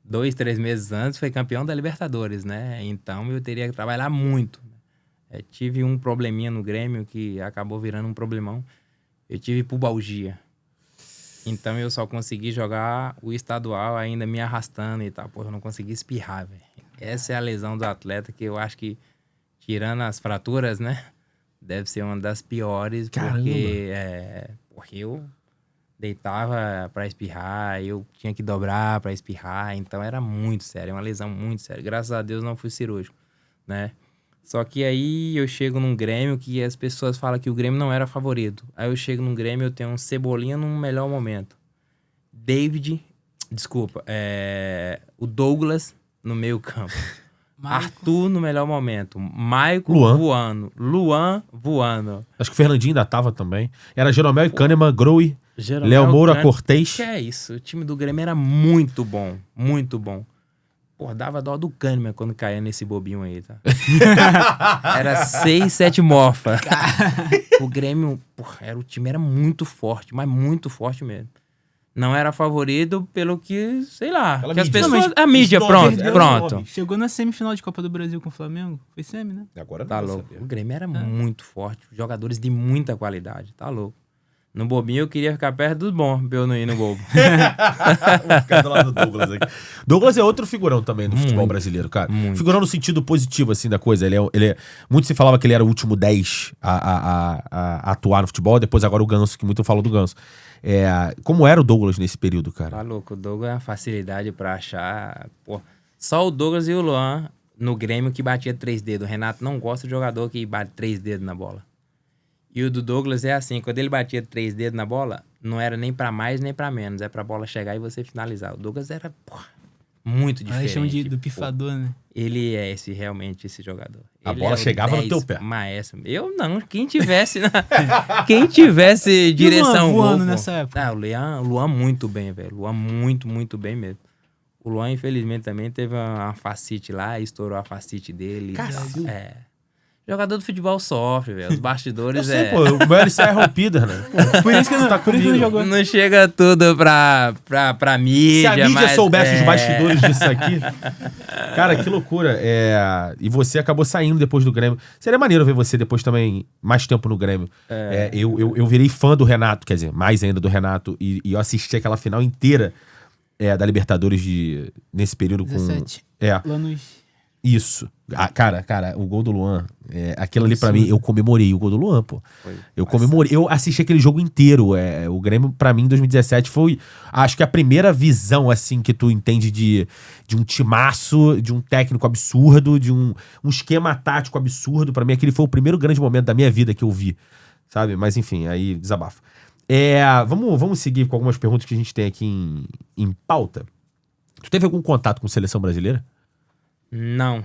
Speaker 3: 2, 3 meses antes foi campeão da Libertadores, né? Então eu teria que trabalhar muito. Tive um probleminha no Grêmio que acabou virando um problemão. Eu tive pubalgia. Então eu só consegui jogar o estadual ainda me arrastando e tal. Eu não consegui espirrar, velho. Essa é a lesão do atleta que eu acho que, tirando as fraturas, né? Deve ser uma das piores.
Speaker 1: Caramba.
Speaker 3: Porque eu deitava pra espirrar, eu tinha que dobrar pra espirrar, então era muito sério, uma lesão muito séria. Graças a Deus não fui cirúrgico, né? Só que aí eu chego num Grêmio que as pessoas falam que o Grêmio não era favorito. Aí eu chego num Grêmio, eu tenho um Cebolinha num melhor momento. O Douglas no meio campo. Arthur no melhor momento. Maicon voando. Luan voando.
Speaker 1: Acho que o Fernandinho ainda tava também. Era Jeromel e Kahneman, Grohe, Léo Moura, Cortez.
Speaker 3: Que é isso? O time do Grêmio era muito bom. Muito bom. Pô, dava dó do Kahneman quando caía nesse bobinho aí, tá? Era 6, 7 morfa. O Grêmio, o time era muito forte, mas muito forte mesmo. Não era favorito pelo que, sei lá,
Speaker 1: Pela
Speaker 3: que as
Speaker 1: mídia.
Speaker 3: pessoas...
Speaker 1: Não,
Speaker 3: a mídia,
Speaker 1: pronto.
Speaker 3: pronto.
Speaker 2: Chegou na semifinal de Copa do Brasil com o Flamengo. Foi semi, né?
Speaker 1: Agora
Speaker 3: Tá
Speaker 1: não vou
Speaker 3: louco.
Speaker 1: saber.
Speaker 3: O Grêmio era muito forte. Jogadores de muita qualidade. Tá louco. No bobinho eu queria ficar perto dos bons, pra eu não ir no bobo.
Speaker 1: Vou ficar do lado do Douglas aqui. Douglas é outro figurão também do futebol brasileiro, cara.
Speaker 3: Muito.
Speaker 1: Figurão no sentido positivo, assim, da coisa. Muito se falava que ele era o último 10 a atuar no futebol. Depois agora o Ganso, que muito falou do Ganso. Como era o Douglas nesse período, cara?
Speaker 3: Tá louco. O Douglas é uma facilidade pra achar. Pô, só o Douglas e o Luan no Grêmio que batia 3 dedos. O Renato não gosta de jogador que bate 3 dedos na bola. E o do Douglas é assim, quando ele batia 3 dedos na bola, não era nem pra mais nem pra menos, é pra bola chegar e você finalizar. O Douglas era, muito diferente.
Speaker 2: Aí chama do pifador, né?
Speaker 3: Ele é realmente esse jogador.
Speaker 1: A
Speaker 3: Ele
Speaker 1: bola
Speaker 3: é o
Speaker 1: chegava no
Speaker 3: 10
Speaker 1: teu pé.
Speaker 3: Maestro. Eu não, quem tivesse direção
Speaker 2: voando
Speaker 3: gol,
Speaker 2: nessa época?
Speaker 3: O Luan muito bem, velho. Luan muito, muito bem mesmo. O Luan, infelizmente, também teve uma fascite lá, estourou a fascite dele.
Speaker 1: Cacilda.
Speaker 3: Jogador do futebol sofre, velho. Os bastidores
Speaker 1: Eu sei, pô. O meu LC é rompido, né?
Speaker 2: Por isso que não jogou.
Speaker 3: Não chega tudo pra mídia.
Speaker 1: Se a mídia
Speaker 3: mas,
Speaker 1: soubesse os bastidores disso aqui. Cara, que loucura. E você acabou saindo depois do Grêmio. Seria maneiro ver você depois também, mais tempo no Grêmio. Eu virei fã do Renato, quer dizer, mais ainda do Renato. E eu assisti aquela final inteira da Libertadores nesse período
Speaker 2: 17
Speaker 1: com.
Speaker 2: Planos.
Speaker 1: Isso. Cara, o gol do Luan, aquilo ali pra mim, eu comemorei o gol do Luan, pô. Eu comemorei, eu assisti aquele jogo inteiro. O Grêmio, pra mim, em 2017, foi, acho que a primeira visão, assim, que tu entende de um timaço, de um técnico absurdo, de um esquema tático absurdo. Pra mim, aquele foi o primeiro grande momento da minha vida que eu vi, sabe? Mas, enfim, aí, desabafo. Vamos seguir com algumas perguntas que a gente tem aqui em pauta. Tu teve algum contato com seleção brasileira?
Speaker 3: Não.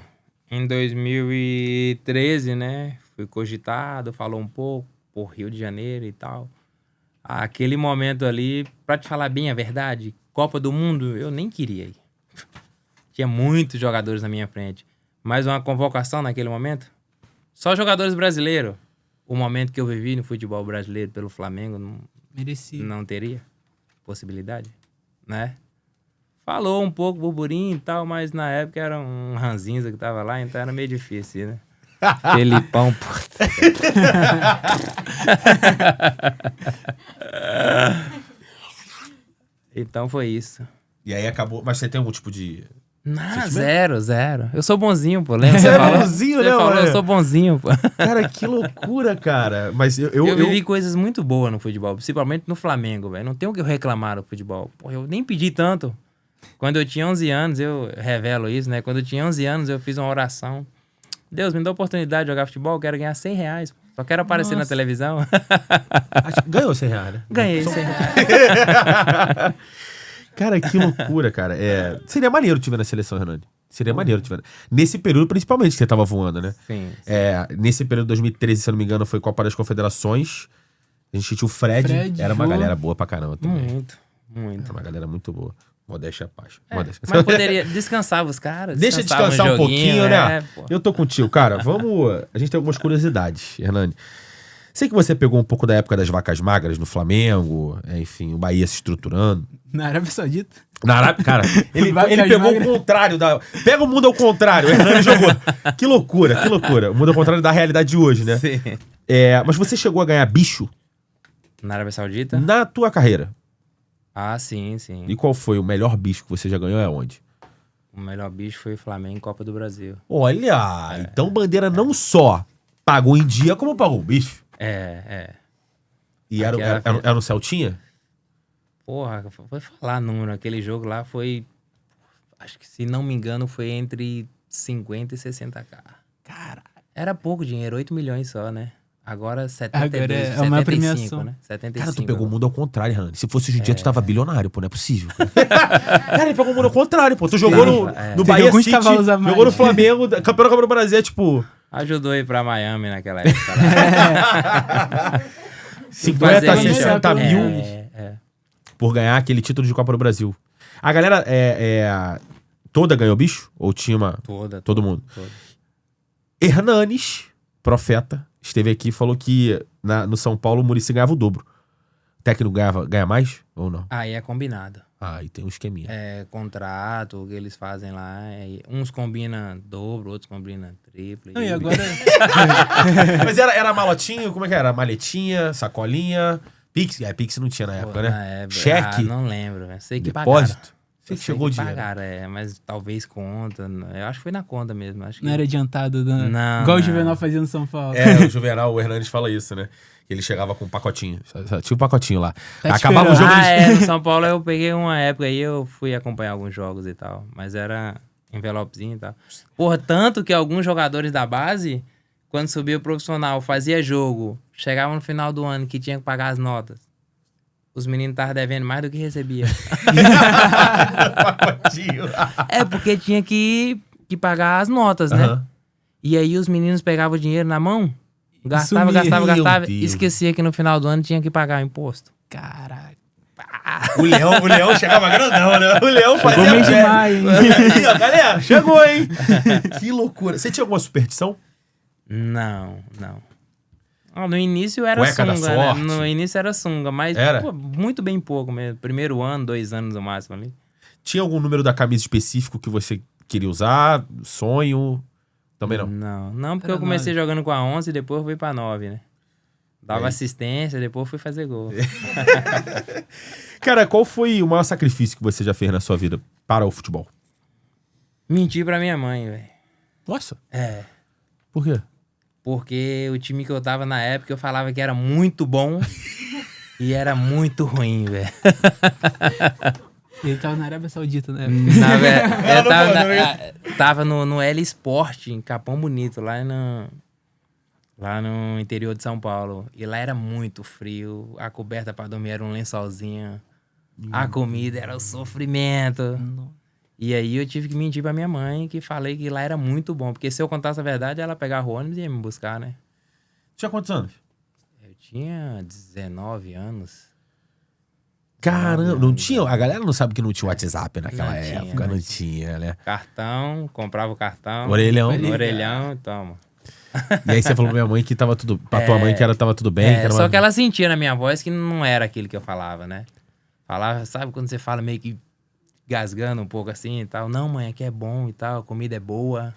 Speaker 3: Em 2013, né? Fui cogitado, falou um pouco por Rio de Janeiro e tal. Aquele momento ali, pra te falar bem a verdade, Copa do Mundo, eu nem queria ir. Tinha muitos jogadores na minha frente. Mas uma convocação naquele momento, só jogadores brasileiros. O momento que eu vivi no futebol brasileiro pelo Flamengo, não teria possibilidade, né? Falou um pouco burburinho e tal, mas na época era um ranzinza que tava lá, então era meio difícil, né? Felipão, puta. Então foi isso.
Speaker 1: E aí acabou. Mas você tem algum tipo de.
Speaker 3: Não, zero. Eu sou bonzinho, pô. Lembra? Você falou,
Speaker 1: bonzinho,
Speaker 3: você
Speaker 1: né,
Speaker 3: falou,
Speaker 1: mano?
Speaker 3: eu sou bonzinho, pô.
Speaker 1: Cara, que loucura, cara. Mas
Speaker 3: eu vivi coisas muito boas no futebol, principalmente no Flamengo, velho. Não tem o que eu reclamar do futebol. Pô, eu nem pedi tanto. Quando eu tinha 11 anos, eu revelo isso, né? Quando eu tinha 11 anos, eu fiz uma oração. Deus, me dá a oportunidade de jogar futebol, eu quero ganhar R$100. Só quero aparecer na televisão.
Speaker 1: Ganhou R$100, né?
Speaker 3: Ganhei R$100.
Speaker 1: Cara, que loucura, cara. Seria maneiro te ver na seleção, Hernani. Seria maneiro te ver. Nesse período, principalmente, que você tava voando, né?
Speaker 3: Sim.
Speaker 1: Nesse período de 2013, se eu não me engano, foi Copa das Confederações. A gente tinha o Fred. Era uma galera boa pra caramba também.
Speaker 3: Muito.
Speaker 1: Era uma galera muito boa. Modéstia à parte.
Speaker 3: Mas poderia descansar os caras.
Speaker 1: Deixa descansar um pouquinho, né? Eu tô contigo. Cara, a gente tem algumas curiosidades, Hernani. Sei que você pegou um pouco da época das vacas magras no Flamengo, enfim, o Bahia se estruturando.
Speaker 2: Na Arábia Saudita.
Speaker 1: Na Arábia, cara, ele pegou o contrário da... Pega o mundo ao contrário, o Hernani jogou. Que loucura. O mundo ao contrário da realidade de hoje, né?
Speaker 3: Sim.
Speaker 1: Mas você chegou a ganhar bicho?
Speaker 3: Na Arábia Saudita?
Speaker 1: Na tua carreira.
Speaker 3: Ah, sim.
Speaker 1: E qual foi o melhor bicho que você já ganhou e aonde?
Speaker 3: O melhor bicho foi o Flamengo em Copa do Brasil.
Speaker 1: Olha, então Bandeira não só pagou em dia, como pagou o bicho. E era no Celtinha?
Speaker 3: Porra, foi falar número. Aquele jogo lá foi... Acho que, se não me engano, foi entre 50 e 60k.
Speaker 1: Cara,
Speaker 3: Era pouco dinheiro, 8 milhões só, né? Agora 72,
Speaker 2: Agora é
Speaker 3: 75,
Speaker 2: uma premiação.
Speaker 3: né? 75.
Speaker 1: Cara, tu pegou o mundo ao contrário, Hernani. Se fosse hoje em dia, tu tava bilionário, pô. Não é possível. Cara, ele pegou o mundo ao contrário, pô. Tu jogou no
Speaker 2: Teve
Speaker 1: Bahia
Speaker 2: alguns
Speaker 1: City,
Speaker 2: cavalos a mais.
Speaker 1: jogou no Flamengo, campeão da Copa do Brasil, é tipo...
Speaker 3: Ajudou a ir pra Miami naquela época. Né?
Speaker 1: 50,
Speaker 3: Fazer
Speaker 1: 60
Speaker 2: isso.
Speaker 1: mil
Speaker 3: É.
Speaker 1: por ganhar aquele título de Copa do Brasil. A galera toda ganhou bicho? Ou tinha uma... Todo mundo.
Speaker 3: Toda.
Speaker 1: Hernanes, profeta, esteve aqui e falou que no São Paulo o Muricy ganhava o dobro. O técnico ganha mais ou não?
Speaker 3: Aí é combinado.
Speaker 1: Ah, e tem um esqueminha.
Speaker 3: É contrato, o que eles fazem lá. Uns combinam dobro, outros combinam triplo.
Speaker 2: Não, e agora...
Speaker 1: Mas era malotinho? Como é que era? Maletinha, sacolinha, Pix? Pix não tinha na época, né?
Speaker 3: Na época,
Speaker 1: Cheque,
Speaker 3: não lembro. Sei que
Speaker 1: depósito.
Speaker 3: pagaram.
Speaker 1: Sei que chegou o dinheiro.
Speaker 3: Pagaram, mas talvez conta. Eu acho que foi na conta mesmo. Acho que...
Speaker 2: Não era adiantado, não.
Speaker 3: Não,
Speaker 2: Igual o
Speaker 3: não.
Speaker 2: Juvenal fazia no São Paulo.
Speaker 1: O Juvenal, o Hernandes fala isso, né? Ele chegava com um pacotinho. Tinha um pacotinho lá.
Speaker 2: Tá
Speaker 1: Acabava o
Speaker 2: esperando.
Speaker 1: jogo.
Speaker 3: No São Paulo eu peguei uma época aí, eu fui acompanhar alguns jogos e tal. Mas era envelopezinho e tal. Porra, tanto que alguns jogadores da base, quando subia o profissional, fazia jogo, chegava no final do ano que tinha que pagar as notas. Os meninos estavam devendo mais do que recebia.
Speaker 1: Pacotinho.
Speaker 3: Porque tinha que pagar as notas, né?
Speaker 1: Aham.
Speaker 3: E aí os meninos pegavam o dinheiro na mão, gastava,
Speaker 2: Sumia.
Speaker 3: gastava,
Speaker 1: Meu
Speaker 3: gastava,
Speaker 1: Deus.
Speaker 3: e esquecia que no final do ano tinha que pagar o imposto.
Speaker 2: Caralho.
Speaker 1: O Leão chegava grandão, né? O Leão fazia...
Speaker 2: Chegou mês de maio, hein?
Speaker 1: Aí, ó, galera, chegou, hein? Que loucura. Você tinha alguma superstição?
Speaker 3: Não. No início era
Speaker 1: Cueca da
Speaker 3: sunga, né?
Speaker 1: sorte.
Speaker 3: No início era sunga, mas
Speaker 1: Era?
Speaker 3: pô, muito bem pouco mesmo. Primeiro ano, 2 anos no máximo ali.
Speaker 1: Tinha algum número da camisa específico que você queria usar? Sonho? Também não.
Speaker 3: Não, porque
Speaker 2: Era
Speaker 3: eu comecei
Speaker 2: 9.
Speaker 3: jogando com a 11 e depois fui pra 9, né? Dava assistência, depois fui fazer gol.
Speaker 1: Cara, qual foi o maior sacrifício que você já fez na sua vida para o futebol?
Speaker 3: Menti pra minha mãe, velho.
Speaker 1: Nossa.
Speaker 3: Por quê? Porque o time que eu tava na época, eu falava que era muito bom e era muito ruim, velho.
Speaker 2: Ele tava na Arábia Saudita, né?
Speaker 3: Eu tava no L Sport, em Capão Bonito, lá no interior de São Paulo. E lá era muito frio, a coberta pra dormir era um lençolzinho, a comida era o sofrimento. E aí eu tive que mentir pra minha mãe, que falei que lá era muito bom. Porque se eu contasse a verdade, ela pegava o ônibus e ia me buscar, né?
Speaker 1: Tinha quantos anos?
Speaker 3: Eu tinha 19 anos.
Speaker 1: Caramba, não tinha. A galera não sabe que não tinha WhatsApp naquela
Speaker 3: Não tinha,
Speaker 1: época,
Speaker 3: não
Speaker 1: não tinha, né?
Speaker 3: Cartão, comprava o cartão.
Speaker 1: Orelhão.
Speaker 3: Orelhão, toma.
Speaker 1: E aí você falou pra minha mãe que tava tudo. Pra tua mãe que tava tudo bem. Que era
Speaker 3: Só
Speaker 1: uma...
Speaker 3: que ela sentia na minha voz que não era aquilo que eu falava, né? Falava, sabe quando você fala meio que gasgando um pouco assim e tal? Não, mãe, aqui é bom e tal, a comida é boa.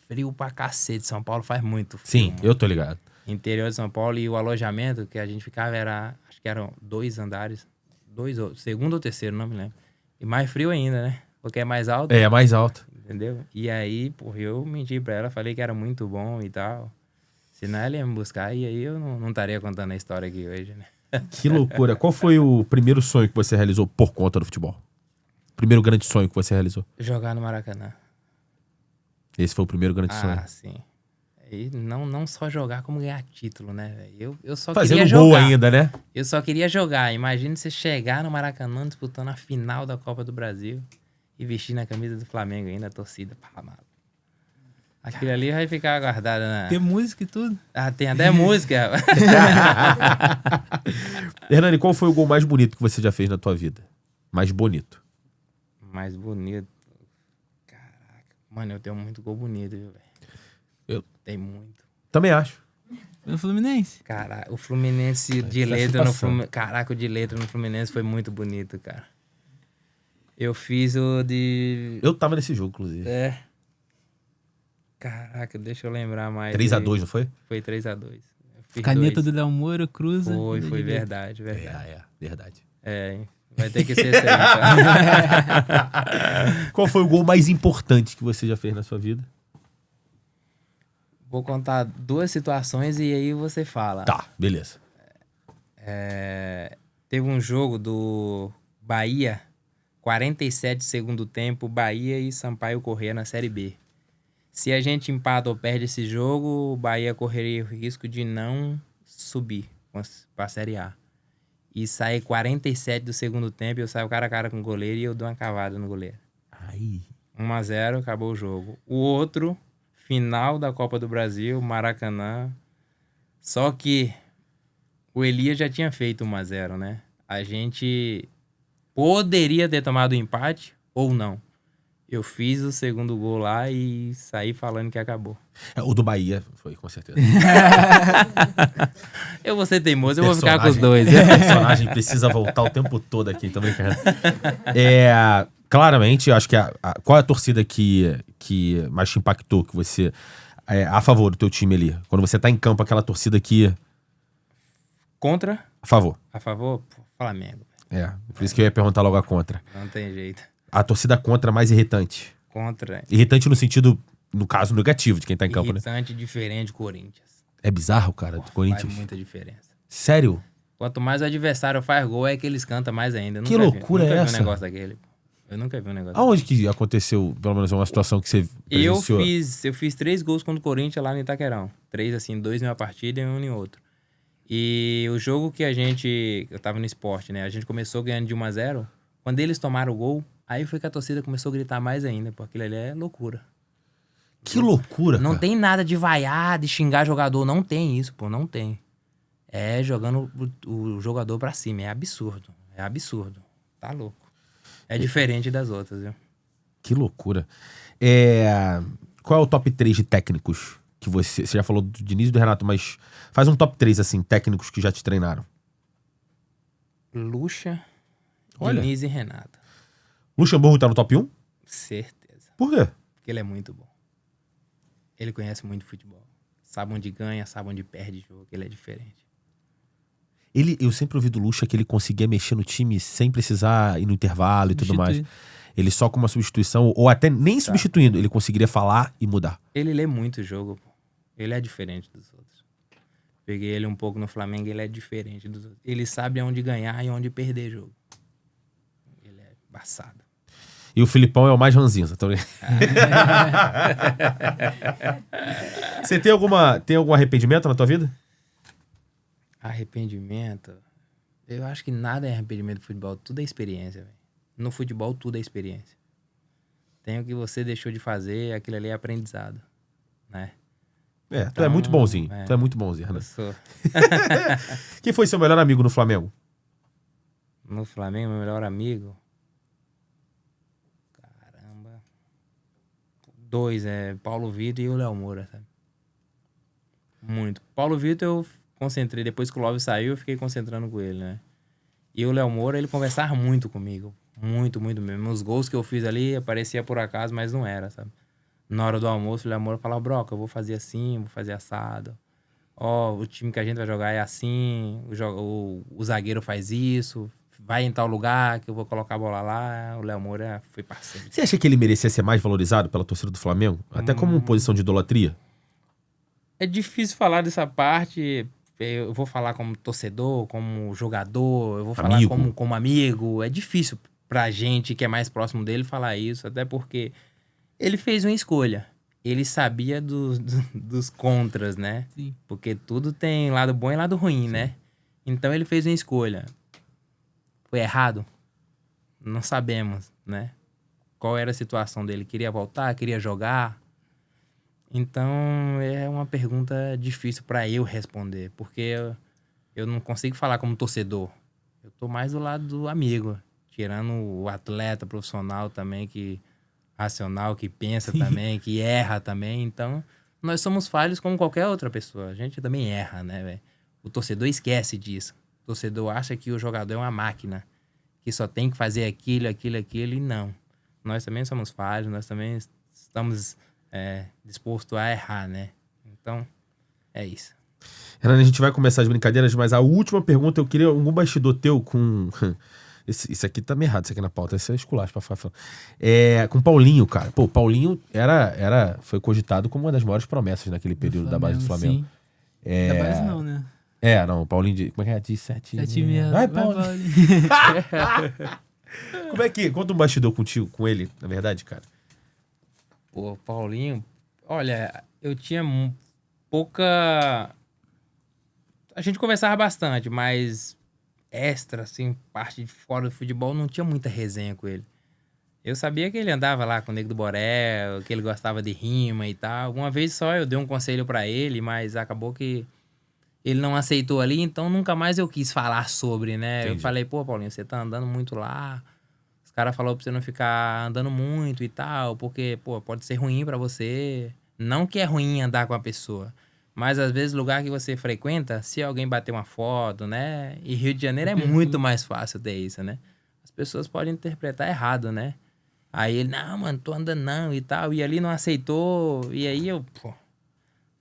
Speaker 3: Frio pra cacete. São Paulo faz muito frio.
Speaker 1: Sim,
Speaker 3: mano.
Speaker 1: eu tô ligado.
Speaker 3: Interior de São Paulo e o alojamento que a gente ficava acho que eram 2 andares. Segundo ou terceiro, não me lembro. E mais frio ainda, né? Porque é mais alto.
Speaker 1: É mais alto.
Speaker 3: Entendeu? E aí, porra, eu menti pra ela, falei que era muito bom e tal. Senão ela ia me buscar e aí eu não estaria contando a história aqui hoje, né?
Speaker 1: Que loucura. Qual foi o primeiro sonho que você realizou por conta do futebol? Primeiro grande sonho que você realizou?
Speaker 3: Jogar no Maracanã.
Speaker 1: Esse foi o primeiro grande sonho.
Speaker 3: Sim. E não só jogar, como ganhar título, né, velho? Eu só
Speaker 1: Fazendo
Speaker 3: queria
Speaker 1: gol
Speaker 3: jogar.
Speaker 1: ainda, né?
Speaker 3: Eu só queria jogar. Imagina você chegar no Maracanã disputando a final da Copa do Brasil e vestir na camisa do Flamengo ainda, a torcida. Pá, mano. Aquilo ali vai ficar guardado na...
Speaker 2: Tem música e tudo.
Speaker 3: Tem até música.
Speaker 1: Hernani, qual foi o gol mais bonito que você já fez na tua vida? Mais bonito.
Speaker 3: Mais bonito. Caraca. Mano, eu tenho muito gol bonito, viu, velho? Tem muito.
Speaker 1: Também acho.
Speaker 2: No Fluminense.
Speaker 3: Caraca, o Fluminense de letra no Fluminense... Caraca, o de letra no Fluminense foi muito bonito, cara. Eu fiz o de...
Speaker 1: Eu tava nesse jogo, inclusive.
Speaker 3: Caraca, deixa eu lembrar mais.
Speaker 1: 3x2, não foi?
Speaker 3: Foi 3x2.
Speaker 2: Caneta do Léo Moura, cruza.
Speaker 3: Foi verdade.
Speaker 1: Verdade.
Speaker 3: Vai ter que ser esse aí, tá?
Speaker 1: Qual foi o gol mais importante que você já fez na sua vida?
Speaker 3: Vou contar 2 situações e aí você fala.
Speaker 1: Tá, beleza.
Speaker 3: Teve um jogo do Bahia, 47 segundo tempo, Bahia e Sampaio Corrêa na Série B. Se a gente empata ou perde esse jogo, o Bahia correria o risco de não subir pra Série A. E sair 47 do segundo tempo, eu saio cara a cara com o goleiro e eu dou uma cavada no goleiro.
Speaker 1: Aí.
Speaker 3: 1-0, acabou o jogo. O outro, final da Copa do Brasil, Maracanã. Só que o Elias já tinha feito 1-0, né? A gente poderia ter tomado o empate ou não. Eu fiz o segundo gol lá e saí falando que acabou.
Speaker 1: O do Bahia foi, com certeza.
Speaker 3: Eu vou ser teimoso, eu vou ficar com os dois.
Speaker 1: O personagem precisa voltar o tempo todo aqui, tô brincando. Claramente, eu acho que qual é a torcida que mais te impactou, que você é a favor do teu time ali? Quando você tá em campo, aquela torcida que...
Speaker 3: Contra?
Speaker 1: A favor.
Speaker 3: A favor? Flamengo.
Speaker 1: Por isso que eu ia perguntar logo a contra.
Speaker 3: Não tem jeito.
Speaker 1: A torcida contra mais irritante.
Speaker 3: Contra.
Speaker 1: Irritante no sentido, no caso, negativo de quem tá em campo, né?
Speaker 3: Irritante, diferente, Corinthians.
Speaker 1: É bizarro, cara, do Corinthians.
Speaker 3: Faz muita diferença.
Speaker 1: Sério?
Speaker 3: Quanto mais o adversário faz gol, é que eles cantam mais ainda. Eu
Speaker 1: Que
Speaker 3: nunca
Speaker 1: loucura
Speaker 3: vi,
Speaker 1: é
Speaker 3: nunca
Speaker 1: essa?
Speaker 3: Vi um negócio daquele. Eu nunca vi um negócio
Speaker 1: Aonde que aconteceu, pelo menos, uma situação que você presenciou?
Speaker 3: Eu fiz 3 gols contra o Corinthians lá no Itaquerão. 3, assim, 2 em uma partida e 1 em outra. E o jogo que eu tava no esporte, né? A gente começou ganhando de 1-0. Quando eles tomaram o gol, aí foi que a torcida começou a gritar mais ainda, porque aquilo ali é loucura.
Speaker 1: Que loucura,
Speaker 3: Não
Speaker 1: cara.
Speaker 3: tem nada de vaiar, de xingar jogador, não tem isso, pô, não tem. É jogando o jogador pra cima, é absurdo, tá louco. É diferente das outras, viu?
Speaker 1: Que loucura. Qual é o top 3 de técnicos que você já falou do Diniz e do Renato, mas faz um top 3, assim, técnicos que já te treinaram.
Speaker 3: Lucha,
Speaker 1: Olha.
Speaker 3: Diniz e Renato.
Speaker 1: Luxemburgo tá no top 1?
Speaker 3: Certeza.
Speaker 1: Por quê?
Speaker 3: Porque ele é muito bom. Ele conhece muito futebol. Sabe onde ganha, sabe onde perde jogo. Ele é diferente.
Speaker 1: Eu sempre ouvi do Lucha que ele conseguia mexer no time sem precisar ir no intervalo e tudo mais. Ele só com uma substituição, ou até nem substituindo, ele conseguiria falar e mudar.
Speaker 3: Ele lê muito jogo, pô. Ele é diferente dos outros. Peguei ele um pouco no Flamengo, ele é diferente dos outros. Ele sabe aonde ganhar e onde perder jogo. Ele é embaçado.
Speaker 1: E o Filipão é o mais ranzinza, tá ligado? Você tem algum arrependimento na tua vida?
Speaker 3: Arrependimento? Eu acho que nada é arrependimento no futebol. Tudo é experiência, velho. No futebol, tudo é experiência. Tem o que você deixou de fazer, aquilo ali é aprendizado, né?
Speaker 1: Tu é muito bonzinho.
Speaker 3: É.
Speaker 1: Tu é muito bonzinho, né?
Speaker 3: Eu sou.
Speaker 1: Quem foi seu melhor amigo no Flamengo?
Speaker 3: No Flamengo, meu melhor amigo? Caramba. 2, Paulo Vitor e o Léo Moura, sabe? Muito. Paulo Vitor eu concentrei, depois que o Love saiu, eu fiquei concentrando com ele, né? E o Léo Moura, ele conversava muito comigo. Muito, muito mesmo. Os gols que eu fiz ali, aparecia por acaso, mas não era, sabe? Na hora do almoço, o Léo Moura falava, Broca, eu vou fazer assim, vou fazer assado. O time que a gente vai jogar é assim, o zagueiro faz isso, vai em tal lugar que eu vou colocar a bola lá. O Léo Moura foi parceiro.
Speaker 1: Você acha que ele merecia ser mais valorizado pela torcida do Flamengo? Até como posição de idolatria?
Speaker 3: É difícil falar dessa parte. Eu vou falar como torcedor, como jogador, eu vou falar como amigo. É difícil pra gente que é mais próximo dele falar isso, até porque ele fez uma escolha. Ele sabia dos contras, né?
Speaker 2: Sim.
Speaker 3: Porque tudo tem lado bom e lado ruim, né? Então ele fez uma escolha. Foi errado? Não sabemos, né? Qual era a situação dele? Queria voltar? Queria jogar? Então, é uma pergunta difícil para eu responder, porque eu não consigo falar como torcedor. Eu tô mais do lado do amigo, tirando o atleta profissional também, que racional, que pensa também, que erra também. Então, nós somos falhos como qualquer outra pessoa. A gente também erra, né, velho? O torcedor esquece disso. O torcedor acha que o jogador é uma máquina, que só tem que fazer aquilo, e não. Nós também somos falhos, nós também estamos... disposto a errar, né? Então, é isso.
Speaker 1: Renan, a gente vai começar as brincadeiras, mas a última pergunta, eu queria algum bastidor teu com... Isso aqui tá meio errado, isso aqui na pauta, isso é esculacho pra falar. Com o Paulinho, cara. Pô, o Paulinho foi cogitado como uma das maiores promessas naquele período da base do Flamengo.
Speaker 2: Sim. Da base não, né?
Speaker 1: Não, o Paulinho como é que é? De 7,5.
Speaker 2: Vai, Paulinho.
Speaker 1: Como é que... Conta um bastidor contigo, com ele, na verdade, cara.
Speaker 3: Pô, Paulinho, Olha, eu tinha pouca... A gente conversava bastante, mas extra, assim, parte de fora do futebol, não tinha muita resenha com ele. Eu sabia que ele andava lá com o Nego do Borel, que ele gostava de rima e tal. Uma vez só eu dei um conselho pra ele, mas acabou que ele não aceitou ali, então nunca mais eu quis falar sobre, né?
Speaker 1: Entendi.
Speaker 3: Eu falei, pô, Paulinho, você tá andando muito lá. Os caras falaram pra você não ficar andando muito e tal, porque, pô, pode ser ruim pra você. Não que é ruim andar com a pessoa, mas às vezes o lugar que você frequenta, se alguém bater uma foto, né? E Rio de Janeiro é muito mais fácil ter isso, né? As pessoas podem interpretar errado, né? Aí ele, não, mano, tô andando não e tal. E ali não aceitou. E aí eu, pô,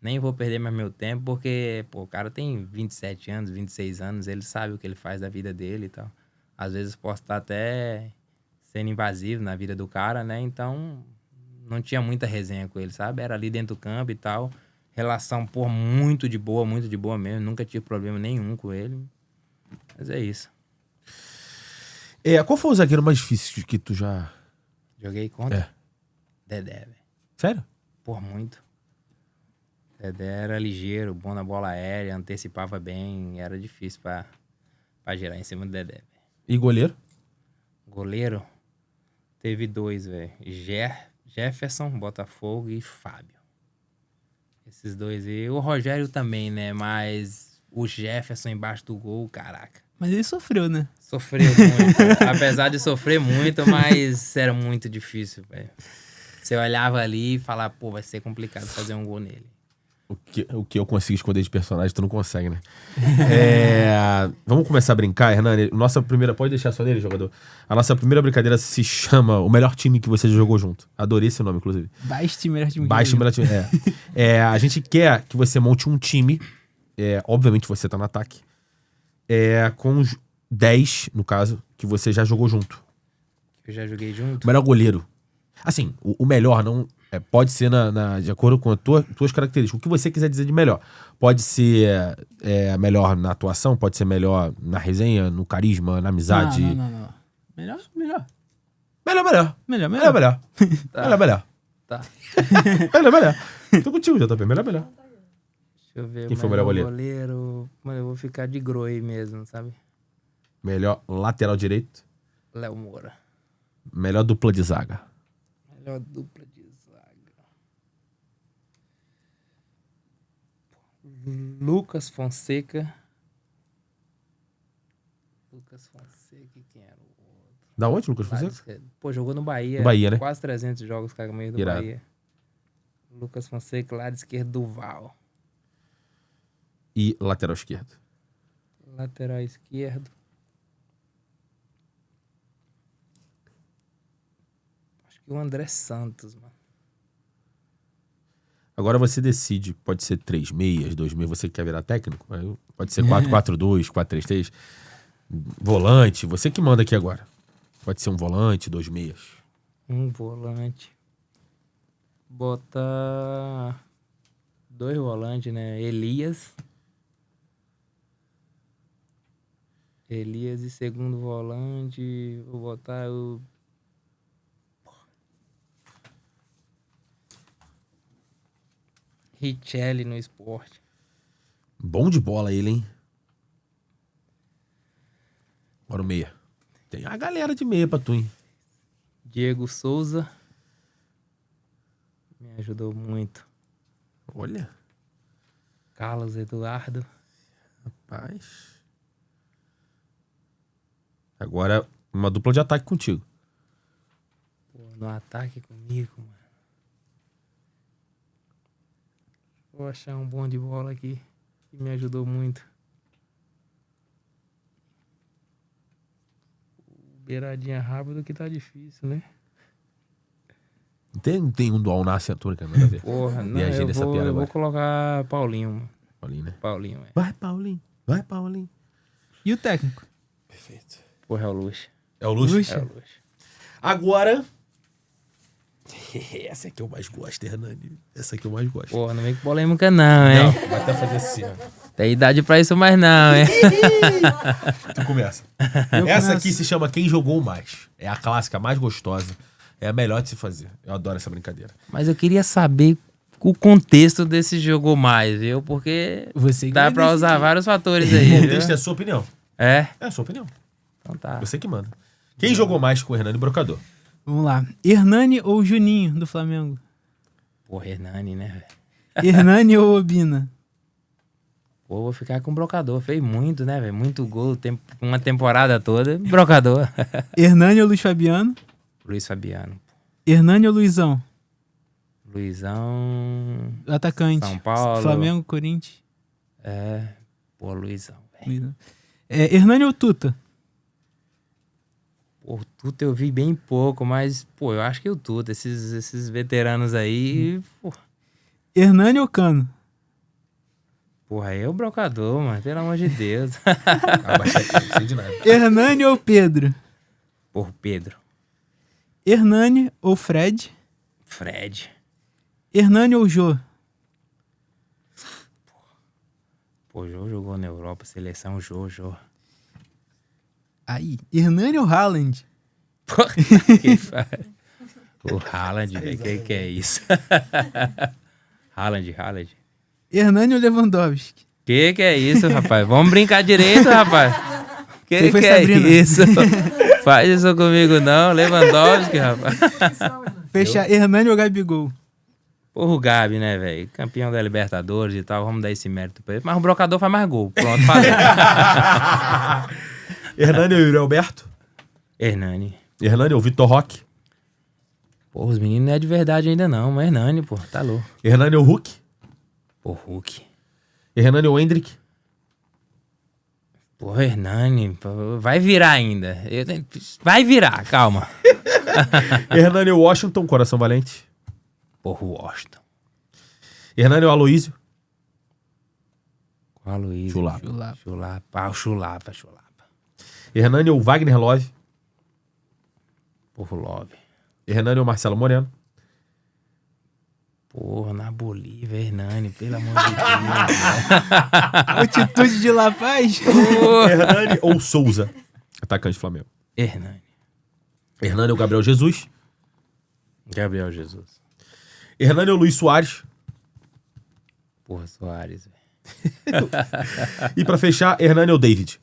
Speaker 3: nem vou perder mais meu tempo, porque, pô, o cara tem 27 anos, 26 anos, ele sabe o que ele faz da vida dele e tal. Às vezes posso estar até sendo invasivo na vida do cara, né? Então, não tinha muita resenha com ele, sabe? Era ali dentro do campo e tal. Relação, pô, muito de boa mesmo. Nunca tive problema nenhum com ele. Mas é isso.
Speaker 1: Qual foi o zagueiro mais difícil que tu já...
Speaker 3: Joguei contra Dedé, velho.
Speaker 1: Sério?
Speaker 3: Por muito. Dedé era ligeiro, bom na bola aérea, antecipava bem. Era difícil pra girar em cima do Dedé, velho.
Speaker 1: E goleiro?
Speaker 3: Goleiro, teve 2, velho. Jefferson, Botafogo e Fábio. Esses 2 aí. O Rogério também, né? Mas o Jefferson embaixo do gol, caraca.
Speaker 2: Mas ele sofreu, né?
Speaker 3: Sofreu muito. Apesar de sofrer muito, mas era muito difícil, velho. Você olhava ali e falava, pô, vai ser complicado fazer um gol nele.
Speaker 1: O que eu consigo esconder de personagem, tu não consegue, né? Vamos começar a brincar, Hernani. Nossa primeira... Pode deixar só nele, jogador. A nossa primeira brincadeira se chama O Melhor Time que você já jogou junto. Adorei esse nome, inclusive.
Speaker 2: Baixe melhor time.
Speaker 1: Baixe melhor time. A gente quer que você monte um time. Obviamente você tá no ataque. Com uns 10, no caso, que você já jogou junto.
Speaker 3: Eu já joguei junto.
Speaker 1: O melhor goleiro. Assim, o melhor não... pode ser de acordo com as tuas características. O que você quiser dizer de melhor. Pode ser melhor na atuação, pode ser melhor na resenha, no carisma, na amizade.
Speaker 2: Não. Melhor.
Speaker 1: Melhor.
Speaker 2: Melhor.
Speaker 1: Melhor.
Speaker 3: Tá.
Speaker 1: Melhor. Tô contigo, JP. Melhor.
Speaker 3: Deixa eu ver.
Speaker 1: Quem foi o melhor goleiro?
Speaker 3: Mano, eu vou ficar de Groi mesmo, sabe?
Speaker 1: Melhor lateral direito.
Speaker 3: Léo Moura.
Speaker 1: Melhor dupla de zaga.
Speaker 3: Melhor dupla de zaga. Lucas Fonseca. E quem era o outro?
Speaker 1: Da onde, Lucas
Speaker 3: Lado
Speaker 1: Fonseca?
Speaker 3: esquerdo. Pô, jogou no Bahia.
Speaker 1: No Bahia, né?
Speaker 3: Quase 300 jogos com a camisa do
Speaker 1: Irado.
Speaker 3: Bahia. Lucas Fonseca, lado esquerdo, Duval.
Speaker 1: E lateral esquerdo.
Speaker 3: Lateral esquerdo. Acho que o André Santos, mano.
Speaker 1: Agora você decide. Pode ser 3 meias, 2 meias. Você que quer virar técnico? Pode ser 4-4-2, 4-3-3. Volante. Você que manda aqui agora. Pode ser um volante, 2 meias.
Speaker 3: Um volante. Bota 2 volantes, né? Elias e segundo volante. Vou botar o... Richelli no Sport.
Speaker 1: Bom de bola ele, hein? Bora o meia. Tem a galera de meia pra tu, hein?
Speaker 3: Diego Souza. Me ajudou muito.
Speaker 1: Olha.
Speaker 3: Carlos Eduardo.
Speaker 1: Rapaz. Agora, uma dupla de ataque contigo.
Speaker 3: Pô, no ataque comigo, mano. Vou achar um bom de bola aqui. Que me ajudou muito. Beiradinha rápido que tá difícil, né?
Speaker 1: Tem um do Alnassi Antônio, que nada a ver.
Speaker 3: Porra, não,
Speaker 1: Viajei nessa piada
Speaker 3: eu vou
Speaker 1: agora.
Speaker 3: colocar Paulinho, mano.
Speaker 1: Paulinho, né?
Speaker 3: Paulinho, é.
Speaker 1: Vai, Paulinho. Vai, Paulinho.
Speaker 2: E o técnico?
Speaker 1: Perfeito.
Speaker 3: Porra, é o Luxo.
Speaker 1: É o Luxo?
Speaker 2: Luxo.
Speaker 3: É o Luxo.
Speaker 1: Agora... Essa é que eu mais gosto, Hernani. Essa é que eu mais gosto.
Speaker 3: Porra, não vem com polêmica não, hein?
Speaker 1: Não, vai até fazer assim, ó.
Speaker 3: Tem idade pra isso mais não, hein?
Speaker 1: Tu começa.
Speaker 2: Eu
Speaker 1: Essa
Speaker 2: começo.
Speaker 1: aqui se chama Quem Jogou Mais. É a clássica mais gostosa. É a melhor de se fazer. Eu adoro essa brincadeira.
Speaker 3: Mas eu queria saber o contexto desse jogou mais, viu? Porque
Speaker 2: Você que
Speaker 3: dá
Speaker 2: vai
Speaker 3: pra usar
Speaker 2: decidir.
Speaker 3: vários fatores
Speaker 1: O
Speaker 3: aí,
Speaker 1: contexto
Speaker 3: viu?
Speaker 1: é a sua opinião.
Speaker 3: É?
Speaker 1: É a sua opinião.
Speaker 3: Então tá.
Speaker 1: Você que manda. Quem jogou mais com o Hernani Brocador?
Speaker 2: Vamos lá. Hernani ou Juninho, do Flamengo?
Speaker 3: Porra, Hernani, né, velho?
Speaker 2: Hernani ou Obina?
Speaker 3: Pô, vou ficar com o Brocador. Fez muito, né, velho? Muito gol, uma temporada toda. Brocador.
Speaker 2: Hernani ou Luiz Fabiano?
Speaker 3: Luiz Fabiano.
Speaker 2: Hernani ou Luizão?
Speaker 3: Luizão.
Speaker 2: Atacante.
Speaker 3: São Paulo.
Speaker 2: Flamengo, Corinthians.
Speaker 3: É. Pô, Luizão, velho.
Speaker 2: Luizão. Hernani ou Tuta?
Speaker 3: Pô, o Tuta eu vi bem pouco, mas, pô, eu acho que o Tuta, esses veteranos aí, pô.
Speaker 2: Hernani ou Cano?
Speaker 3: Porra, aí é o Brocador, mano. Pelo amor de Deus.
Speaker 1: Abaixa aqui, não sei de nada.
Speaker 2: Hernani ou Pedro?
Speaker 3: Porra, Pedro.
Speaker 2: Hernani ou Fred?
Speaker 3: Fred.
Speaker 2: Hernani ou Jô?
Speaker 3: Pô, o Jô jogou na Europa, seleção, Jô.
Speaker 2: Aí. Hernani ou Haaland?
Speaker 3: Porra, que faz? O Haaland, velho, que é isso? Haaland.
Speaker 2: Hernani ou Lewandowski?
Speaker 3: Que é isso, rapaz? Vamos brincar direito, rapaz.
Speaker 2: Você foi
Speaker 3: Que é
Speaker 2: Sabrina.
Speaker 3: isso? Faz isso comigo não, Lewandowski, rapaz.
Speaker 2: Fechar. Hernani ou Gabigol?
Speaker 3: Porra, o Gabi, né, velho? Campeão da Libertadores e tal, vamos dar esse mérito pra ele. Mas o Brocador faz mais gol. Pronto, falei.
Speaker 1: Hernani ou Yuri Alberto?
Speaker 3: Hernani.
Speaker 1: Hernani ou Vitor Roque?
Speaker 3: Pô, os meninos não é de verdade ainda não, mas Hernani, pô, tá louco.
Speaker 1: Hernani ou Hulk?
Speaker 3: Pô, Hulk.
Speaker 1: Hernani ou Hendrick?
Speaker 3: Pô, Hernani, pô, vai virar ainda. Vai virar, calma.
Speaker 1: Hernani ou Washington, Coração Valente?
Speaker 3: Porra, o Washington.
Speaker 1: Hernani ou Aloísio?
Speaker 3: Qual Luiz?
Speaker 1: Chulapa.
Speaker 3: Chulapa. Ah, o Chulapa.
Speaker 1: Hernani ou Wagner Love?
Speaker 3: Porra, o Love.
Speaker 1: Hernani ou Marcelo Moreno?
Speaker 3: Porra, na Bolívia, Hernani, pelo amor de Deus.
Speaker 2: Altitude de La Paz?
Speaker 1: Hernani ou Souza? Atacante do Flamengo.
Speaker 3: Hernani.
Speaker 1: Hernani ou Gabriel Jesus?
Speaker 3: Gabriel Jesus.
Speaker 1: Hernani ou Luiz Soares?
Speaker 3: Porra, Soares, velho.
Speaker 1: E pra fechar, Hernani ou David?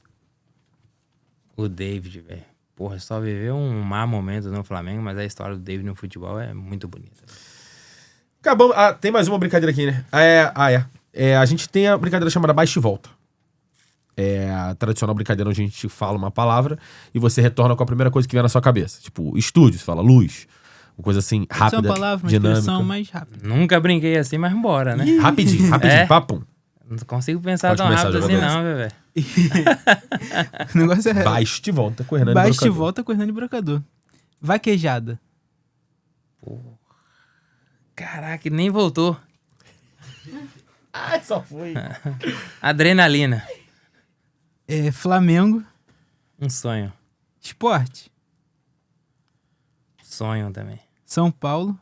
Speaker 3: O David, velho. Porra, só viveu um mau momento no Flamengo, mas a história do David no futebol é muito bonita.
Speaker 1: Acabamos. Ah, tem mais uma brincadeira aqui, né? A gente tem a brincadeira chamada Baixa e Volta. É a tradicional brincadeira onde a gente fala uma palavra e você retorna com a primeira coisa que vem na sua cabeça. Tipo, estúdio, você fala luz. Uma coisa assim, rápida,
Speaker 2: Só uma palavra, uma
Speaker 1: dinâmica.
Speaker 2: expressão mais rápida.
Speaker 3: Nunca brinquei assim, mas bora, né?
Speaker 1: Rapidinho,
Speaker 3: É?
Speaker 1: papum.
Speaker 3: Não consigo pensar
Speaker 1: Pode
Speaker 3: tão
Speaker 1: começar,
Speaker 3: rápido assim
Speaker 1: jogador.
Speaker 3: não, velho.
Speaker 2: O negócio é...
Speaker 1: Baixa e volta com o Hernani
Speaker 2: Baixa e
Speaker 1: Brocador.
Speaker 2: volta com o Hernani Brocador. Vaquejada.
Speaker 3: Caraca, nem voltou.
Speaker 1: Ai, só foi.
Speaker 3: Adrenalina.
Speaker 2: Flamengo.
Speaker 3: Um sonho.
Speaker 2: Esporte.
Speaker 3: Sonho também.
Speaker 2: São Paulo.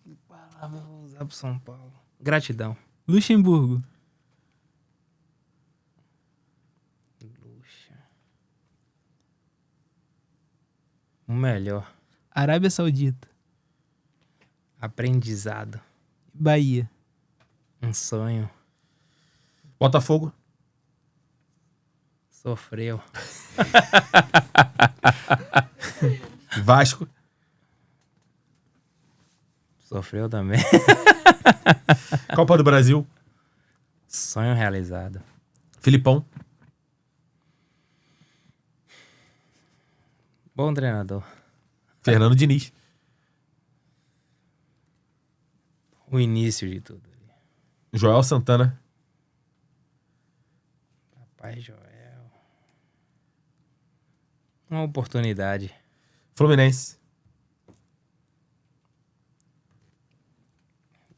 Speaker 3: Que palavra eu vou usar pro São Paulo? Gratidão.
Speaker 2: Luxemburgo.
Speaker 3: O melhor.
Speaker 2: Arábia Saudita.
Speaker 3: Aprendizado.
Speaker 2: Bahia.
Speaker 3: Um sonho.
Speaker 1: Botafogo.
Speaker 3: Sofreu.
Speaker 1: Vasco.
Speaker 3: Sofreu também.
Speaker 1: Copa do Brasil.
Speaker 3: Sonho realizado.
Speaker 1: Filipão.
Speaker 3: Bom treinador.
Speaker 1: Fernando Diniz.
Speaker 3: O início de tudo.
Speaker 1: Joel Santana.
Speaker 3: Papai Joel. Uma oportunidade.
Speaker 1: Fluminense.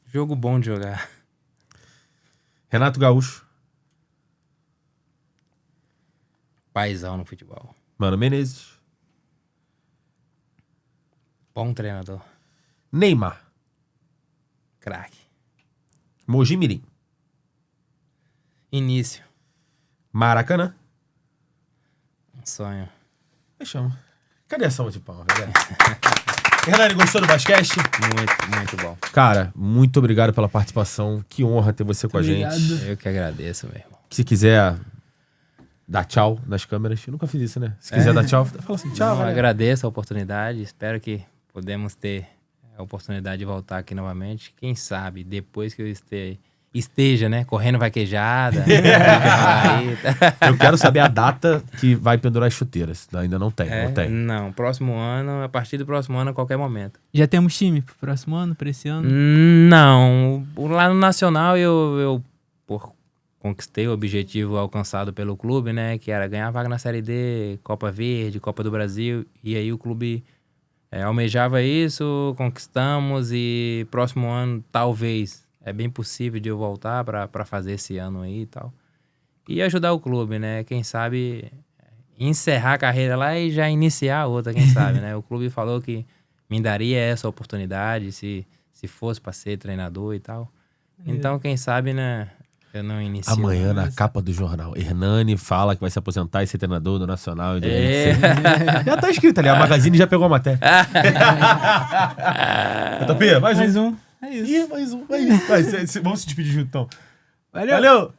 Speaker 3: Jogo bom de jogar.
Speaker 1: Renato Gaúcho.
Speaker 3: Paizão no futebol.
Speaker 1: Mano Menezes.
Speaker 3: Bom treinador.
Speaker 1: Neymar.
Speaker 3: Craque.
Speaker 1: Mogi Mirim.
Speaker 3: Início.
Speaker 1: Maracanã.
Speaker 3: Um sonho.
Speaker 1: Fechamos. Cadê a salva de palmas, galera? Hernani, gostou do basquete?
Speaker 3: Muito, muito bom.
Speaker 1: Cara, muito obrigado pela participação. Que honra ter você com a gente.
Speaker 2: Obrigado.
Speaker 3: Eu que agradeço, meu irmão.
Speaker 1: Se quiser dar tchau nas câmeras, eu nunca fiz isso, né? Se quiser dar tchau, fala assim, tchau.
Speaker 3: Eu
Speaker 1: galera.
Speaker 3: agradeço a oportunidade. Espero que podemos ter a oportunidade de voltar aqui novamente. Quem sabe, depois que eu esteja, né? Correndo vaquejada.
Speaker 1: Eu quero saber a data que vai pendurar as chuteiras. Ainda não tem, não tem.
Speaker 3: Não, próximo ano, a partir do próximo ano, a qualquer momento.
Speaker 2: Já temos time pro próximo ano, pra esse ano?
Speaker 3: Não, lá no Nacional eu conquistei o objetivo alcançado pelo clube, né? Que era ganhar vaga na Série D, Copa Verde, Copa do Brasil. E aí o clube almejava isso, conquistamos e próximo ano, talvez, é bem possível de eu voltar para fazer esse ano aí e tal. E ajudar o clube, né? Quem sabe encerrar a carreira lá e já iniciar outra, quem sabe, né? O clube falou que me daria essa oportunidade se fosse para ser treinador e tal. Então, quem sabe, né? Eu não inicio.
Speaker 1: Amanhã, na capa do jornal, Hernani fala que vai se aposentar e ser treinador do Nacional. Já tá escrito ali, a Magazine já pegou a matéria. Topia, mais um.
Speaker 2: É isso.
Speaker 1: Ih, mais um. Vamos se despedir junto, então.
Speaker 2: Valeu.
Speaker 1: Valeu!